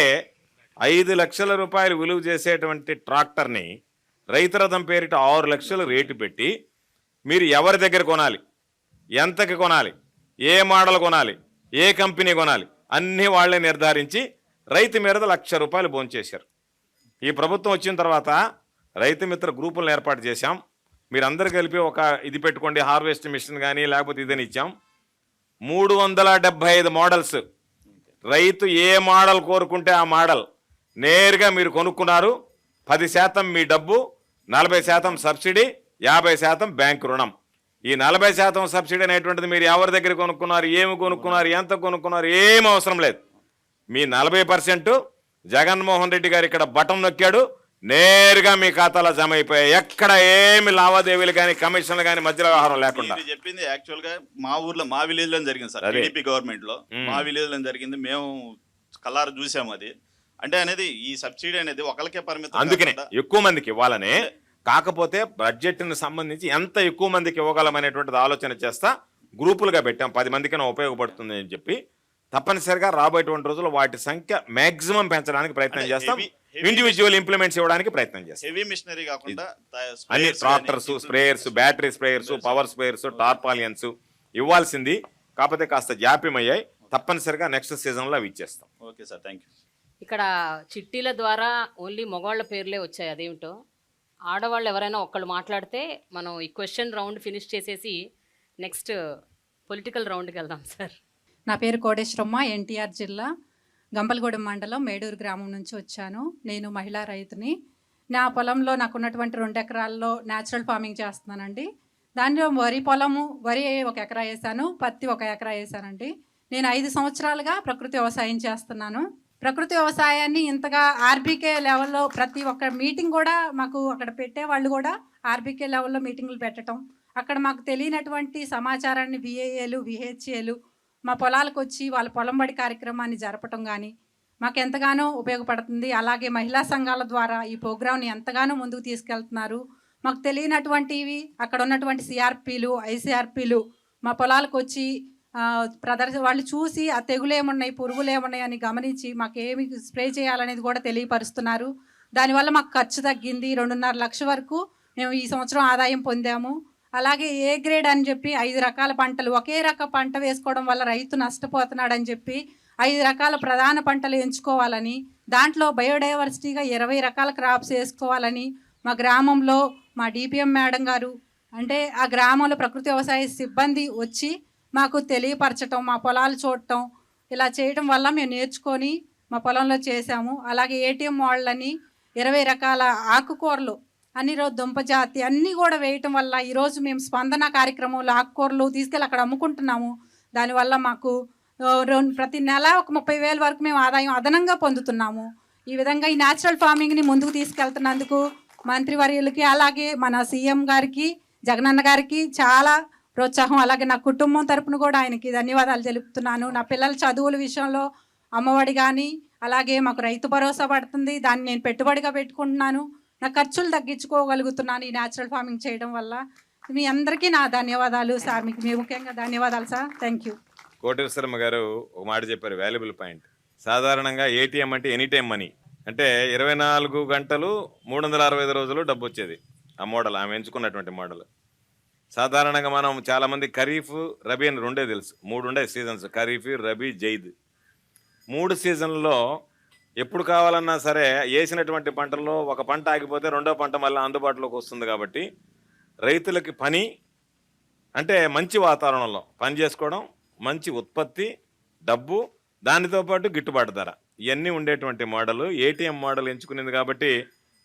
5 లక్షల రూపాయలు విలువ చేసేటువంటి ట్రాక్టర్ని రైతు రథం పేరిట 6 లక్షలు రేటు పెట్టి మీరు ఎవరి దగ్గర కొనాలి, ఎంతకి కొనాలి, ఏ మోడల్ కొనాలి, ఏ కంపెనీ కొనాలి అన్నీ వాళ్ళే నిర్ధారించి రైతు మీద 1,00,000 రూపాయలు భోంచేశారు. ఈ ప్రభుత్వం వచ్చిన తర్వాత రైతు మిత్ర గ్రూపులను ఏర్పాటు చేశాం. మీరందరూ కలిపి ఒక ఇది పెట్టుకోండి, హార్వెస్ట్ మిషన్ కానీ లేకపోతే ఇదని ఇచ్చాం. 375 మోడల్స్, రైతు ఏ మోడల్ కోరుకుంటే ఆ మోడల్ నేరుగా మీరు కొనుక్కున్నారు. 10% మీ డబ్బు, 40% సబ్సిడీ, 50% బ్యాంకు రుణం. ఈ 40% సబ్సిడీ అనేటువంటిది మీరు ఎవరి దగ్గర కొనుక్కున్నారు, ఏమి కొనుక్కున్నారు, ఎంత కొనుక్కున్నారు ఏం అవసరం లేదు. మీ 40% జగన్మోహన్ రెడ్డి గారు ఇక్కడ బటన్ నొక్కాడు, నేరుగా మీ ఖాతాలో జమ అయిపోయాయి. ఎక్కడ ఏమి లావాదేవీలు కానీ కమిషన్లు కానీ మధ్యలో వ్యవహారం లేకుండా. చెప్పింది యాక్చువల్ గా మా ఊర్లో మా విలేజ్ లో జరిగింది సార్. టీడీపీ గవర్నమెంట్ లో మా విలేజ్ లో జరిగింది, మేము కల్లారు చూసాము. అది అంటే అనేది ఈ సబ్సిడీ అనేది ఒకరికే పరిమితం, అందుకనే ఎక్కువ మందికి ఇవ్వాలనే. కాకపోతే బడ్జెట్ని సంబంధించి ఎంత ఎక్కువ మందికి ఇవ్వగలమనేటువంటిది ఆలోచన చేస్తా గ్రూపులుగా పెట్టాం. 10 మందికైనా ఉపయోగపడుతుంది అని చెప్పి తప్పనిసరిగా రాబోయేటువంటి రోజుల్లో వాటి సంఖ్య మాక్సిమం పెంచడానికి ప్రయత్నం చేస్తాం. ఇండివిజువల్ ఇంప్లిమెంట్స్ ఇవ్వడానికి ప్రయత్నం చేస్తాం. హెవీ మిషనరీ కాకుండా అన్ని tractors, sprayers, battery sprayers, power sprayers, tarpaulins ఇవ్వాల్సింది. కాకపోతే కాస్త జాప్యం అయ్యాయి. తప్పనిసరిగా నెక్స్ట్ సీజన్లో అవి ఇచ్చేస్తాం. Okay sir, thank you. ఇక్కడ చిట్టీల ద్వారా ఓన్లీ మగవాళ్ళ పేర్లే వచ్చాయి. అదేమిటో ఆడవాళ్ళు ఎవరైనా ఒక్కళ్ళు మాట్లాడితే మనం ఈ క్వశ్చన్ రౌండ్ ఫినిష్ చేసేసి నెక్స్ట్ పొలిటికల్ రౌండ్కి వెళ్దాం సార్. నా పేరు కోటేశ్వరమ్మ, ఎన్టీఆర్ జిల్లా గంపలగూడెం మండలం మేడూరు గ్రామం నుంచి వచ్చాను. నేను మహిళా రైతుని. నా పొలంలో నాకున్నటువంటి 2 ఎకరాల్లో న్యాచురల్ ఫార్మింగ్ చేస్తున్నానండి. దానిలో వరి పొలము, వరి 1 ఎకరా వేసాను, పత్తి 1 ఎకరా వేసానండి. నేను 5 సంవత్సరాలుగా ప్రకృతి వ్యవసాయం చేస్తున్నాను. ప్రకృతి వ్యవసాయాన్ని ఇంతగా ఆర్బీకే లెవెల్లో ప్రతి ఒక్క మీటింగ్ కూడా మాకు అక్కడ పెట్టే వాళ్ళు కూడా ఆర్బీకే లెవెల్లో మీటింగులు పెట్టడం, అక్కడ మాకు తెలియనటువంటి సమాచారాన్ని విఏఏలు, విహెచ్ఏలు మా పొలాలకు వచ్చి వాళ్ళ పొలం బడి కార్యక్రమాన్ని జరపటం కానీ మాకు ఎంతగానో ఉపయోగపడుతుంది. అలాగే మహిళా సంఘాల ద్వారా ఈ ప్రోగ్రామ్ని ఎంతగానో ముందుకు తీసుకెళ్తున్నారు. మాకు తెలియనటువంటివి అక్కడ ఉన్నటువంటి సిఆర్పీలు, ఐసీఆర్పీలు మా పొలాలకు వచ్చి వాళ్ళు చూసి ఆ తెగులు ఏమున్నాయి, పురుగులు ఏమున్నాయి అని గమనించి మాకు ఏమి స్ప్రే చేయాలనేది కూడా తెలియపరుస్తున్నారు. దానివల్ల మాకు ఖర్చు తగ్గింది. 2.5 లక్షల వరకు మేము ఈ సంవత్సరం ఆదాయం పొందాము. అలాగే ఏ గ్రేడ్ అని చెప్పి 5 రకాల పంటలు, ఒకే రక పంట వేసుకోవడం వల్ల రైతు నష్టపోతున్నాడని చెప్పి 5 రకాల ప్రధాన పంటలు ఎంచుకోవాలని, దాంట్లో బయోడైవర్సిటీగా 20 రకాల క్రాప్స్ వేసుకోవాలని మా గ్రామంలో మా డిపిఎం మేడం గారు, అంటే ఆ గ్రామంలో ప్రకృతి వ్యవసాయ సిబ్బంది వచ్చి మాకు తెలియపరచటం, మా పొలాలు చూడటం, ఇలా చేయడం వల్ల మేము నేర్చుకొని మా పొలంలో చేసాము. అలాగే ఏటీఎం వాళ్ళని 20 రకాల ఆకుకూరలు అన్ని రోజు దుంప జాతి అన్నీ కూడా వేయటం వల్ల ఈరోజు మేము స్పందన కార్యక్రమంలో ఆకుకూరలు తీసుకెళ్ళి అక్కడ అమ్ముకుంటున్నాము. దానివల్ల మాకు ప్రతి నెల ఒక 30,000 వరకు మేము ఆదాయం అదనంగా పొందుతున్నాము. ఈ విధంగా ఈ న్యాచురల్ ఫార్మింగ్ని ముందుకు తీసుకెళ్తున్నందుకు మంత్రివర్యులకి, అలాగే మన సీఎం గారికి, జగనన్న గారికి చాలా ప్రోత్సాహం. అలాగే నా కుటుంబం తరపున కూడా ఆయనకి ధన్యవాదాలు తెలుపుతున్నాను. నా పిల్లల చదువుల విషయంలో అమ్మఒడి కానీ, అలాగే మాకు రైతు భరోసా పడుతుంది, దాన్ని నేను పెట్టుబడిగా పెట్టుకుంటున్నాను. నా ఖర్చులు తగ్గించుకోగలుగుతున్నాను ఈ న్యాచురల్ ఫార్మింగ్ చేయడం వల్ల. మీ అందరికీ నా ధన్యవాదాలు సార్. మీకు ముఖ్యంగా ధన్యవాదాలు సార్. Thank you. కోటేశ్వరమ్మ గారు ఒక మాట చెప్పారు, వాల్యుబుల్ పాయింట్. సాధారణంగా ఏటీఎం అంటే ఎనీ టైం మనీ, అంటే 24 గంటలు 365 రోజులు డబ్బు వచ్చేది. ఆ మోడల్ ఆమె ఎంచుకున్నటువంటి మోడల్. సాధారణంగా మనం చాలామంది ఖరీఫ్, రబీ అని రెండే తెలుసు, 3 ఉండే సీజన్స్, ఖరీఫ్, రబీ, జైద్. 3 సీజన్లలో ఎప్పుడు కావాలన్నా సరే వేసినటువంటి పంటల్లో ఒక పంట ఆగిపోతే రెండో పంట మళ్ళీ అందుబాటులోకి వస్తుంది. కాబట్టి రైతులకి పని అంటే మంచి వాతావరణంలో పని చేసుకోవడం, మంచి ఉత్పత్తి, డబ్బు, దానితో పాటు గిట్టుబాటు ధర, ఇవన్నీ ఉండేటువంటి మోడల్ ఏటీఎం మోడల్ ఎంచుకునేది. కాబట్టి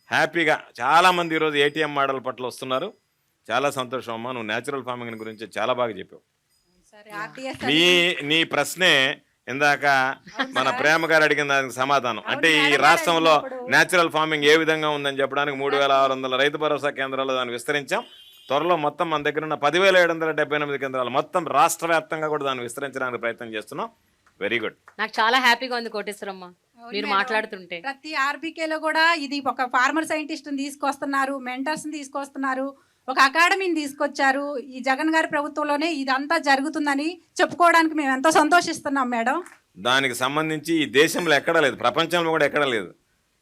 హ్యాపీగా చాలామంది ఈరోజు ఏటీఎం మోడల్ పట్ల వస్తున్నారు. చాలా సంతోషం అమ్మా, నువ్వు న్యాచురల్ ఫార్మింగ్ గురించి చాలా బాగా చెప్పావు. నీ ప్రశ్నే ఇందాక మన ప్రేమ గారు అడిగిన దానికి సమాధానం. అంటే ఈ రాష్ట్రంలో న్యాచురల్ ఫార్మింగ్ ఏ విధంగా ఉందని చెప్పడానికి 3,600 రైతు భరోసా కేంద్రాలు దాన్ని విస్తరించాం. త్వరలో మొత్తం మన దగ్గర ఉన్న 10,778 కేంద్రాలు మొత్తం రాష్ట్ర వ్యాప్తంగా కూడా దాన్ని విస్తరించడానికి ప్రయత్నం చేస్తున్నాం. Very good. నాకు చాలా హ్యాపీగా ఉంది కోటేశ్వరమ్మ మీరు మాట్లాడుతుంటే. ప్రతి ఆర్బీకేలో కూడా ఇది ఒక ఫార్మర్ సైంటిస్ట్ని తీసుకొస్తున్నారు, మెంటర్స్ని తీసుకొస్తున్నారు, ఒక అకాడమీని తీసుకొచ్చారు. ఈ జగన్ గారి ప్రభుత్వంలోనే ఇదంతా జరుగుతుందని చెప్పుకోవడానికి మేము ఎంతో సంతోషిస్తున్నాం మేడం. దానికి సంబంధించి ఈ దేశంలో ఎక్కడా లేదు, ప్రపంచంలో కూడా ఎక్కడా లేదు.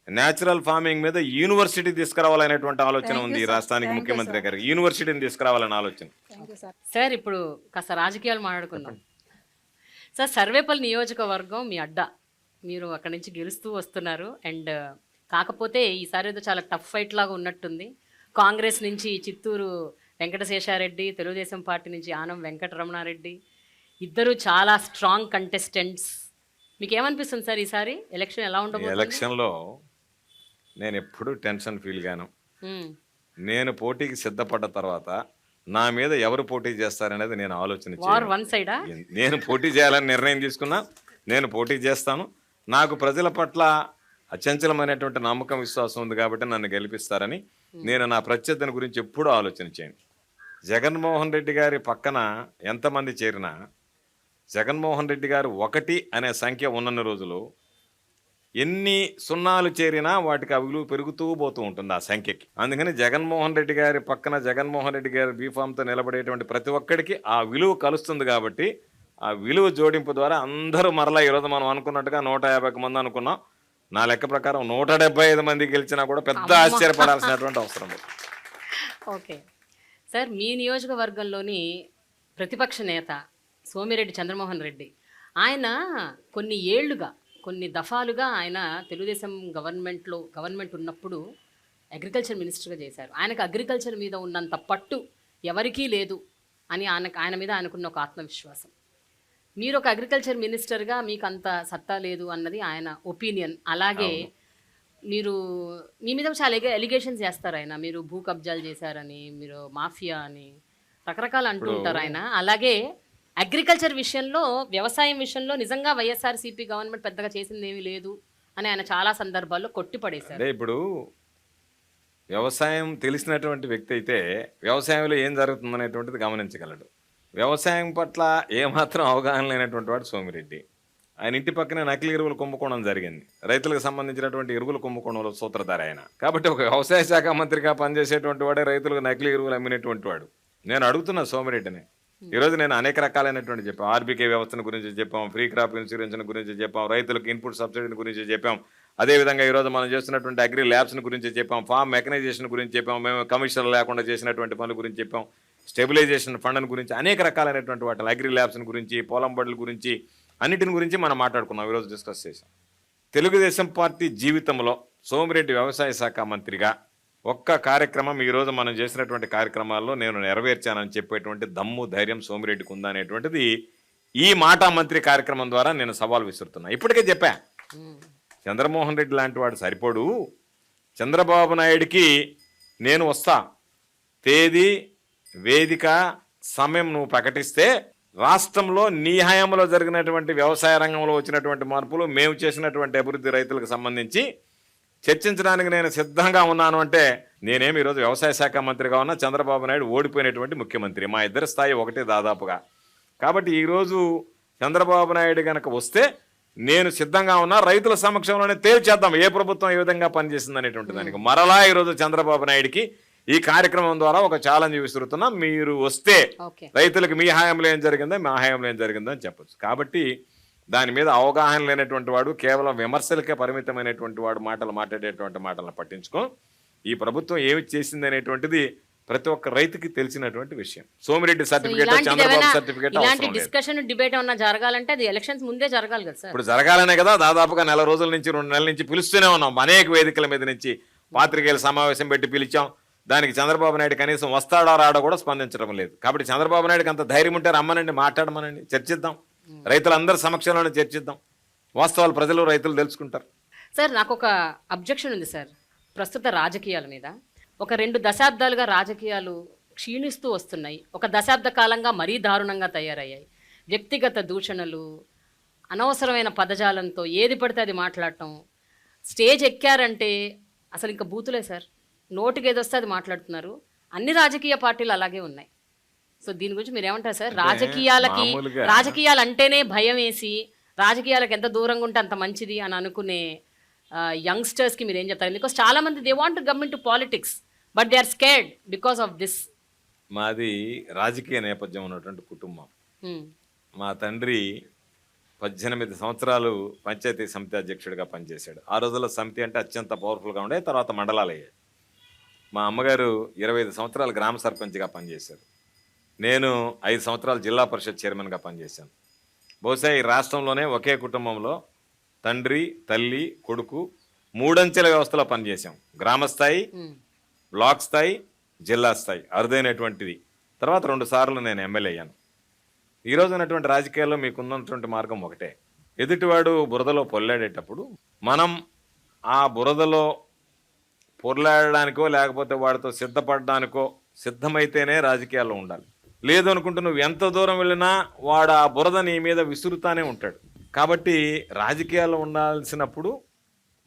న్యాచురల్ ఫార్మింగ్ మీద యూనివర్సిటీ తీసుకురావాలనేటువంటి ఆలోచన ఉంది ఈ రాష్ట్రానికి. ముఖ్యమంత్రి గారికి యూనివర్సిటీని తీసుకురావాలనే ఆలోచన. సార్ ఇప్పుడు కాస్త రాజకీయాలు మాట్లాడుకుందాం. సార్ సర్వేపల్లి నియోజకవర్గం మీ అడ్డా, మీరు అక్కడి నుంచి గెలుస్తూ వస్తున్నారు. అండ్ కాకపోతే ఈసారి ఏదో చాలా టఫ్ ఫైట్ లాగా ఉన్నట్టుంది. కాంగ్రెస్ నుంచి చిత్తూరు వెంకటశేషారెడ్డి, తెలుగుదేశం పార్టీ నుంచి ఆనం వెంకటరమణారెడ్డి, ఇద్దరు చాలా స్ట్రాంగ్ కంటెస్టెంట్స్. మీకు ఏమనిపిస్తుంది సార్ ఈసారి ఎలక్షన్ ఎలా ఉండబోతుంది? ఎలక్షన్లో నేను ఎప్పుడూ టెన్షన్ ఫీల్ గాను. నేను పోటీకి సిద్ధపడ్డ తర్వాత నా మీద ఎవరు పోటీ చేస్తారనేది నేను ఆలోచన నేను పోటీ చేయాలని నిర్ణయం తీసుకున్నా. నేను పోటీ చేస్తాను. నాకు ప్రజల పట్ల అచంచలమైనటువంటి నమ్మకం, విశ్వాసం ఉంది కాబట్టి నన్ను గెలిపిస్తారని నేను నా ప్రత్యర్థిని గురించి ఎప్పుడూ ఆలోచన చేయను. జగన్మోహన్ రెడ్డి గారి పక్కన ఎంతమంది చేరినా జగన్మోహన్ రెడ్డి గారు 1 అనే సంఖ్య ఉన్నన్ని రోజులు ఎన్ని సున్నాలు చేరినా వాటికి ఆ విలువ పెరుగుతూ పోతూ ఉంటుంది ఆ సంఖ్యకి. అందుకని జగన్మోహన్ రెడ్డి గారి పక్కన జగన్మోహన్ రెడ్డి గారి బీఫామ్తో నిలబడేటువంటి ప్రతి ఒక్కడికి ఆ విలువ కలుస్తుంది. కాబట్టి ఆ విలువ జోడింపు ద్వారా అందరూ మరలా ఈరోజు మనం అనుకున్నట్టుగా 150 మంది అనుకున్నాం. నా లెక్క ప్రకారం 175 మంది గెలిచినా కూడా పెద్ద ఆశ్చర్యపడాల్సినటువంటి అవసరం లేదు. ఓకే సార్, మీ నియోజకవర్గంలోని ప్రతిపక్ష నేత సోమిరెడ్డి చంద్రమోహన్ రెడ్డి, ఆయన కొన్ని దఫాలుగా ఆయన తెలుగుదేశం గవర్నమెంట్ ఉన్నప్పుడు అగ్రికల్చర్ మినిస్టర్గా చేశారు. ఆయనకు అగ్రికల్చర్ మీద ఉన్నంత పట్టు ఎవరికీ లేదు అని ఆయన మీద ఆయనకున్న ఒక ఆత్మవిశ్వాసం. మీరు ఒక అగ్రికల్చర్ మినిస్టర్గా మీకు అంత సత్తా లేదు అన్నది ఆయన ఒపీనియన్. అలాగే మీ మీద చాలా ఎలిగేషన్స్ చేస్తారు ఆయన. మీరు భూ కబ్జాలు చేశారని, మీరు మాఫియా అని రకరకాలు అంటూ ఉంటారు ఆయన. అలాగే అగ్రికల్చర్ విషయంలో, వ్యవసాయం విషయంలో నిజంగా వైఎస్ఆర్సీపీ గవర్నమెంట్ పెద్దగా చేసింది ఏమీ లేదు అని ఆయన చాలా సందర్భాల్లో కొట్టిపడేశారు. ఇప్పుడు వ్యవసాయం తెలిసినటువంటి వ్యక్తి అయితే వ్యవసాయంలో ఏం జరుగుతుందనేటువంటిది గమనించగలడు. వ్యవసాయం పట్ల ఏమాత్రం అవగాహన లేనటువంటి వాడు సోమిరెడ్డి. ఆయన ఇంటి పక్కనే నకిలీ ఎరువులు కుంభకోణం జరిగింది. రైతులకు సంబంధించినటువంటి ఎరువులు కుంభకోణంలో సూత్రధార ఆయన. కాబట్టి ఒక వ్యవసాయ శాఖ మంత్రిగా పనిచేసేటువంటి వాడే రైతులకు నకిలీ ఎరువులు అమ్మినటువంటి వాడు. నేను అడుగుతున్నా సోమిరెడ్డిని. ఈరోజు నేను అనేక రకాలైనటువంటి చెప్పాం. ఆర్బీకే వ్యవస్థను గురించి చెప్పాం, ఫ్రీ క్రాప్ ఇన్సూరెన్స్ గురించి చెప్పాం, రైతులకు ఇన్పుట్ సబ్సిడీని గురించి చెప్పాం. అదేవిధంగా ఈరోజు మనం చేస్తున్నటువంటి అగ్రి ల్యాబ్స్ని గురించి చెప్పాం, ఫార్మ్ మెకనైజేషన్ గురించి చెప్పాం, మేము కమిషన్లు లేకుండా చేసినటువంటి పనుల గురించి చెప్పాం, స్టెబిలైజేషన్ ఫండ్ గురించి, అనేక రకాలైనటువంటి వాటి అగ్రి ల్యాబ్స్ని గురించి, పొలం బడుల గురించి, అన్నిటిని గురించి మనం మాట్లాడుకున్నాం, ఈరోజు డిస్కస్ చేసాం. తెలుగుదేశం పార్టీ జీవితంలో సోమిరెడ్డి వ్యవసాయ శాఖ మంత్రిగా ఒక్క కార్యక్రమం ఈరోజు మనం చేసినటువంటి కార్యక్రమాల్లో నేను నెరవేర్చానని చెప్పేటువంటి దమ్ము, ధైర్యం సోమిరెడ్డికి ఉందనేటువంటిది ఈ మాటా మంత్రి కార్యక్రమం ద్వారా నేను సవాల్ విసురుతున్నా. ఇప్పటికే చెప్పా, చంద్రమోహన్ రెడ్డి లాంటి వాడు సరిపోడు, చంద్రబాబు నాయుడికి నేను వస్తా, తేదీ వేదిక సమయం నువ్వు ప్రకటిస్తే రాష్ట్రంలో నీ హయాంలో జరిగినటువంటి వ్యవసాయ రంగంలో వచ్చినటువంటి మార్పులు, మేము చేసినటువంటి అభివృద్ధి రైతులకు సంబంధించి చర్చించడానికి నేను సిద్ధంగా ఉన్నాను అంటే, నేనేమి ఈరోజు వ్యవసాయ శాఖ మంత్రిగా ఉన్నా, చంద్రబాబు నాయుడు ఓడిపోయినటువంటి ముఖ్యమంత్రి, మా ఇద్దరి స్థాయి ఒకటే దాదాపుగా. కాబట్టి ఈరోజు చంద్రబాబు నాయుడు కనుక వస్తే నేను సిద్ధంగా ఉన్నా, రైతుల సమక్షంలోనే తేల్చేద్దాం ఏ ప్రభుత్వం ఏ విధంగా పనిచేసింది అనేటువంటి దానికి. మరలా ఈరోజు చంద్రబాబు నాయుడికి ఈ కార్యక్రమం ద్వారా ఒక ఛాలెంజ్ విసురుతున్నా, మీరు వస్తే రైతులకు మీ హయాంలో ఏం జరిగిందో మా హయాంలో ఏం జరిగిందో అని చెప్పచ్చు. కాబట్టి దాని మీద అవగాహన లేనటువంటి వాడు, కేవలం విమర్శలకే పరిమితమైనటువంటి వాడు మాటలు మాట్లాడేటువంటి మాటలను పట్టించుకో. ఈ ప్రభుత్వం ఏమి చేసింది అనేటువంటిది ప్రతి ఒక్క రైతుకి తెలిసినటువంటి విషయం. సోమిరెడ్డి సర్టిఫికేట్, చంద్రబాబు సర్టిఫికేట్ ఇలాంటి డిస్కషన్ డిబేట్ ఏమన్నా జరగాలంటే అది ఎలక్షన్స్ ముందే జరగాలి కదా సార్. ఇప్పుడు జరగాలనే కదా దాదాపుగా 4 రోజుల నుంచి 2 నెలల నుంచి పిలుస్తూనే ఉన్నాం. అనేక వేదికల మీద నుంచి పాత్రికేయుల సమావేశం పెట్టి పిలిచాం. దానికి చంద్రబాబు నాయుడు కనీసం వస్తాడా రాడో కూడా స్పందించడం లేదు. కాబట్టి చంద్రబాబు నాయుడుకి అంత ధైర్యం ఉంటే రమ్మనండి, మాట్లాడమనండి, చర్చిద్దాం, రైతులందరి సమక్షంలోనే చర్చిద్దాం. వాస్తవాలు ప్రజలు రైతులు తెలుసుకుంటారు. సార్ నాకు ఒక అబ్జెక్షన్ ఉంది సార్ ప్రస్తుత రాజకీయాల మీద. ఒక 2 దశాబ్దాలుగా రాజకీయాలు క్షీణిస్తూ వస్తున్నాయి. ఒక దశాబ్ద కాలంగా మరీ దారుణంగా తయారయ్యాయి. వ్యక్తిగత దూషణలు, అనవసరమైన పదజాలంతో ఏది పడితే అది మాట్లాడటం, స్టేజ్ ఎక్కారంటే అసలు ఇంకా బూతులే సార్, నోటికి ఏదొస్తే అది మాట్లాడుతున్నారు. అన్ని రాజకీయ పార్టీలు అలాగే ఉన్నాయి. సో దీని గురించి మీరు ఏమంటారు సార్? రాజకీయాలు అంటేనే భయం వేసి, రాజకీయాలకు ఎంత దూరంగా ఉంటే అంత మంచిది అని అనుకునే యంగ్స్టర్స్కి మీరు ఏం చెప్తారు? బికాస్ చాలా మంది they want to come into politics but they are scared because of this. మాది రాజకీయ నేపథ్యం ఉన్నటువంటి కుటుంబం. మా తండ్రి 18 సంవత్సరాలు పంచాయతీ సమితి అధ్యక్షుడిగా పనిచేశాడు. ఆ రోజుల్లో సమితి అంటే అత్యంత పవర్ఫుల్గా ఉండే, తర్వాత మండలాలు అయ్యాయి. మా అమ్మగారు 25 సంవత్సరాలు గ్రామ సర్పంచ్గా పనిచేశారు. నేను 5 సంవత్సరాలు జిల్లా పరిషత్ చైర్మన్గా పనిచేశాను. బహుశా ఈ రాష్ట్రంలోనే ఒకే కుటుంబంలో తండ్రి, తల్లి, కొడుకు 3 అంచెల వ్యవస్థలో పనిచేశాం. గ్రామ స్థాయి, బ్లాక్ స్థాయి, జిల్లా స్థాయి అరుదైనటువంటిది. తర్వాత 2 సార్లు నేను ఎమ్మెల్యే అయ్యాను. ఈరోజు ఉన్నటువంటి రాజకీయాల్లో మీకున్నటువంటి మార్గం ఒకటే. ఎదుటివాడు బురదలో పొల్లాడేటప్పుడు మనం ఆ బురదలో పొర్లాడడానికో లేకపోతే వాడితో సిద్ధపడడానికో సిద్ధమైతేనే రాజకీయాల్లో ఉండాలి. లేదు అనుకుంటూ నువ్వు ఎంత దూరం వెళ్ళినా వాడు ఆ బురద నీ మీద విసురుతానే ఉంటాడు. కాబట్టి రాజకీయాల్లో ఉండాల్సినప్పుడు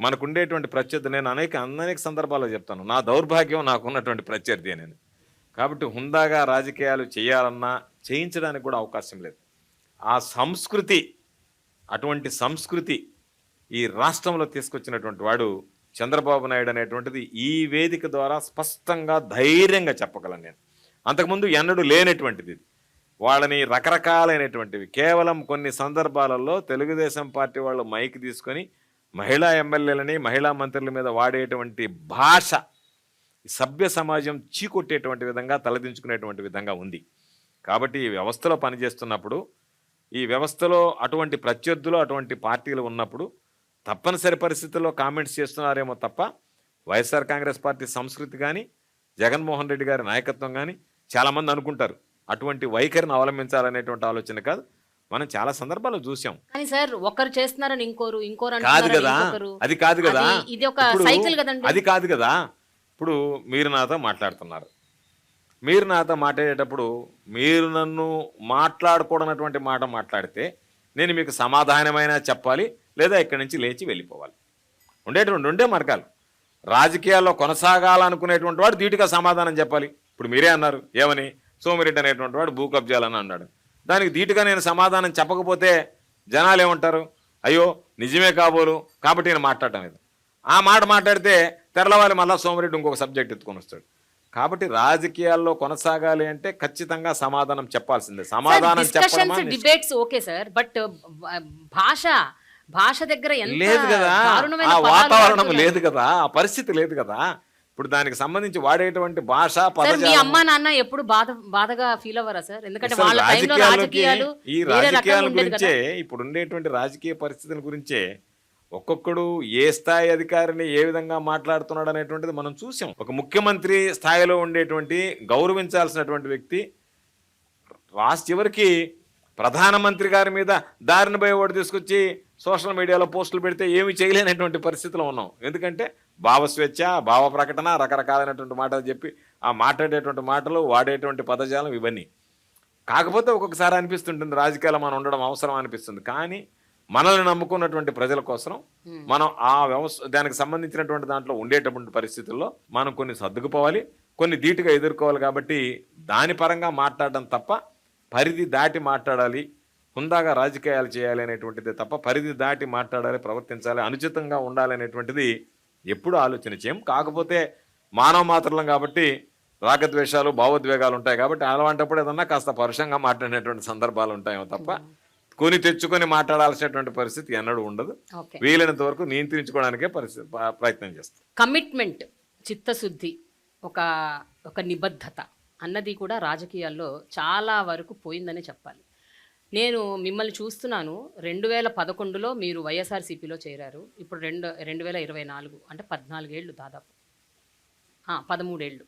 మనకు ఉండేటువంటి ప్రత్యర్థి, నేను అనేక సందర్భాల్లో చెప్తాను, నా దౌర్భాగ్యం నాకున్నటువంటి ప్రత్యర్థి నేను. కాబట్టి హుందాగా రాజకీయాలు చేయాలన్నా చేయించడానికి కూడా అవకాశం లేదు. ఆ సంస్కృతి, అటువంటి సంస్కృతి ఈ రాష్ట్రంలో తీసుకొచ్చినటువంటి వాడు చంద్రబాబు నాయుడు అనేటువంటిది ఈ వేదిక ద్వారా స్పష్టంగా ధైర్యంగా చెప్పగలను నేను. అంతకుముందు ఎన్నడూ లేనటువంటిది. వాళ్ళని రకరకాలైనటువంటివి కేవలం కొన్ని సందర్భాలలో తెలుగుదేశం పార్టీ వాళ్ళు మైక్ తీసుకొని మహిళా ఎమ్మెల్యేలని, మహిళా మంత్రుల మీద వాడేటువంటి భాష సభ్య సమాజం చీకొట్టేటువంటి విధంగా, తలదించుకునేటువంటి విధంగా ఉంది. కాబట్టి ఈ వ్యవస్థలో పనిచేస్తున్నప్పుడు, ఈ వ్యవస్థలో అటువంటి ప్రత్యర్థులు, అటువంటి పార్టీలు ఉన్నప్పుడు తప్పనిసరి పరిస్థితుల్లో కామెంట్స్ చేస్తున్నారేమో తప్ప వైఎస్ఆర్ కాంగ్రెస్ పార్టీ సంస్కృతి కానీ, జగన్మోహన్ రెడ్డి గారి నాయకత్వం కానీ చాలామంది అనుకుంటారు అటువంటి వైఖరిని అవలంబించాలనేటువంటి ఆలోచన కాదు. మనం చాలా సందర్భాల్లో చూసాం. కానీ సార్ ఒకరు చేస్తున్నారని ఇంకోరు కాదు కదా, అది కాదు కదా, ఇది ఒక సైకిల్ కదండి. అది కాదు కదా. ఇప్పుడు మీరు నాతో మాట్లాడుతున్నారు, మీరు నాతో మాట్లాడేటప్పుడు మీరు నన్ను మాట్లాడకూడనటువంటి మాట మాట్లాడితే నేను మీకు సమాధానమైనా చెప్పాలి, లేదా ఇక్కడి నుంచి లేచి వెళ్ళిపోవాలి. ఉండేటువంటి 2 మార్గాలు. రాజకీయాల్లో కొనసాగాలనుకునేటువంటి వాడు ధీటుగా సమాధానం చెప్పాలి. ఇప్పుడు మీరే అన్నారు, ఏమని? సోమిరెడ్డి అనేటువంటి వాడు భూ కబ్జాలని అన్నాడు. దానికి ధీటుగా నేను సమాధానం చెప్పకపోతే జనాలు ఏమంటారు? అయ్యో నిజమే కాబోలు, కాబట్టి నేను మాట్లాడటం లేదు. ఆ మాట మాట్లాడితే తెరలవాలి, మళ్ళీ సోమిరెడ్డి ఇంకొక సబ్జెక్ట్ ఎత్తుకొని వస్తాడు. కాబట్టి రాజకీయాల్లో కొనసాగాలి అంటే ఖచ్చితంగా సమాధానం చెప్పాల్సిందే. సమాధానం చెప్పడం డిబేట్స్ ఓకే సార్, బట్ భాష దగ్గర లేదు కదా, ఆ వాతావరణం లేదు కదా, ఆ పరిస్థితి లేదు కదా. ఇప్పుడు దానికి సంబంధించి వాడేటువంటి భాష మీ అమ్మా నాన్న ఎప్పుడు బాధగా ఫీల్ అవ్వరా సార్? ఎందుకంటే వాళ్ళ టైంలో రాజకీయాలు ఈ రాజకీయాల గురించే, ఇప్పుడు ఉండేటువంటి రాజకీయ పరిస్థితుల గురించే ఒక్కొక్కడు ఏ స్థాయి అధికారిని ఏ విధంగా మాట్లాడుతున్నాడు అనేటువంటిది మనం చూసాం. ఒక ముఖ్యమంత్రి స్థాయిలో ఉండేటువంటి గౌరవించాల్సినటువంటి వ్యక్తి చివరికి ప్రధానమంత్రి గారి మీద దారిన పోయి ఓటు తీసుకొచ్చి సోషల్ మీడియాలో పోస్టులు పెడితే ఏమి చేయలేనటువంటి పరిస్థితిలో ఉన్నాం. ఎందుకంటే భావస్వేచ్ఛ, భావ ప్రకటన, రకరకాలైనటువంటి మాటలు చెప్పి ఆ మాట్లాడేటువంటి మాటలు, వాడేటువంటి పదజాలం ఇవన్నీ. కాకపోతే ఒక్కొక్కసారి అనిపిస్తుంటుంది రాజకీయాల్లో మనం ఉండడం అవసరం అనిపిస్తుంది. కానీ మనల్ని నమ్ముకున్నటువంటి ప్రజల కోసం మనం ఆ దానికి సంబంధించినటువంటి దాంట్లో ఉండేటటువంటి పరిస్థితుల్లో మనం కొన్ని సర్దుకుపోవాలి, కొన్ని ధీటుగా ఎదుర్కోవాలి. కాబట్టి దాని పరంగా మాట్లాడడం తప్ప పరిధి దాటి మాట్లాడాలి, హుందాగా రాజకీయాలు చేయాలి అనేటువంటిది తప్ప పరిధి దాటి మాట్లాడాలి, ప్రవర్తించాలి, అనుచితంగా ఉండాలి అనేటువంటిది ఎప్పుడు ఆలోచన చేయం. కాకపోతే మానవ మాత్రలం కాబట్టి రాగద్వేషాలు, భావోద్వేగాలు ఉంటాయి. కాబట్టి అలాంటప్పుడు ఏదన్నా కాస్త పరుషంగా మాట్లాడినటువంటి సందర్భాలు ఉంటాయేమో తప్ప కొని తెచ్చుకొని మాట్లాడాల్సినటువంటి పరిస్థితి ఎన్నడూ ఉండదు. వీలైనంత వరకు నియంత్రించుకోవడానికే ప్రయత్నం చేస్తాం. కమిట్మెంట్, చిత్తశుద్ధి, ఒక నిబద్ధత అన్నది కూడా రాజకీయాల్లో చాలా వరకు పోయిందని చెప్పాలి. నేను మిమ్మల్ని చూస్తున్నాను. 2011లో మీరు వైఎస్ఆర్సీపీలో చేరారు. ఇప్పుడు 2024 అంటే 14 ఏళ్ళు, దాదాపు 13 ఏళ్ళు.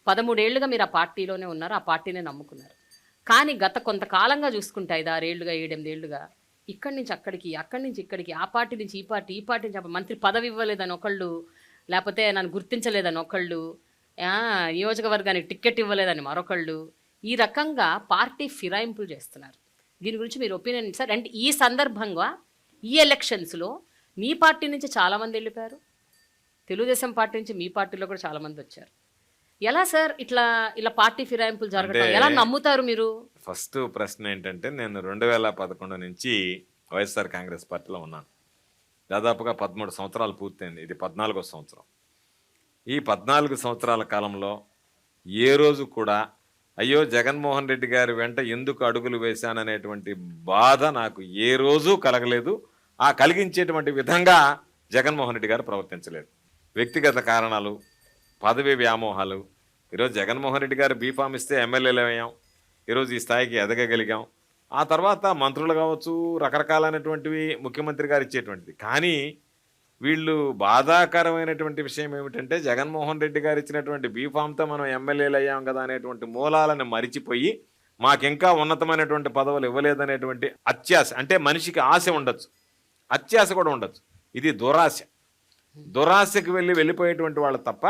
13 ఏళ్ళుగా మీరు ఆ పార్టీలోనే ఉన్నారు, ఆ పార్టీనే నమ్ముకున్నారు. కానీ గత కొంతకాలంగా చూసుకుంటే 5-6 ఏళ్ళుగా, 7-8 ఏళ్ళుగా ఇక్కడి నుంచి అక్కడికి, అక్కడి నుంచి ఇక్కడికి, ఆ పార్టీ నుంచి ఈ పార్టీ, ఈ పార్టీ నుంచి మంత్రి పదవి ఇవ్వలేదని ఒకళ్ళు, లేకపోతే నన్ను గుర్తించలేదని ఒకళ్ళు, నియోజకవర్గానికి టికెట్ ఇవ్వలేదని మరొకళ్ళు, ఈ రకంగా పార్టీ ఫిరాయింపులు చేస్తున్నారు. దీని గురించి మీరు ఒపీనియన్ సార్. అండ్ ఈ సందర్భంగా ఈ ఎలక్షన్స్లో మీ పార్టీ నుంచి చాలామంది వెళ్ళిపోయారు, తెలుగుదేశం పార్టీ నుంచి మీ పార్టీలో కూడా చాలామంది వచ్చారు. ఎలా సార్ ఇలా పార్టీ ఫిరాయింపులు జరగడం ఎలా నమ్ముతారు మీరు? ఫస్ట్ ప్రశ్న ఏంటంటే, నేను 2011 నుంచి వైఎస్ఆర్ కాంగ్రెస్ పార్టీలో ఉన్నాను. దాదాపుగా 13 సంవత్సరాలు పూర్తయింది. ఇది 14వ సంవత్సరం. ఈ 14 సంవత్సరాల కాలంలో ఏ రోజు కూడా అయ్యో జగన్మోహన్ రెడ్డి గారి వెంట ఎందుకు అడుగులు వేశాననేటువంటి బాధ నాకు ఏ రోజు కలగలేదు. ఆ కలిగించేటువంటి విధంగా జగన్మోహన్ రెడ్డి గారు ప్రవర్తించలేదు. వ్యక్తిగత కారణాలు, పదవి వ్యామోహాలు. ఈరోజు జగన్మోహన్ రెడ్డి గారు బీఫామ్ ఇస్తే ఎమ్మెల్యేలు అయ్యాం, ఈరోజు ఈ స్థాయికి ఎదగగలిగాం. ఆ తర్వాత మంత్రులు కావచ్చు, రకరకాలైనటువంటివి ముఖ్యమంత్రి గారు ఇచ్చేటువంటిది. కానీ వీళ్ళు బాధాకరమైనటువంటి విషయం ఏమిటంటే, జగన్మోహన్ రెడ్డి గారు ఇచ్చినటువంటి బీఫామ్తో మనం ఎమ్మెల్యేలు అయ్యాం కదా అనేటువంటి మూలాలను మరిచిపోయి మాకింకా ఉన్నతమైనటువంటి పదవులు ఇవ్వలేదనేటువంటి అత్యాశ. అంటే మనిషికి ఆశ ఉండొచ్చు, అత్యాశ కూడా ఉండొచ్చు. ఇది దురాశ. దురాశకి వెళ్ళిపోయేటువంటి వాళ్ళు తప్ప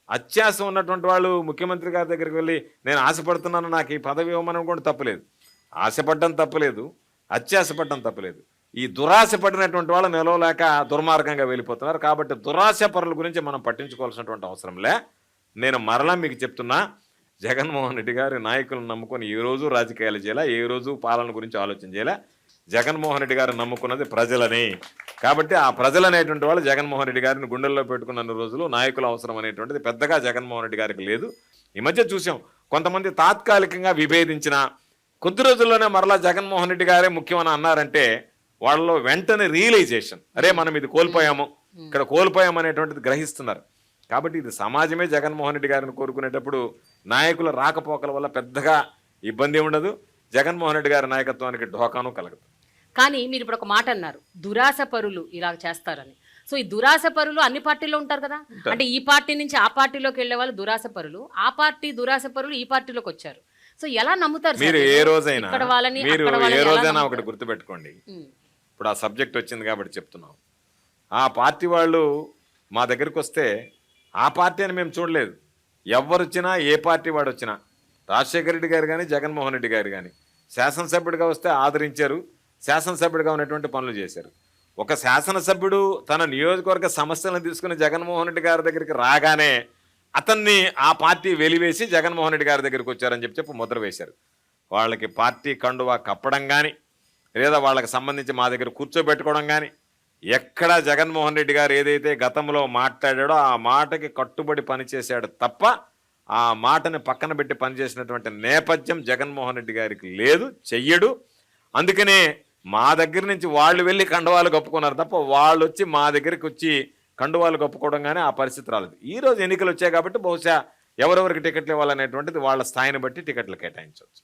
అత్యాశ ఉన్నటువంటి వాళ్ళు ముఖ్యమంత్రి గారి దగ్గరికి వెళ్ళి నేను ఆశపడుతున్నాను, నాకు ఈ పదవి ఇవ్వమని కూడా తప్పలేదు. ఆశపడడం తప్పలేదు, అత్యాశపడడం తప్పలేదు. ఈ దురాశ పడినటువంటి వాళ్ళు నిలవలేక దుర్మార్గంగా వెళ్ళిపోతున్నారు. కాబట్టి దురాశ పరుల గురించి మనం పట్టించుకోవాల్సినటువంటి అవసరంలే. నేను మరలా మీకు చెప్తున్నా, జగన్మోహన్ రెడ్డి గారి నాయకులను నమ్ముకొని ఏ రోజు రాజకీయాలు చేయాలా, ఏ రోజు పాలన గురించి ఆలోచన చేయాలా. జగన్మోహన్ రెడ్డి గారు నమ్ముకున్నది ప్రజలని. కాబట్టి ఆ ప్రజలు అనేటువంటి వాళ్ళు జగన్మోహన్ రెడ్డి గారిని గుండెల్లో పెట్టుకున్న రోజులు నాయకుల అవసరం అనేటువంటిది పెద్దగా జగన్మోహన్ రెడ్డి గారికి లేదు. ఈ మధ్య చూసాం, కొంతమంది తాత్కాలికంగా విభేదించిన కొద్ది రోజుల్లోనే మరలా జగన్మోహన్ రెడ్డి గారే ముఖ్యమని అన్నారంటే వాళ్ళలో వెంటనే రియలైజేషన్, అరే మనం ఇది కోల్పోయాము, ఇక్కడ కోల్పోయాము అనేటువంటిది గ్రహిస్తున్నారు. కాబట్టి ఇది సమాజమే జగన్మోహన్ రెడ్డి గారిని కోరుకునేటప్పుడు నాయకుల రాకపోకల వల్ల పెద్దగా ఇబ్బంది ఉండదు. జగన్మోహన్ రెడ్డి గారి నాయకత్వానికి ఢోకాను కలగదు. కానీ మీరు ఇప్పుడు ఒక మాట అన్నారు, దురాశ పరులు ఇలా చేస్తారని. సో ఈ దురాశ పరులు అన్ని పార్టీల్లో ఉంటారు కదా. అంటే ఈ పార్టీ నుంచి ఆ పార్టీలోకి వెళ్ళే వాళ్ళు దురాశ పరులు, ఆ పార్టీ దురాశ పరులు ఈ పార్టీలోకి వచ్చారు. సో ఎలా నమ్ముతారు మీరు? ఏ రోజైనా ఒకటి గుర్తుపెట్టుకోండి. ఇప్పుడు ఆ సబ్జెక్ట్ వచ్చింది కాబట్టి చెప్తున్నాం. ఆ పార్టీ వాళ్ళు మా దగ్గరికి వస్తే ఆ పార్టీ అని మేము చూడలేదు. ఎవరు వచ్చినా, ఏ పార్టీ వాడు వచ్చినా, రాజశేఖర రెడ్డి గారు కానీ, జగన్మోహన్ రెడ్డి గారు కానీ శాసనసభ్యుడిగా వస్తే ఆదరించారు, శాసనసభ్యుడిగా ఉన్నటువంటి పనులు చేశారు. ఒక శాసనసభ్యుడు తన నియోజకవర్గ సమస్యలను తీసుకుని జగన్మోహన్ రెడ్డి గారి దగ్గరికి రాగానే అతన్ని ఆ పార్టీ వెలివేసి జగన్మోహన్ రెడ్డి గారి దగ్గరికి వచ్చారని చెప్పి ముద్ర వేశారు. వాళ్ళకి పార్టీ కండువా కప్పడం కానీ, లేదా వాళ్ళకి సంబంధించి మా దగ్గర కూర్చోబెట్టుకోవడం కానీ, ఎక్కడా జగన్మోహన్ రెడ్డి గారు ఏదైతే గతంలో మాట్లాడాడో ఆ మాటకి కట్టుబడి పనిచేశాడు తప్ప ఆ మాటని పక్కన పెట్టి పనిచేసినటువంటి నేపథ్యం జగన్మోహన్ రెడ్డి గారికి లేదు, చెయ్యడు. అందుకనే మా దగ్గర నుంచి వాళ్ళు వెళ్ళి కండువాలు కప్పుకున్నారు తప్ప వాళ్ళు వచ్చి మా దగ్గరికి వచ్చి కండువాలు కప్పుకోవడం కానీ ఆ పరిస్థితి రాలేదు. ఈరోజు ఎన్నికలు వచ్చాయి కాబట్టి బహుశా ఎవరెవరికి టికెట్లు ఇవ్వాలనేటువంటిది వాళ్ళ స్థాయిని బట్టి టికెట్లు కేటాయించవచ్చు.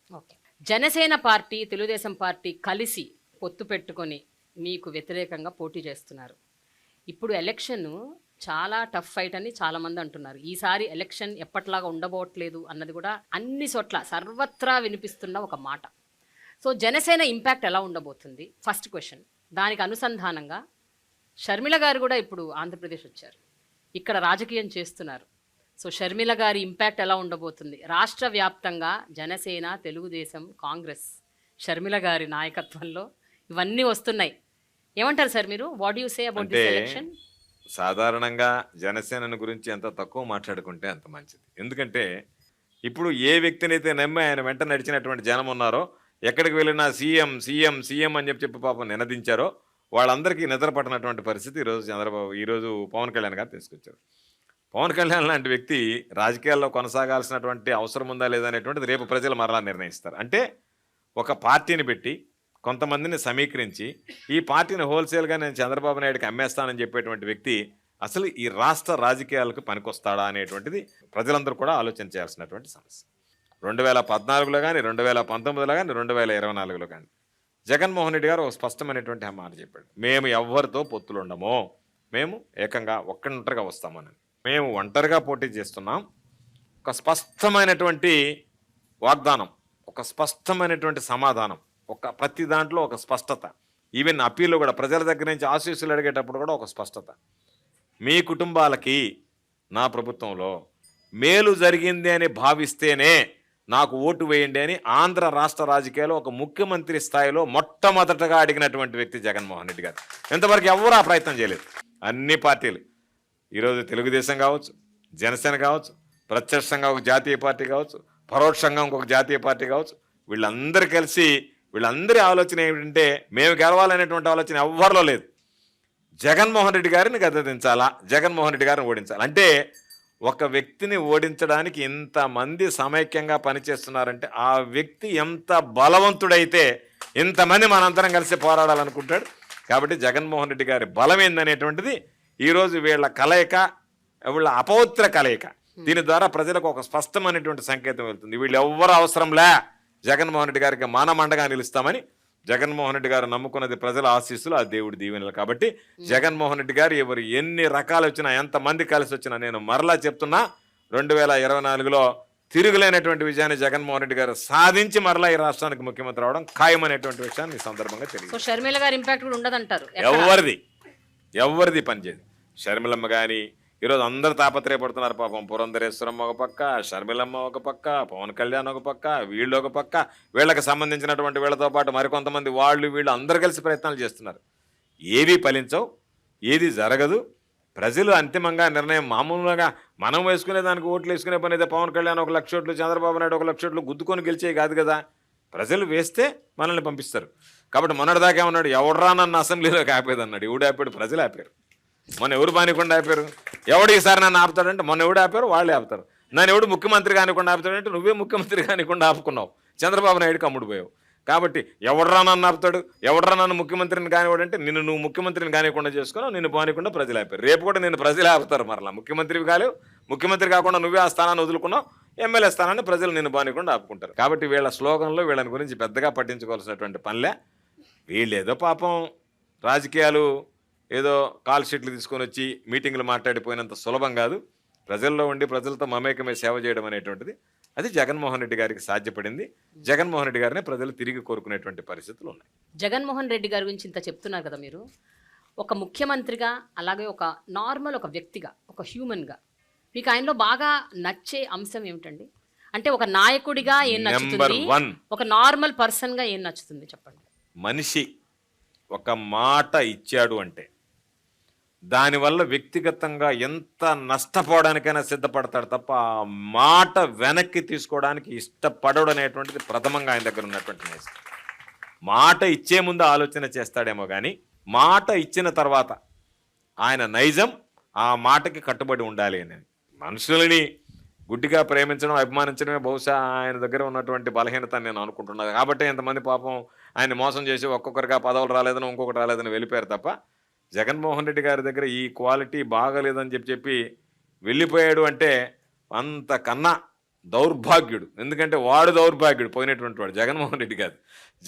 జనసేన పార్టీ, తెలుగుదేశం పార్టీ కలిసి పొత్తు పెట్టుకొని మీకు వ్యతిరేకంగా పోటీ చేస్తున్నారు. ఇప్పుడు ఎలక్షన్ చాలా టఫ్ ఫైట్ అని చాలామంది అంటున్నారు. ఈసారి ఎలక్షన్ ఎప్పట్లాగా ఉండబోట్లేదు అన్నది కూడా అన్ని చోట్ల సర్వత్రా వినిపిస్తున్న ఒక మాట. సో జనసేన ఇంపాక్ట్ ఎలా ఉండబోతుంది ఫస్ట్ క్వశ్చన్. దానికి అనుసంధానంగా షర్మిల గారు కూడా ఇప్పుడు ఆంధ్రప్రదేశ్ వచ్చారు, ఇక్కడ రాజకీయం చేస్తున్నారు. సో షర్మిల గారి ఇంపాక్ట్ ఎలా ఉండబోతుంది రాష్ట్ర వ్యాప్తంగా? జనసేన, తెలుగుదేశం, కాంగ్రెస్, షర్మిల గారి నాయకత్వంలో ఇవన్నీ వస్తున్నాయి. ఏమంటారు సార్ మీరు? What you say about this election? సాధారణంగా జనసేనను గురించి ఎంత తక్కువ మాట్లాడుకుంటే అంత మంచిది. ఎందుకంటే ఇప్పుడు ఏ వ్యక్తినైతే నమ్మి ఆయన వెంట నడిచినటువంటి జనం ఉన్నారో, ఎక్కడికి వెళ్ళినా సీఎం సీఎం సీఎం అని చెప్పి పాపం నినదించారో వాళ్ళందరికీ నిద్రపట్టినటువంటి పరిస్థితి ఈరోజు పవన్ కళ్యాణ్ గారు తీసుకొచ్చారు. పవన్ కళ్యాణ్ లాంటి వ్యక్తి రాజకీయాల్లో కొనసాగాల్సినటువంటి అవసరం ఉందా లేదా అనేటువంటిది రేపు ప్రజలు మరలా నిర్ణయిస్తారు. అంటే ఒక పార్టీని పెట్టి కొంతమందిని సమీకరించి ఈ పార్టీని హోల్సేల్గా నేను చంద్రబాబు నాయుడుకి అమ్మేస్తానని చెప్పేటువంటి వ్యక్తి అసలు ఈ రాష్ట్ర రాజకీయాలకు పనికొస్తాడా అనేటువంటిది ప్రజలందరూ కూడా ఆలోచన చేయాల్సినటువంటి సమస్య. 2014లో కానీ, 2019లో కానీ, 2024లో కానీ జగన్మోహన్ రెడ్డి గారు ఒక స్పష్టమైనటువంటి మాట చెప్పాడు. మేము ఎవరితో పొత్తులు ఉండము, మేము ఏకంగా ఒంటరిగా వస్తామని. మేము ఒంటరిగా పోటీ చేస్తున్నాం. ఒక స్పష్టమైనటువంటి వాగ్దానం, ఒక స్పష్టమైనటువంటి సమాధానం, ఒక ప్రతి దాంట్లో ఒక స్పష్టత. ఈవెన్ అప్పీల్లో కూడా ప్రజల దగ్గర నుంచి ఆశీస్సులు అడిగేటప్పుడు కూడా ఒక స్పష్టత. మీ కుటుంబాలకి నా ప్రభుత్వంలో మేలు జరిగింది అని భావిస్తేనే నాకు ఓటు వేయండి అని ఆంధ్ర రాష్ట్ర రాజకీయాల్లో ఒక ముఖ్యమంత్రి స్థాయిలో మొట్టమొదటగా అడిగినటువంటి వ్యక్తి జగన్మోహన్ రెడ్డి గారు. ఇంతవరకు ఎవరు ఆ ప్రయత్నం చేయలేదు. అన్ని పార్టీలు, ఈరోజు తెలుగుదేశం కావచ్చు, జనసేన కావచ్చు, ప్రత్యక్షంగా ఒక జాతీయ పార్టీ కావచ్చు, పరోక్షంగా ఇంకొక జాతీయ పార్టీ కావచ్చు, వీళ్ళందరూ కలిసి వీళ్ళందరి ఆలోచన ఏమిటంటే మేము గెలవాలనేటువంటి ఆలోచన ఎవ్వరిలో లేదు. జగన్మోహన్ రెడ్డి గారిని గద్దెదించాలా, జగన్మోహన్ రెడ్డి గారిని ఓడించాలి. అంటే ఒక వ్యక్తిని ఓడించడానికి ఇంతమంది సమైక్యంగా పనిచేస్తున్నారంటే ఆ వ్యక్తి ఎంత బలవంతుడైతే ఇంతమంది మనందరం కలిసి పోరాడాలనుకుంటాడు. కాబట్టి జగన్మోహన్ రెడ్డి గారి బలం ఏందనేటువంటిది ఈరోజు వీళ్ళ కలయిక, వీళ్ళ అపవిత్ర కలయిక, దీని ద్వారా ప్రజలకు ఒక స్పష్టమైనటువంటి సంకేతం వెళ్తుంది. వీళ్ళు ఎవ్వరు అవసరంలే, జగన్మోహన్ రెడ్డి గారికి మానమండగా నిలుస్తామని జగన్మోహన్ రెడ్డి గారు నమ్ముకున్నది ప్రజల ఆశీస్సులు, ఆ దేవుడి దీవెనలు. కాబట్టి జగన్మోహన్ రెడ్డి గారు ఎవరు ఎన్ని రకాలు వచ్చినా, ఎంతమంది కలిసి వచ్చినా, నేను మరలా చెప్తున్నా 2024లో తిరుగులేనటువంటి విజయాన్ని జగన్మోహన్ రెడ్డి గారు సాధించి మరలా ఈ రాష్ట్రానికి ముఖ్యమంత్రి అవడం ఖాయమనేటువంటి విషయాన్ని ఈ సందర్భంగా తెలియదు. సో షర్మిల గారి ఇంపాక్ట్ కూడా ఉండదంటారు? ఎవరిది పనిచేయదు. షర్మిలమ్మ కానీ ఈరోజు అందరూ తాపత్రయపడుతున్నారు. పాపం పురంధరేశ్వరమ్మ ఒక పక్క, షర్మిలమ్మ ఒక పక్క, పవన్ కళ్యాణ్ ఒక పక్క, వీళ్ళు ఒక పక్క, వీళ్ళకి సంబంధించినటువంటి వీళ్ళతో పాటు మరికొంతమంది వీళ్ళు అందరూ కలిసి ప్రయత్నాలు చేస్తున్నారు. ఏది ఫలించవు, ఏది జరగదు. ప్రజలు అంతిమంగా నిర్ణయం, మామూలుగా మనం వేసుకునే దానికి ఓట్లు వేసుకునే పని అయితే పవన్ కళ్యాణ్ 1 లక్ష ఓట్లు, చంద్రబాబు నాయుడు 1 లక్ష ఓట్లు గుద్దుకొని గెలిచేవి కాదు కదా. ప్రజలు వేస్తే మనల్ని పంపిస్తారు. కాబట్టి మొన్నటిదాకా ఏమన్నాడు, ఎవడరా నన్ను అసెంబ్లీలోకి ఆపేదన్నాడు. ఎవడు ఆపాడు? ప్రజలు ఆపారు. మొన్న ఎవరు బానికుండా ఆపారు? ఎవడు ఈసారి నన్ను ఆపుతాడంటే మొన్న ఎవడు ఆపారు? వాళ్ళే ఆపుతారు. నన్ను ఎవడు ముఖ్యమంత్రి కానికుండా ఆపుతాడంటే నువ్వే ముఖ్యమంత్రి కానికుండా ఆపుకున్నావు, చంద్రబాబు నాయుడుకి అమ్ముడు పోయావు. కాబట్టి ఎవడరా నన్ను ఆపుతాడు, ఎవడరా నన్ను ముఖ్యమంత్రిని కానివాడంటే నువ్వు ముఖ్యమంత్రిని కానికుండా చేసుకున్నావు, నిన్ను బానికుండా ప్రజలు ఆపారు. రేపు కూడా నేను ప్రజలు ఆపుతారు. మరలా ముఖ్యమంత్రివి కాలేవు, ముఖ్యమంత్రి కాకుండా నువ్వే ఆ స్థానాన్ని వదులుకున్నావు, ఎమ్మెల్యే స్థానాన్ని ప్రజలు నిన్ను బానికుండా ఆపుకుంటారు. కాబట్టి వీళ్ళ స్లోగన్లో వీళ్ళని గురించి పెద్దగా పట్టించుకోవాల్సినటువంటి పనిలే. వీళ్ళేదో పాపం రాజకీయాలు ఏదో కాల్ షీట్లు తీసుకొని వచ్చి మీటింగ్లు మాట్లాడిపోయినంత సులభం కాదు. ప్రజల్లో ఉండి ప్రజలతో మమేకమే సేవ చేయడం అనేటువంటిది అది జగన్మోహన్ రెడ్డి గారికి సాధ్యపడింది. జగన్మోహన్ రెడ్డి గారిని ప్రజలు తిరిగి కోరుకునేటువంటి పరిస్థితులు ఉన్నాయి. జగన్మోహన్ రెడ్డి గారి గురించి ఇంత చెప్తున్నారు కదా మీరు, ఒక ముఖ్యమంత్రిగా, అలాగే ఒక నార్మల్ ఒక వ్యక్తిగా, ఒక హ్యూమన్గా మీకు ఆయనలో బాగా నచ్చే అంశం ఏమిటండి? అంటే ఒక నాయకుడిగా ఏం నచ్చుతుంది, ఒక నార్మల్ పర్సన్గా ఏం నచ్చుతుంది చెప్పండి. మనిషి ఒక మాట ఇచ్చాడు అంటే దానివల్ల వ్యక్తిగతంగా ఎంత నష్టపోవడానికైనా సిద్ధపడతాడు తప్ప ఆ మాట వెనక్కి తీసుకోవడానికి ఇష్టపడడు అనేటువంటిది ప్రథమంగా ఆయన దగ్గర ఉన్నటువంటి నైజం. మాట ఇచ్చే ముందు ఆలోచన చేస్తాడేమో కానీ మాట ఇచ్చిన తర్వాత ఆయన నైజం ఆ మాటకి కట్టుబడి ఉండాలి అని. మనుషులని గుడ్డిగా ప్రేమించడం, అభిమానించడమే బహుశా ఆయన దగ్గర ఉన్నటువంటి బలహీనత నేను అనుకుంటున్నాను. కాబట్టి ఎంతమంది పాపం ఆయన మోసం చేసి ఒక్కొక్కరిగా పదవులు రాలేదని ఇంకొకటి రాలేదని వెళ్ళిపోయారు తప్ప జగన్మోహన్ రెడ్డి గారి దగ్గర ఈ క్వాలిటీ బాగలేదని చెప్పి వెళ్ళిపోయాడు అంటే అంతకన్నా దౌర్భాగ్యుడు. ఎందుకంటే వాడు దౌర్భాగ్యుడు, పోయినటువంటి వాడు జగన్మోహన్ రెడ్డి గారు.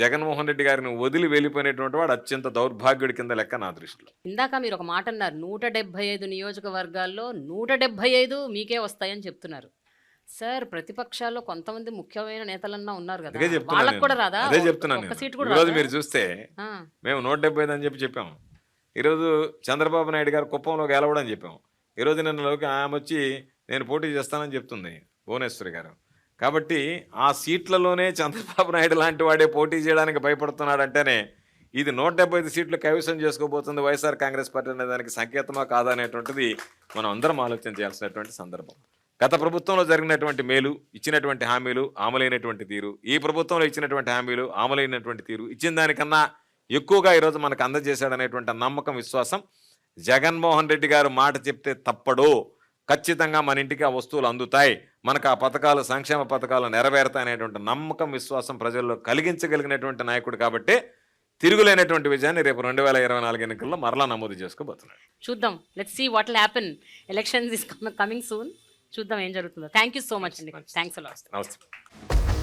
జగన్మోహన్ రెడ్డి గారిని వదిలి వెళ్ళిపోయినటువంటి వాడు అత్యంత దౌర్భాగ్యుడి కింద లెక్క నా దృష్టిలో. ఇందాక మీరు ఒక మాట అన్నారు, 175 నియోజకవర్గాల్లో 175 మీకే వస్తాయని చెప్తున్నారు. సార్ ప్రతిపక్షాల్లో కొంతమంది ముఖ్యమైన నేతలన్నా ఉన్నారు కదా, అదే చెప్తున్నాను వాళ్ళకి నేను. కూడా రాదా? అదే చెప్తున్నాను ఒక్క నేను. సీట్ కూడా ఈరోజు రాదా? మీరు చూస్తే ఆ, మేము 175 అని చెప్పాము. ఈరోజు చంద్రబాబు నాయుడు గారు కుప్పంలో గెలవడని చెప్పాము. ఈరోజు నిన్నలోకి ఆమె వచ్చి నేను పోటీ చేస్తానని చెప్తుంది భువనేశ్వరి గారు. కాబట్టి ఆ సీట్లలోనే చంద్రబాబు నాయుడు లాంటి వాడే పోటీ చేయడానికి భయపడుతున్నాడంటేనే ఇది 175 సీట్లు కైవసం చేసుకోబోతుంది వైఎస్ఆర్ కాంగ్రెస్ పార్టీ అనే దానికి సంకేతమా కాదా అనేటువంటిది మనం అందరం ఆలోచన చేయాల్సినటువంటి సందర్భం. గత ప్రభుత్వంలో జరిగినటువంటి మేలు, ఇచ్చినటువంటి హామీలు, అమలైనటువంటి తీరు, ఈ ప్రభుత్వంలో ఇచ్చినటువంటి హామీలు, అమలైనటువంటి తీరు, ఇచ్చిన దానికన్నా ఎక్కువగా ఈరోజు మనకు అందజేశాడనేటువంటి నమ్మకం, విశ్వాసం, జగన్మోహన్ రెడ్డి గారు మాట చెప్తే తప్పడు, ఖచ్చితంగా మన ఇంటికి ఆ వస్తువులు అందుతాయి, మనకు ఆ పథకాలు, సంక్షేమ పథకాలు నెరవేరుతాయి అనేటువంటి నమ్మకం, విశ్వాసం ప్రజల్లో కలిగించగలిగినటువంటి నాయకుడు కాబట్టి తిరుగులేనటువంటి విజయాన్ని రేపు 2024 ఎన్నికల్లో మరలా నమోదు చేసుకోబోతున్నాడు. చూద్దాం. Let's see what will happen. Elections is coming soon. చూద్దాం ఏం జరుగుతుందో. థ్యాంక్ యూ సో మచ్ అండి. Thanks a lot. నమస్తే.